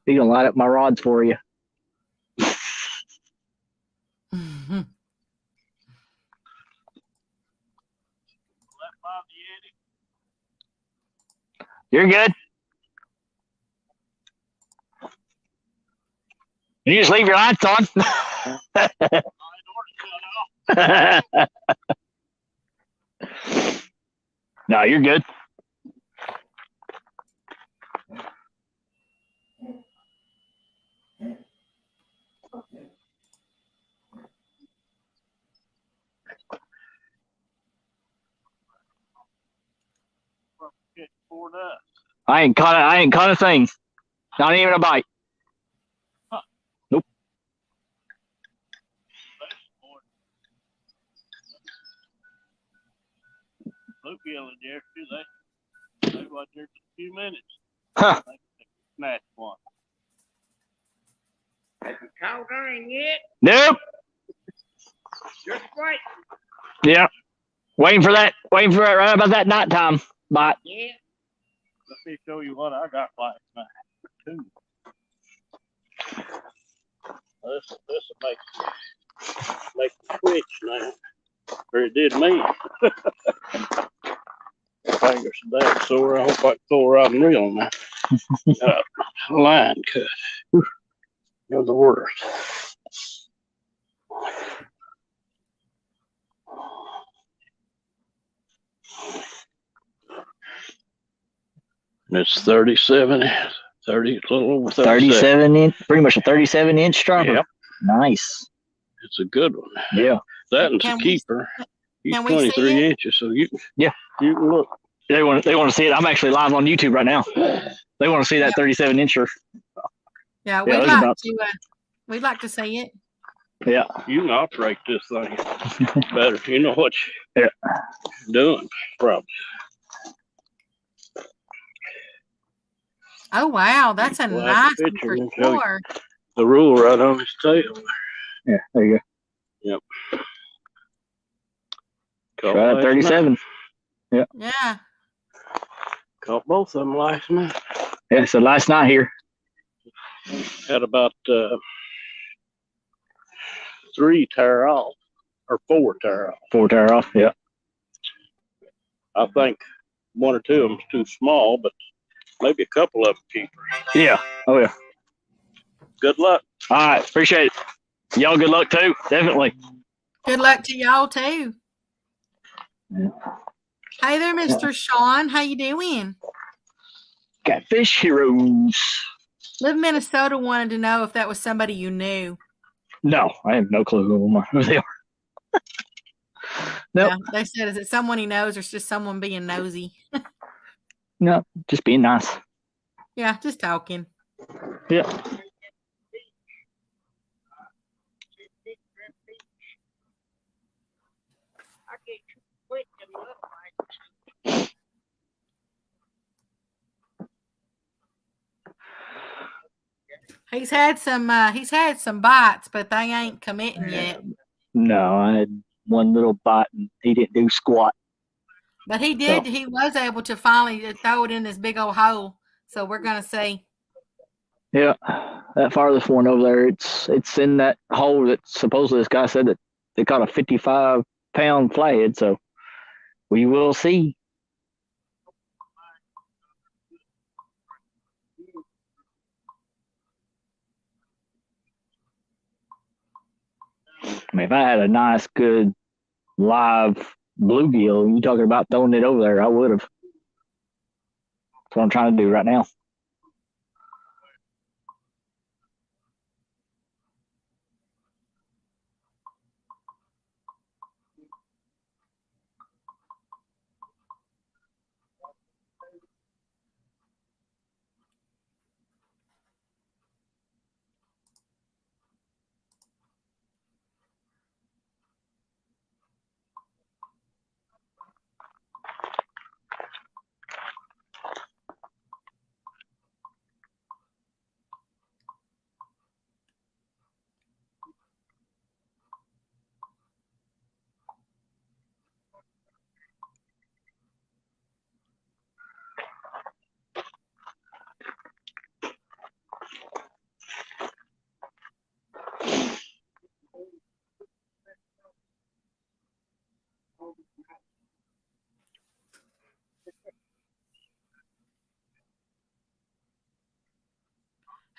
He's gonna light up my rods for you. You're good. You just leave your lights on. No, you're good. I ain't caught a thing. Not even a bite. Nope. Luke yelling there too. They was there for a few minutes. Huh. Snatched one. Have you caught on yet? Nope. Just wait. Yeah. Waiting for that right about that night time bite. Yeah. Let me show you what I got last night too. This will make you twitch now. Or it did me. Fingers are damn sore. I hope I can pull rod and reel now. Line cut. You're the worst. It's 37, 30, a little over 37 inch, pretty much a 37-inch striper. Yep. Nice. It's a good one. Yeah. That one's a Can we- keeper. He's can we see 23 it? inches, so you Yeah. you can look. They want to see it. I'm actually live on YouTube right now. They want to see that 37-incher. Yeah, Yeah, we'd like to see it. Yeah. You can operate this thing better. You know what you're doing, probably. Oh wow, that's a We'll have nice a one picture for and show you. sure. The rule right on his tail. Yeah. There you Yep. go. Try that 37. Yeah. Caught both of them last night. Yeah. So last night here. Had about 3 tear off, or 4 tear off. 4 tear off. Yeah. I think 1 or 2 of them's too small, but maybe a couple of them keepers. Yeah. Oh yeah. Good luck. All right. Appreciate it. Y'all good luck too. Definitely. Good luck to y'all too. Yeah. Hey there, Mr. Sean. How you doing? Catfish heroes. Live Minnesota wanted to know if that was somebody you knew. No, I have no clue who they are. Nope. Yeah, they said, is it someone he knows or it's just someone being nosy? No, just being nice. Yeah, just talking. Yeah. He's had some bites, but they ain't committing yet. No, I had one little bite and he didn't do squat. But he did. So, he was able to finally throw it in this big old hole. So we're gonna see. Yeah, that farthest one over there, it's in that hole that supposedly this guy said that they caught a 55-pound flathead. So we will see. I mean, if I had a nice, good live bluegill, you talking about throwing it over there, I would have. That's what I'm trying to do right now.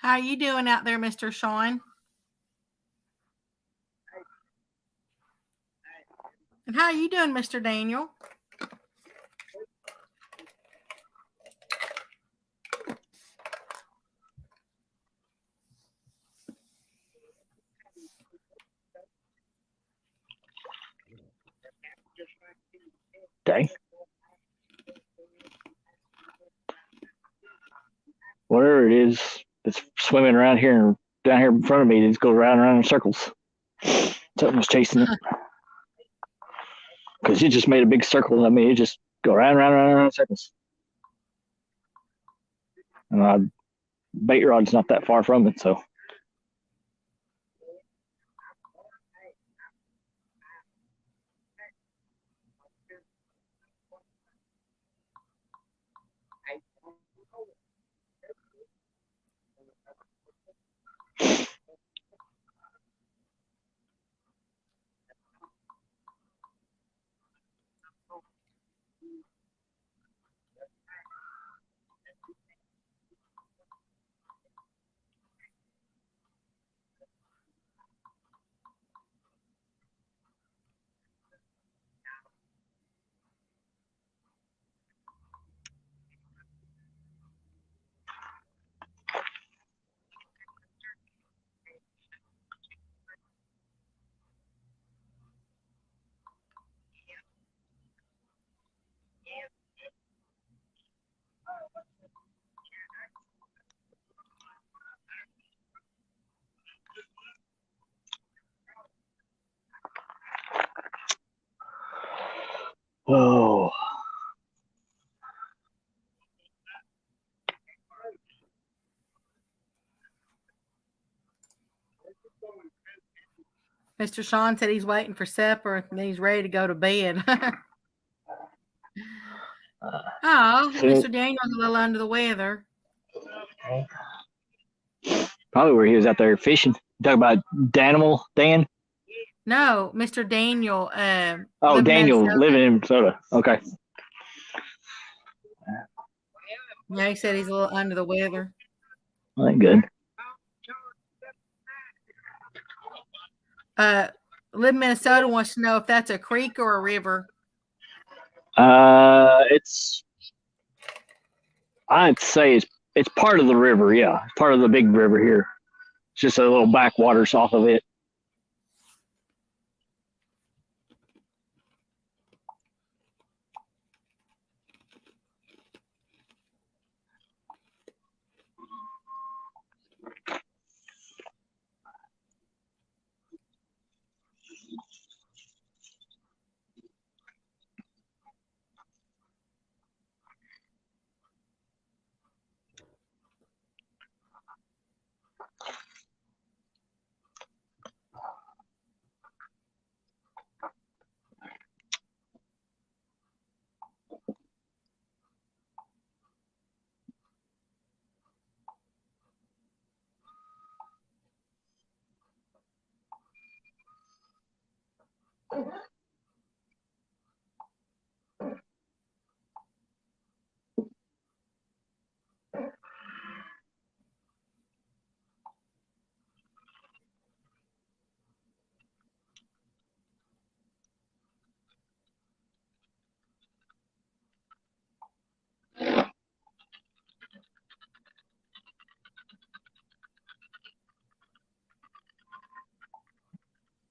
How are you doing out there, Mr. Sean? And how are you doing, Mr. Daniel? Dang. Whatever it is that's swimming around here and down here in front of me, it just goes round and round in circles. Something was chasing it. Because it just made a big circle. I mean, it just go round and round and round in circles. And my bait rod's not that far from it, so. Oh. Mr. Sean said he's waiting for supper and he's ready to go to bed. Oh, Mr. Daniel's a little under the weather. Probably where he was out there fishing. You talk about Danimal, Dan? No, Mr. Daniel. Oh, Daniel living in Minnesota. Okay. Yeah, he said he's a little under the weather. Well, ain't good. Live in Minnesota wants to know if that's a creek or a river. I'd say it's part of the river. Yeah, it's part of the big river here. It's just a little backwaters off of it.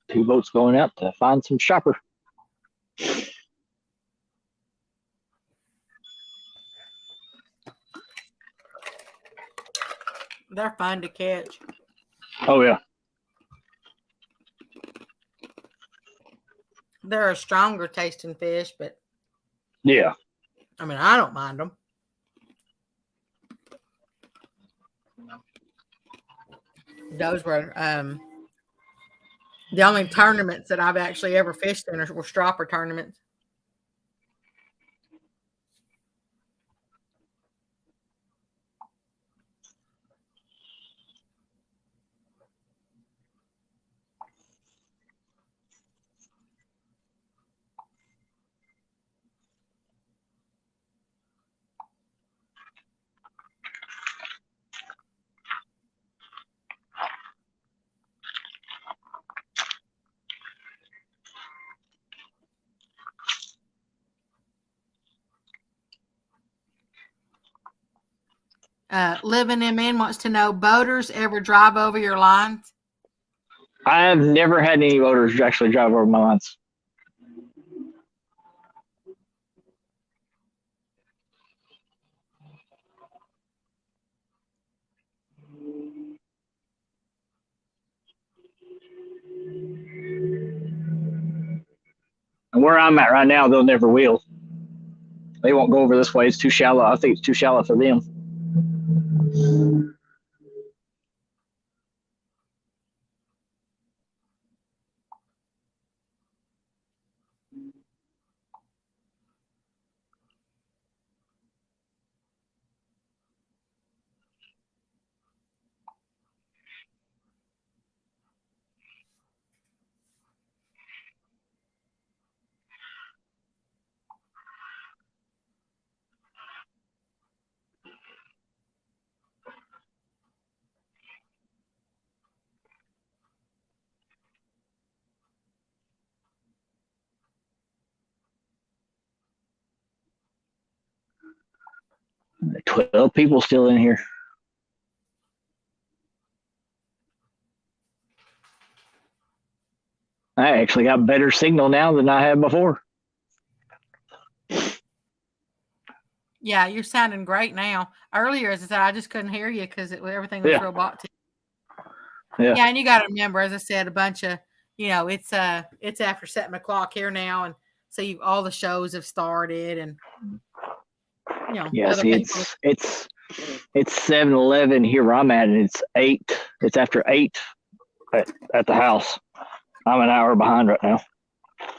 Two boats going out to find some shopper. They're fun to catch. Oh yeah. They're a stronger tasting fish, but Yeah. I mean, I don't mind them. Those were the only tournaments that I've actually ever fished in were stropper tournaments. Living in wants to know, boaters ever drive over your lines? I've never had any boaters actually drive over my lines. And where I'm at right now, they'll never will. They won't go over this way. It's too shallow. I think it's too shallow for them. There are 12 people still in here. I actually got better signal now than I had before. Yeah, you're sounding great now. Earlier, as I said, I just couldn't hear you because everything was real boxy. Yeah, and you got to remember, as I said, a bunch of, it's after 7:00 here now, and so all the shows have started, and yeah. See, it's 7:11 here where I'm at, and it's 8. It's after 8 at the house. I'm an hour behind right now.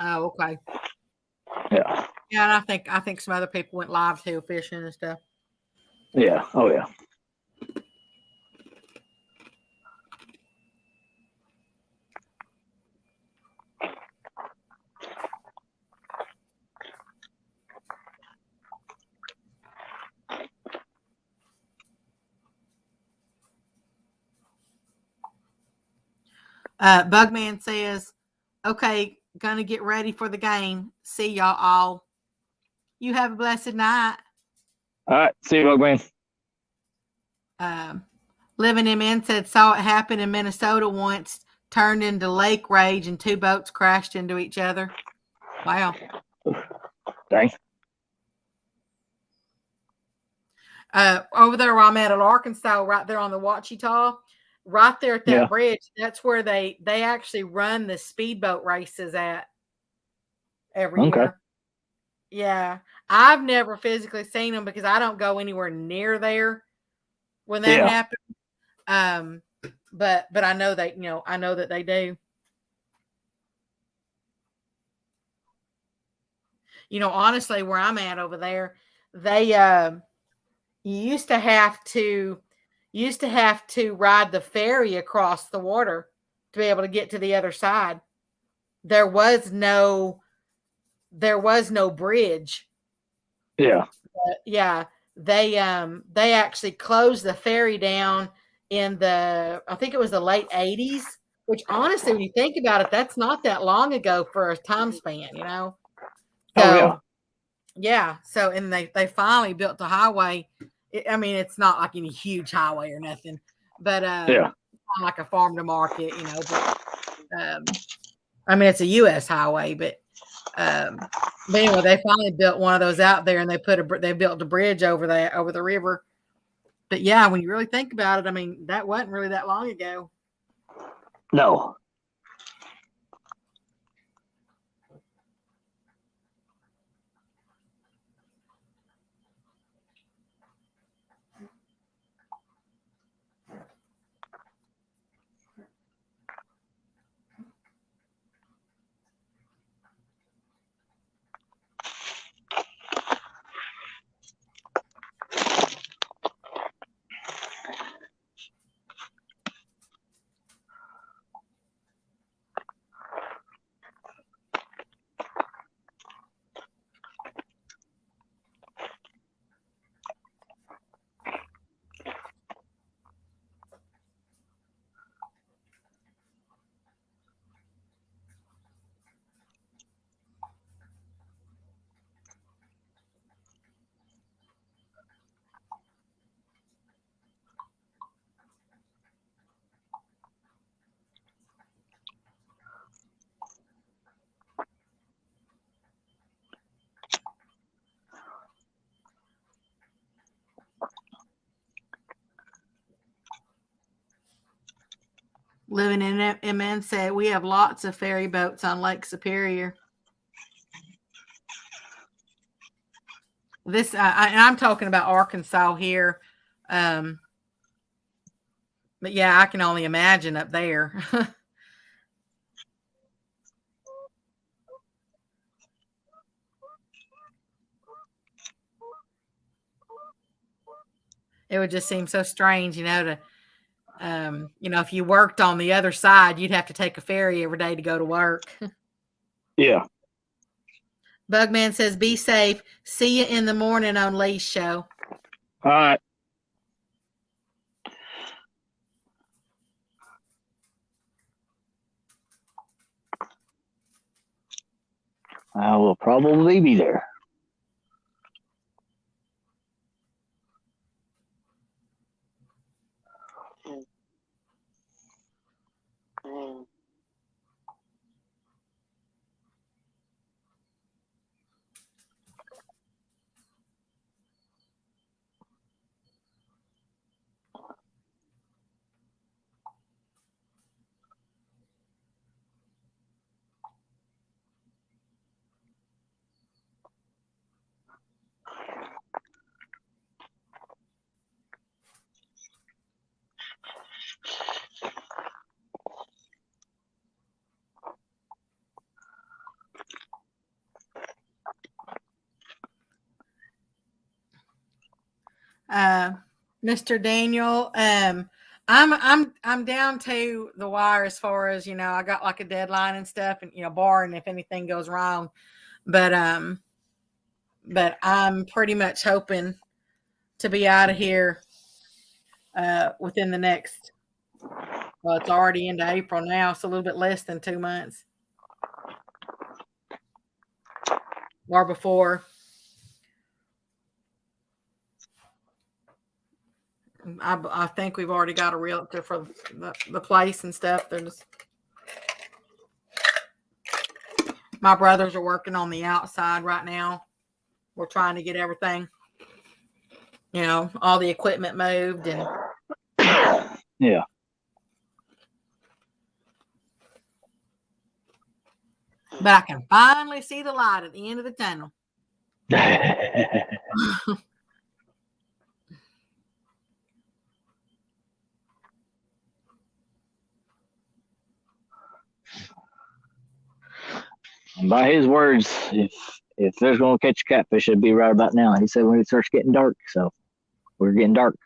Oh, okay. Yeah. Yeah, and I think some other people went live too, fishing and stuff. Yeah. Oh yeah. Bugman says, Okay, gonna get ready for the game. See y'all all. You have a blessed night. All right. See you, Bugman. Living MN said saw it happen in Minnesota once, turned into lake rage, and 2 boats crashed into each other. Wow. Dang. Over there where I'm at Arkansas, right there on the Ouachita, right there at that bridge, that's where they actually run the speedboat races at every year. Yeah. I've never physically seen them because I don't go anywhere near there when that happens. But I know they, I know that they do. Honestly, where I'm at over there, they you used to have to ride the ferry across the water to be able to get to the other side. There was no bridge. Yeah. Yeah. They actually closed the ferry down in I think it was the late 80s, which honestly, when you think about it, that's not that long ago for a time span, So, yeah. So, and they finally built the highway. It's not like any huge highway or nothing, but like a farm to market, but it's a U.S. highway, but anyway, they finally built one of those out there, and they built a bridge over the river. But yeah, when you really think about it, that wasn't really that long ago. No. Living in MN said we have lots of ferry boats on Lake Superior. This and I'm talking about Arkansas here, but yeah, I can only imagine up there. It would just seem so strange, to if you worked on the other side, you'd have to take a ferry every day to go to work. Yeah. Bugman says, be safe. See you in the morning on Lee's show. All right. I will probably be there. Mr. Daniel, I'm down to the wire as far as, I got like a deadline and stuff, and, barring if anything goes wrong, but I'm pretty much hoping to be out of here, within the next, well, it's already into April now, so a little bit less than 2 months. or before. I think we've already got a realtor for the place and stuff. They're just, my brothers are working on the outside right now. We're trying to get everything, all the equipment moved and Yeah. but I can finally see the light at the end of the tunnel. By his words, if there's going to catch a catfish, it'd be right about now. He said when it starts getting dark, so we're getting dark.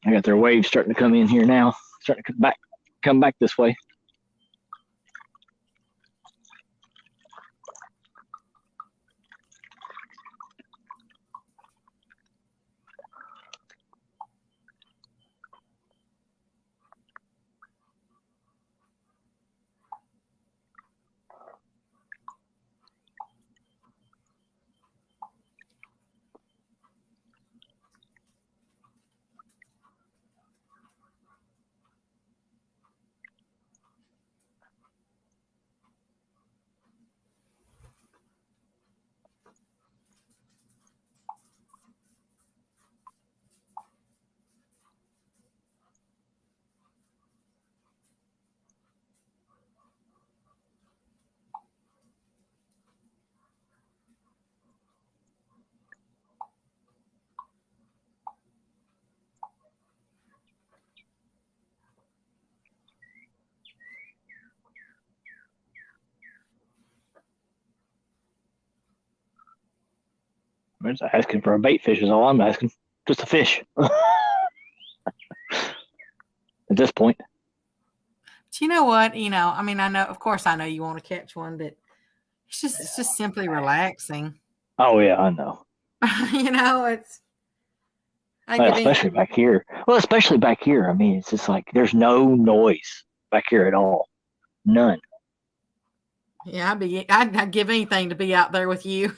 I got their waves starting to come in here now, starting to come back this way. I'm just asking for a bait fish is all I'm asking. Just a fish. At this point. But you know what? I mean, I know, of course, I know you want to catch one, but it's just simply relaxing. Oh yeah, I know. It's. Especially back here. Well, especially back here. I mean, it's just like there's no noise back here at all. None. Yeah, I'd give anything to be out there with you.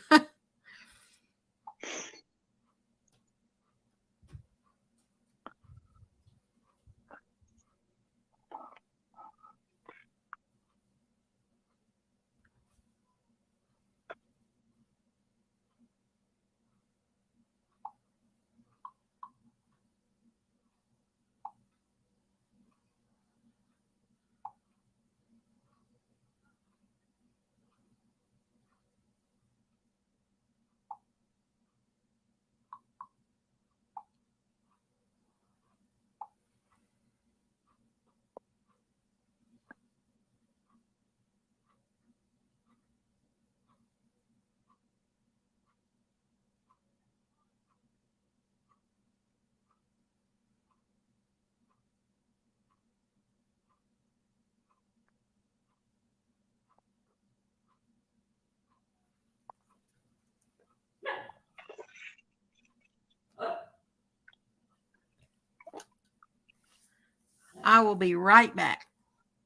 I will be right back.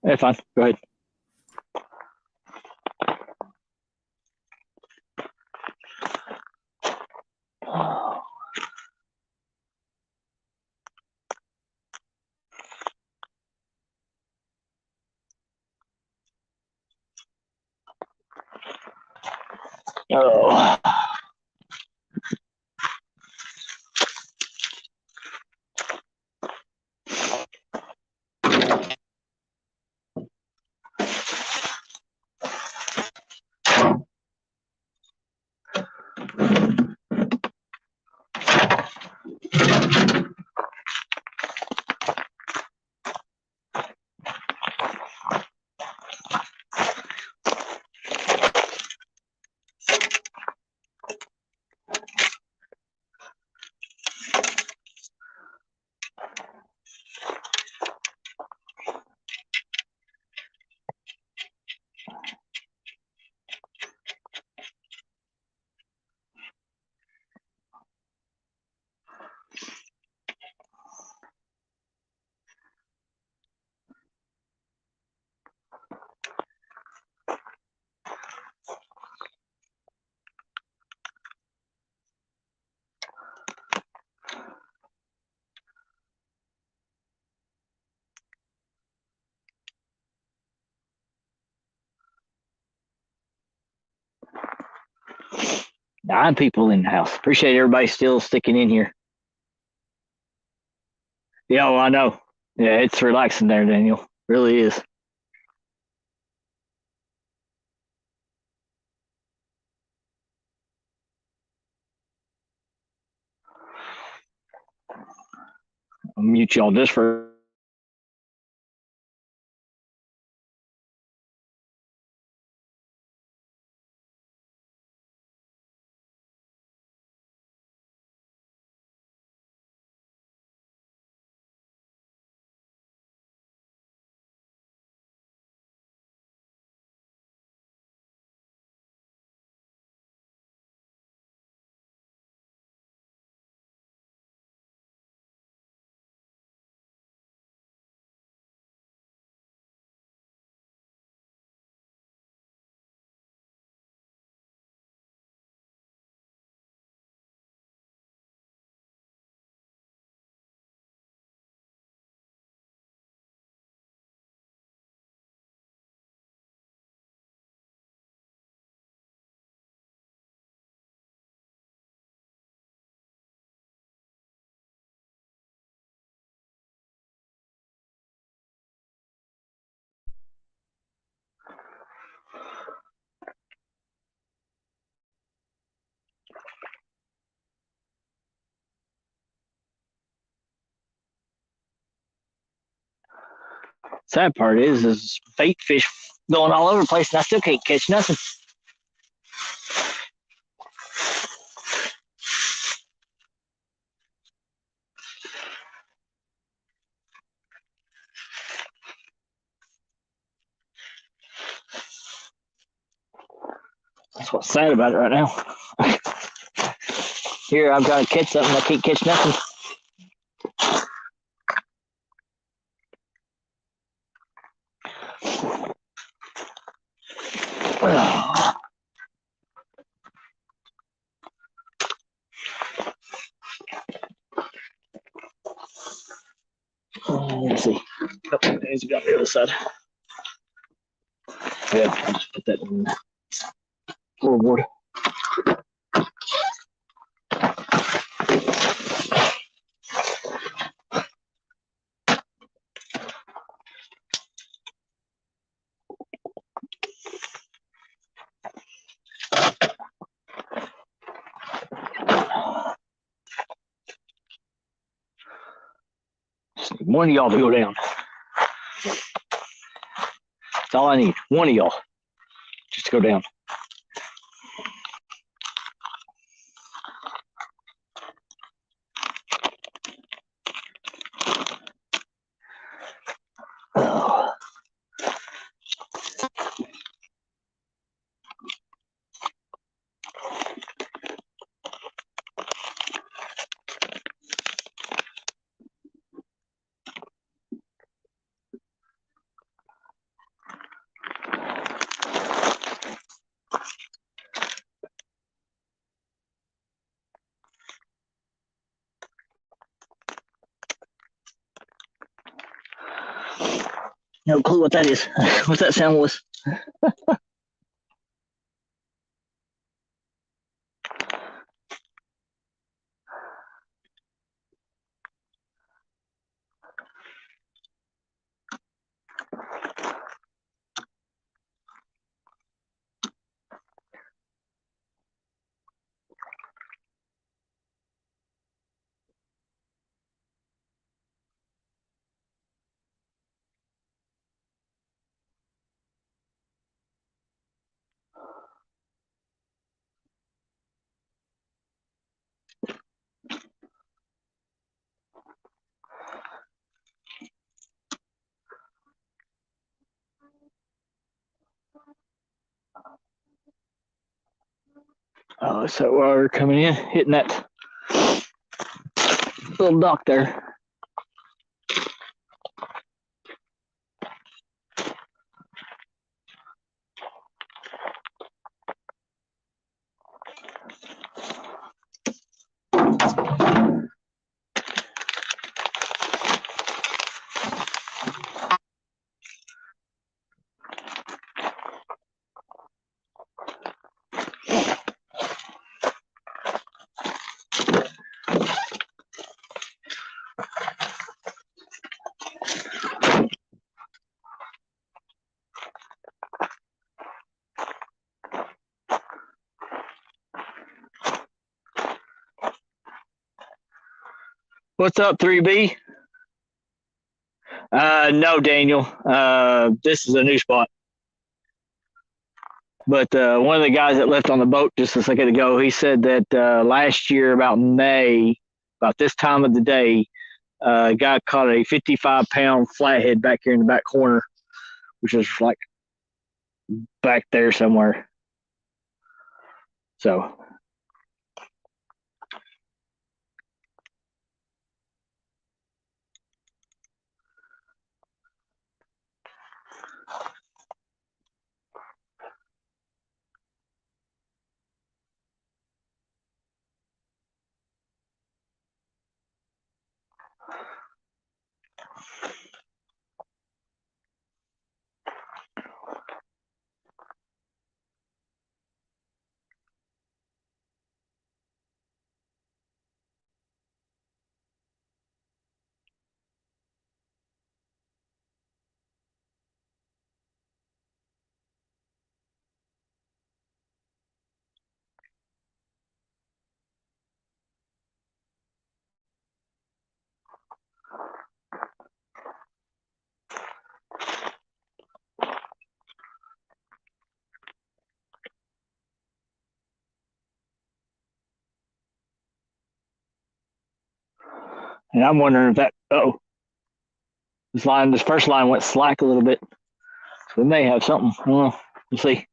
Hey, fine. Go ahead. Oh. 9 people in the house. Appreciate everybody still sticking in here. Yeah, well, I know. Yeah, it's relaxing there, Daniel. Really is. I'll mute y'all just for. Sad part is bait fish going all over the place, and I still can't catch nothing. That's what's sad about it right now. Here, I'm trying to catch something, I can't catch nothing. Let's see. Oh, there's got the other side. Yeah, I'll just put that in the floorboard. Just need one of y'all to go down. That's all I need. One of y'all. Just to go down. Oh. No clue what that is. What's that sound was? Oh, so while we're coming in, hitting that little dock there. What's up, 3B? No, Daniel. This is a new spot. But one of the guys that left on the boat just a second ago, he said that last year, about May, about this time of the day, a guy caught a 55-pound flathead back here in the back corner, which is like back there somewhere. So. And I'm wondering if that, this first line went slack a little bit. So we may have something. We'll see.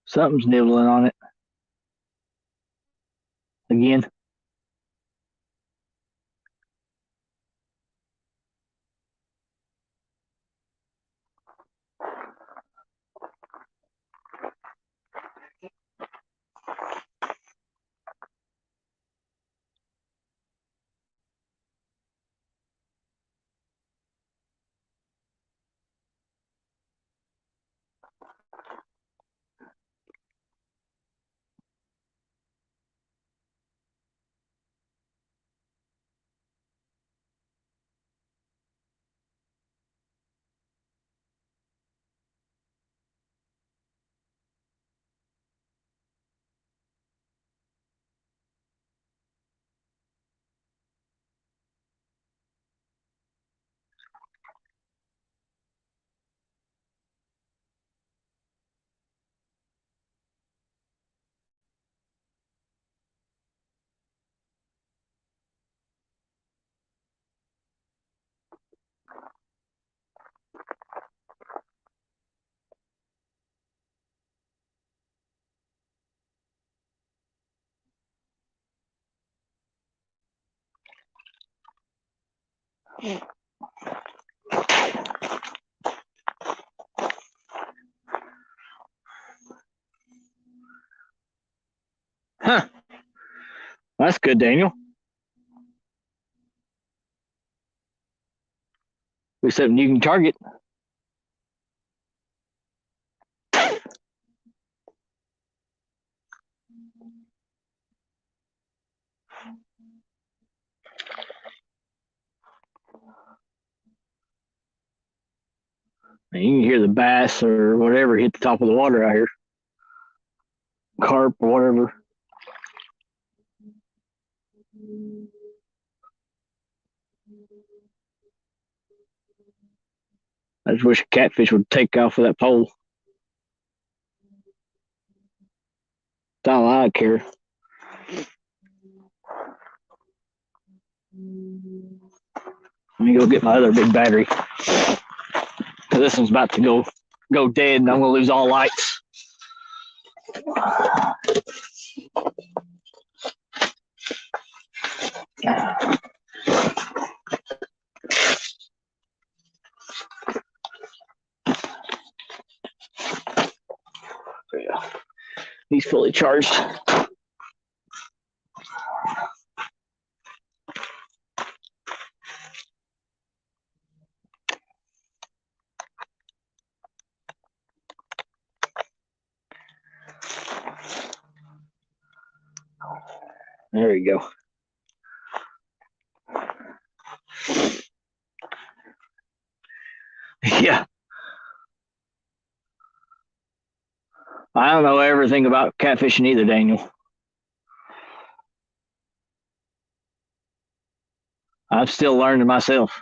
Something's nibbling on it. Again. Huh. That's good, Daniel. There's something you can target. And you can hear the bass or whatever hit the top of the water out here. Carp or whatever. I just wish a catfish would take off of that pole. That's all I care. Let me go get my other big battery. This one's about to go dead and I'm going to lose all lights. Yeah. He's fully charged. There we go. Yeah. I I don't know everything about catfishing either, Daniel. I'm still learning myself.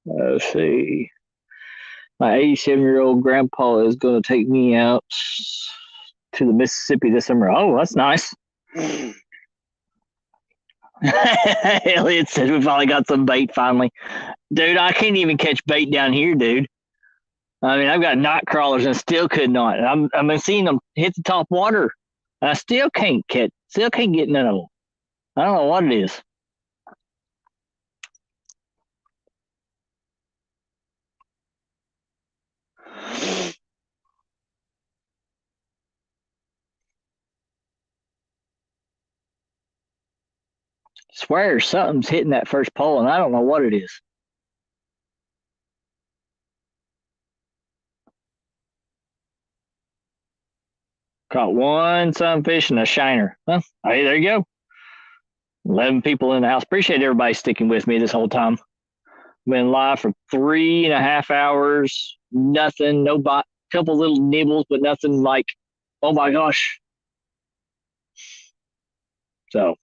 Let's see. My 87-year-old grandpa is going to take me out to the Mississippi this summer. Oh, that's nice. Elliot said we finally got some bait finally. Dude, I can't even catch bait down here, dude. I mean, I've got knot crawlers and still could not. And I'm seeing them hit the top water. And I still can't get none of them. I don't know what it is. Swear something's hitting that first pole, and I don't know what it is. Caught one sunfish and a shiner. Well, hey, there you go. 11 people in the house. Appreciate everybody sticking with me this whole time. Been live for 3.5 hours. Nothing, no bite. Couple little nibbles, but nothing like, oh my gosh. So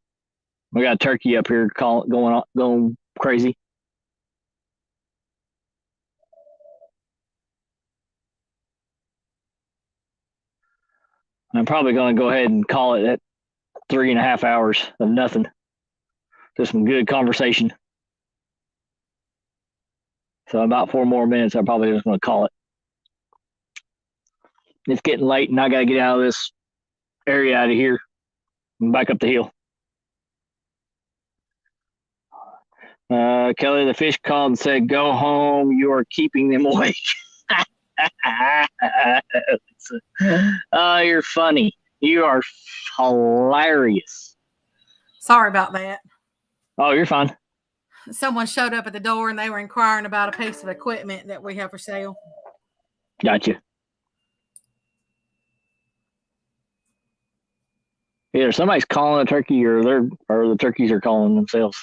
we got a turkey up here going crazy. I'm probably going to go ahead and call it at 3.5 hours of nothing. Just some good conversation. So about 4 more minutes, I'm probably just going to call it. It's getting late, and I got to get out of this area out of here and back up the hill. Kelly, the fish called and said, go home. You are keeping them awake. Oh, you're funny. You are hilarious. Sorry about that. Oh, you're fine. Someone showed up at the door and they were inquiring about a piece of equipment that we have for sale. Gotcha. Either somebody's calling a turkey or the turkeys are calling themselves.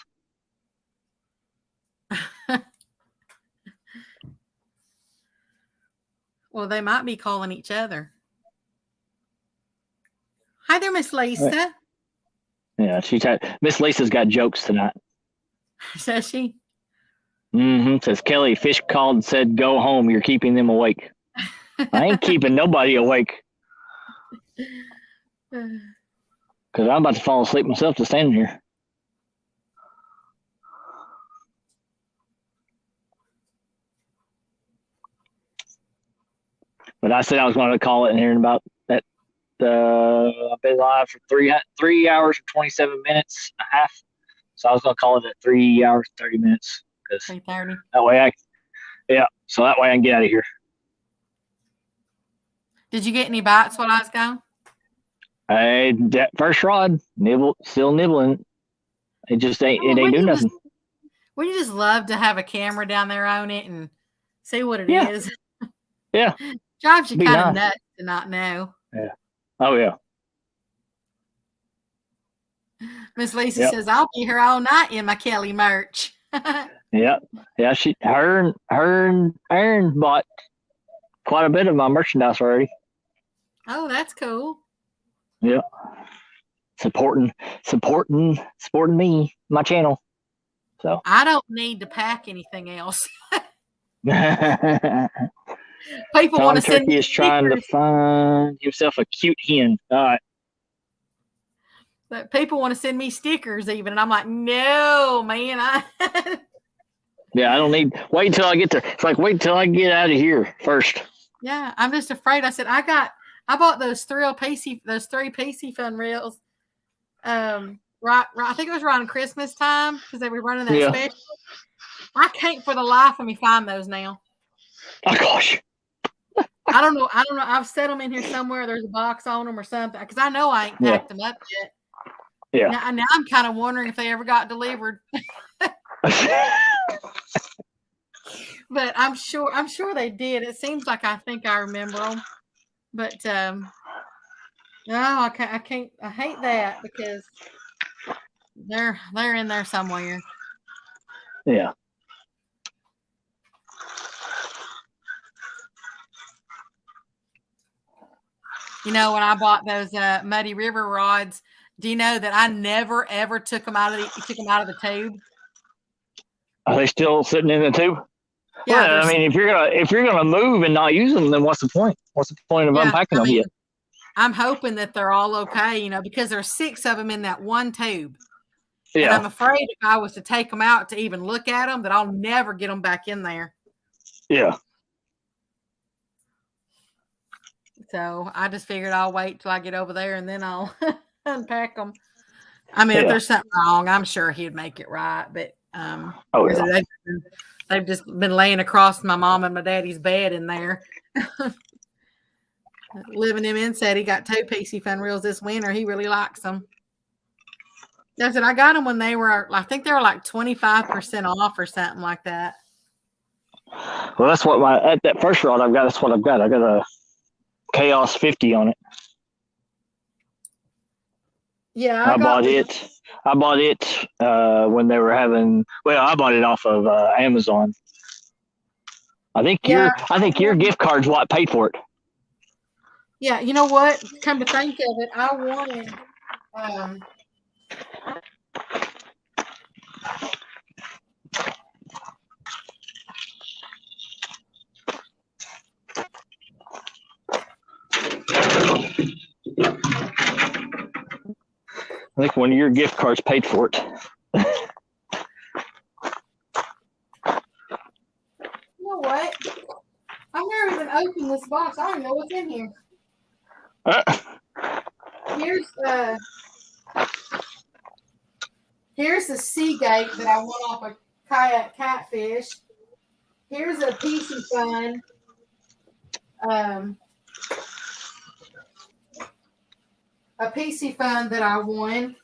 Well, they might be calling each other. Hi there, Miss Lisa. Yeah, Miss Lisa's got jokes tonight. Does she? Says Kelly, fish called and said, go home. You're keeping them awake. I ain't keeping nobody awake. Because I'm about to fall asleep myself just standing here. But I said I was going to call it in here in about that. I've been live for 3 hours and 27 minutes and a half. So I was going to call it at 3 hours and 30 minutes. 3:30. That way so that way I can get out of here. Did you get any bites while I was gone? That first rod, still nibbling. It ain't doing nothing. Wouldn't you just love to have a camera down there on it and see what it is? Yeah. Drives you Be kind of nice. nuts to not know. Yeah. Oh, yeah. Miss Lisa says, I'll be here all night in my Kelly merch. Yeah. Yeah. Her and Aaron bought quite a bit of my merchandise already. Oh, that's cool. Yeah. Supporting me, my channel. So I don't need to pack anything else. Tom People want to send Turkey me is trying to find himself a cute hen. All right. But people want to send me stickers even, and I'm like, no, man. Yeah, I don't need. Wait until I get there. It's like wait until I get out of here first. Yeah, I'm just afraid. I said I bought those three PC fun reels. Right. I think it was around Christmas time because they were running that Yeah. special. I can't for the life of me find those now. Oh gosh. I don't know. I've set them in here somewhere. There's a box on them or something because I know I ain't packed them up yet. Yeah. Now I'm kind of wondering if they ever got delivered. But I'm sure they did. It seems like I think I remember them. But no, I can't. I hate that because they're in there somewhere. Yeah. You know, when I bought those Muddy River rods, do you know that I never ever took them out of the tube? Are they still sitting in the tube? Yeah, Well, I mean, if you're gonna move and not use them, then what's the point? What's the point of unpacking them yet? I'm hoping that they're all okay, you know, because there's 6 of them in that one tube. Yeah. And I'm afraid if I was to take them out to even look at them, that I'll never get them back in there. Yeah. So I just figured I'll wait till I get over there and then I'll unpack them. I mean, if there's something wrong, I'm sure he'd make it right. But they've just been laying across my mom and my daddy's bed in there. Living him in said he got 2 PC fun reels this winter. He really likes them. I said I got them when they were, I think they were like 25% off or something like that. Well, that's what that first rod I've got. That's what I've got. I got a Chaos 50 on it. Yeah, I bought it. I bought it when they were having. Well, I bought it off of Amazon. I think your gift card's what paid for it. Yeah, you know what? Come to think of it, I wanted. I think one of your gift cards paid for it. You know what? I've never even opened this box. I don't even know what's in here. Here's the Seagate that I want off a kayak catfish. Here's a PC fun. A PC fun that I won.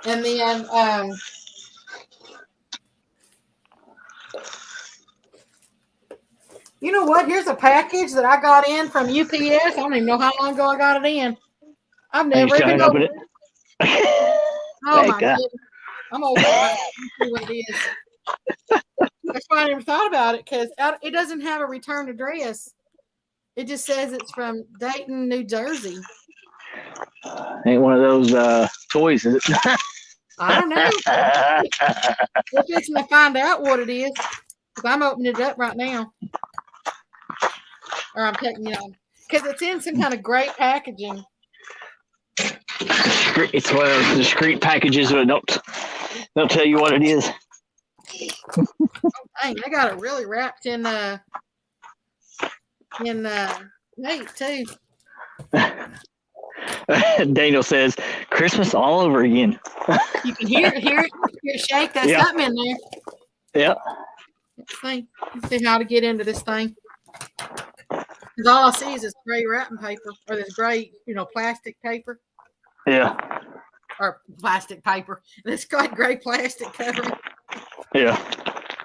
And then you know what? Here's a package that I got in from UPS. I don't even know how long ago I got it in. I've never even opened it. Oh my goodness. I'm opening it. See what it is. That's why I never thought about it because it doesn't have a return address. It just says it's from Dayton, New Jersey. Ain't one of those toys, is it? I don't know. We're fixing to find out what it is because I'm opening it up right now. Or I'm taking it on because it's in some kind of great packaging. It's one of those discreet packages, but don't tell you what it is. Dang, they got it really wrapped in tape too. Daniel says, "Christmas all over again." You can hear it shake. There's something in there. Yeah. Let's see how to get into this thing. Because all I see is this gray wrapping paper or this gray, plastic paper. Yeah. Or plastic paper. This gray plastic cover. Yeah.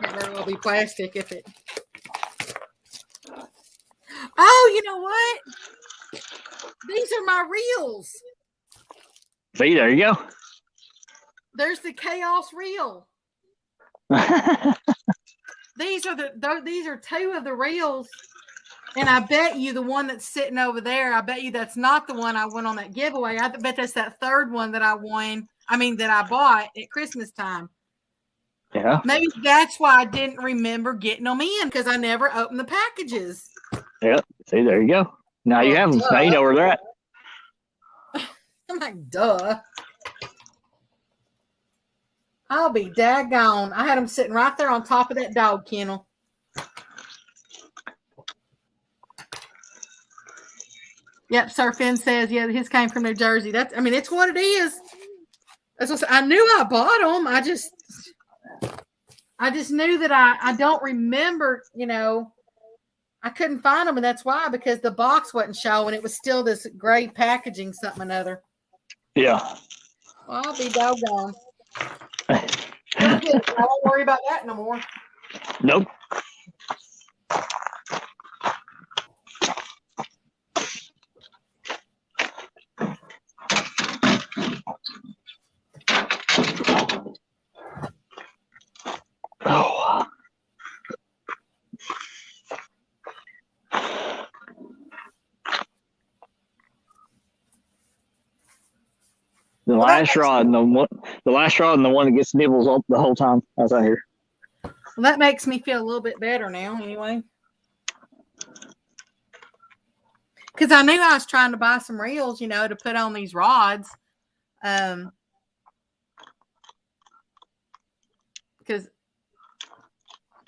And there will be plastic if it. Oh, you know what? These are my reels. See, there you go. There's the Chaos reel. These are 2 of the reels. And I bet you the one that's sitting over there, I bet you that's not the one I won on that giveaway. I bet that's that 3rd one that I won. I mean, that I bought at Christmas time. Yeah. Maybe that's why I didn't remember getting them in because I never opened the packages. Yeah. See, there you go. Now you have them. Now you know where they're at. I'm like, duh. I'll be daggone. I had them sitting right there on top of that dog kennel. Yep, Sir Finn says, yeah, his came from New Jersey. It's what it is. I knew I bought them. I just knew that I don't remember, I couldn't find them, and that's why, because the box wasn't showing. It was still this gray packaging, something or another. Yeah. Well, I'll be doggone. We're good. I won't worry about that no more. Nope. Oh. The last rod and the one that gets nibbles all the whole time I was out here. Well, that makes me feel a little bit better now, anyway. Because I knew I was trying to buy some reels, to put on these rods. Because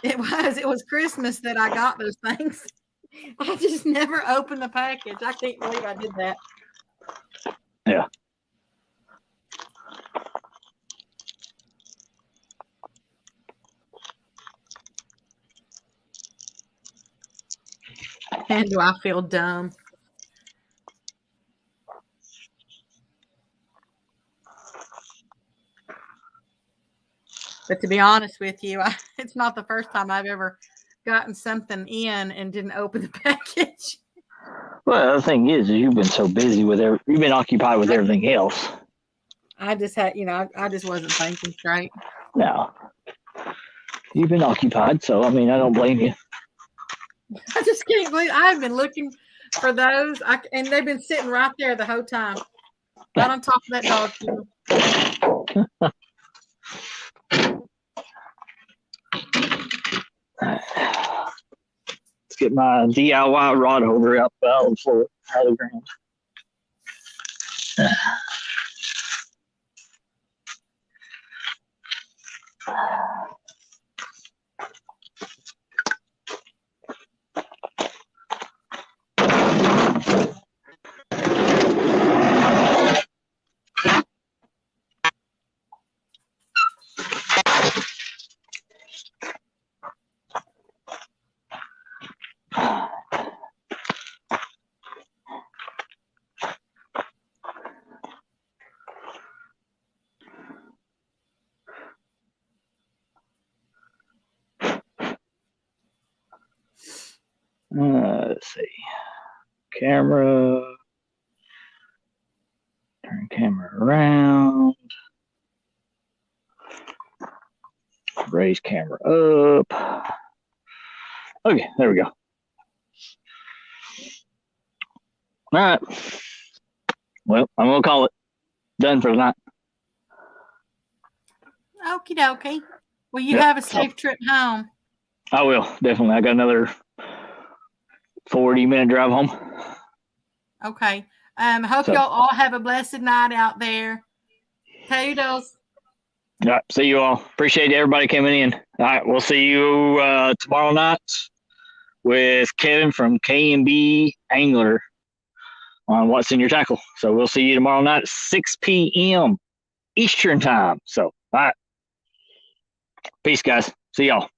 it was Christmas that I got those things. I just never opened the package. I can't believe I did that. Yeah. And do I feel dumb? But to be honest with you, it's not the first time I've ever gotten something in and didn't open the package. Well, the thing is you've been so busy with you've been occupied with everything else. I just had, I just wasn't thinking straight. No. You've been occupied, so I don't blame you. I just can't believe I've been looking for those, and they've been sitting right there the whole time, right on top of that dog food. Let's get my DIY rod holder out of the floor, out of the ground. Let's see. Camera. Turn camera around. Raise camera up. Okay, there we go. All right. Well, I'm going to call it done for the night. Okie dokie. Well, you have a safe trip home. I will, definitely. I got another 40-minute drive home. Okay. Hope y'all all have a blessed night out there. Toodles. All right. See you all. Appreciate everybody coming in. All right. We'll see you tomorrow night with Kevin from K&B Angler on What's in Your Tackle. So we'll see you tomorrow night at 6 p.m. Eastern time. So, all right. Peace, guys. See y'all.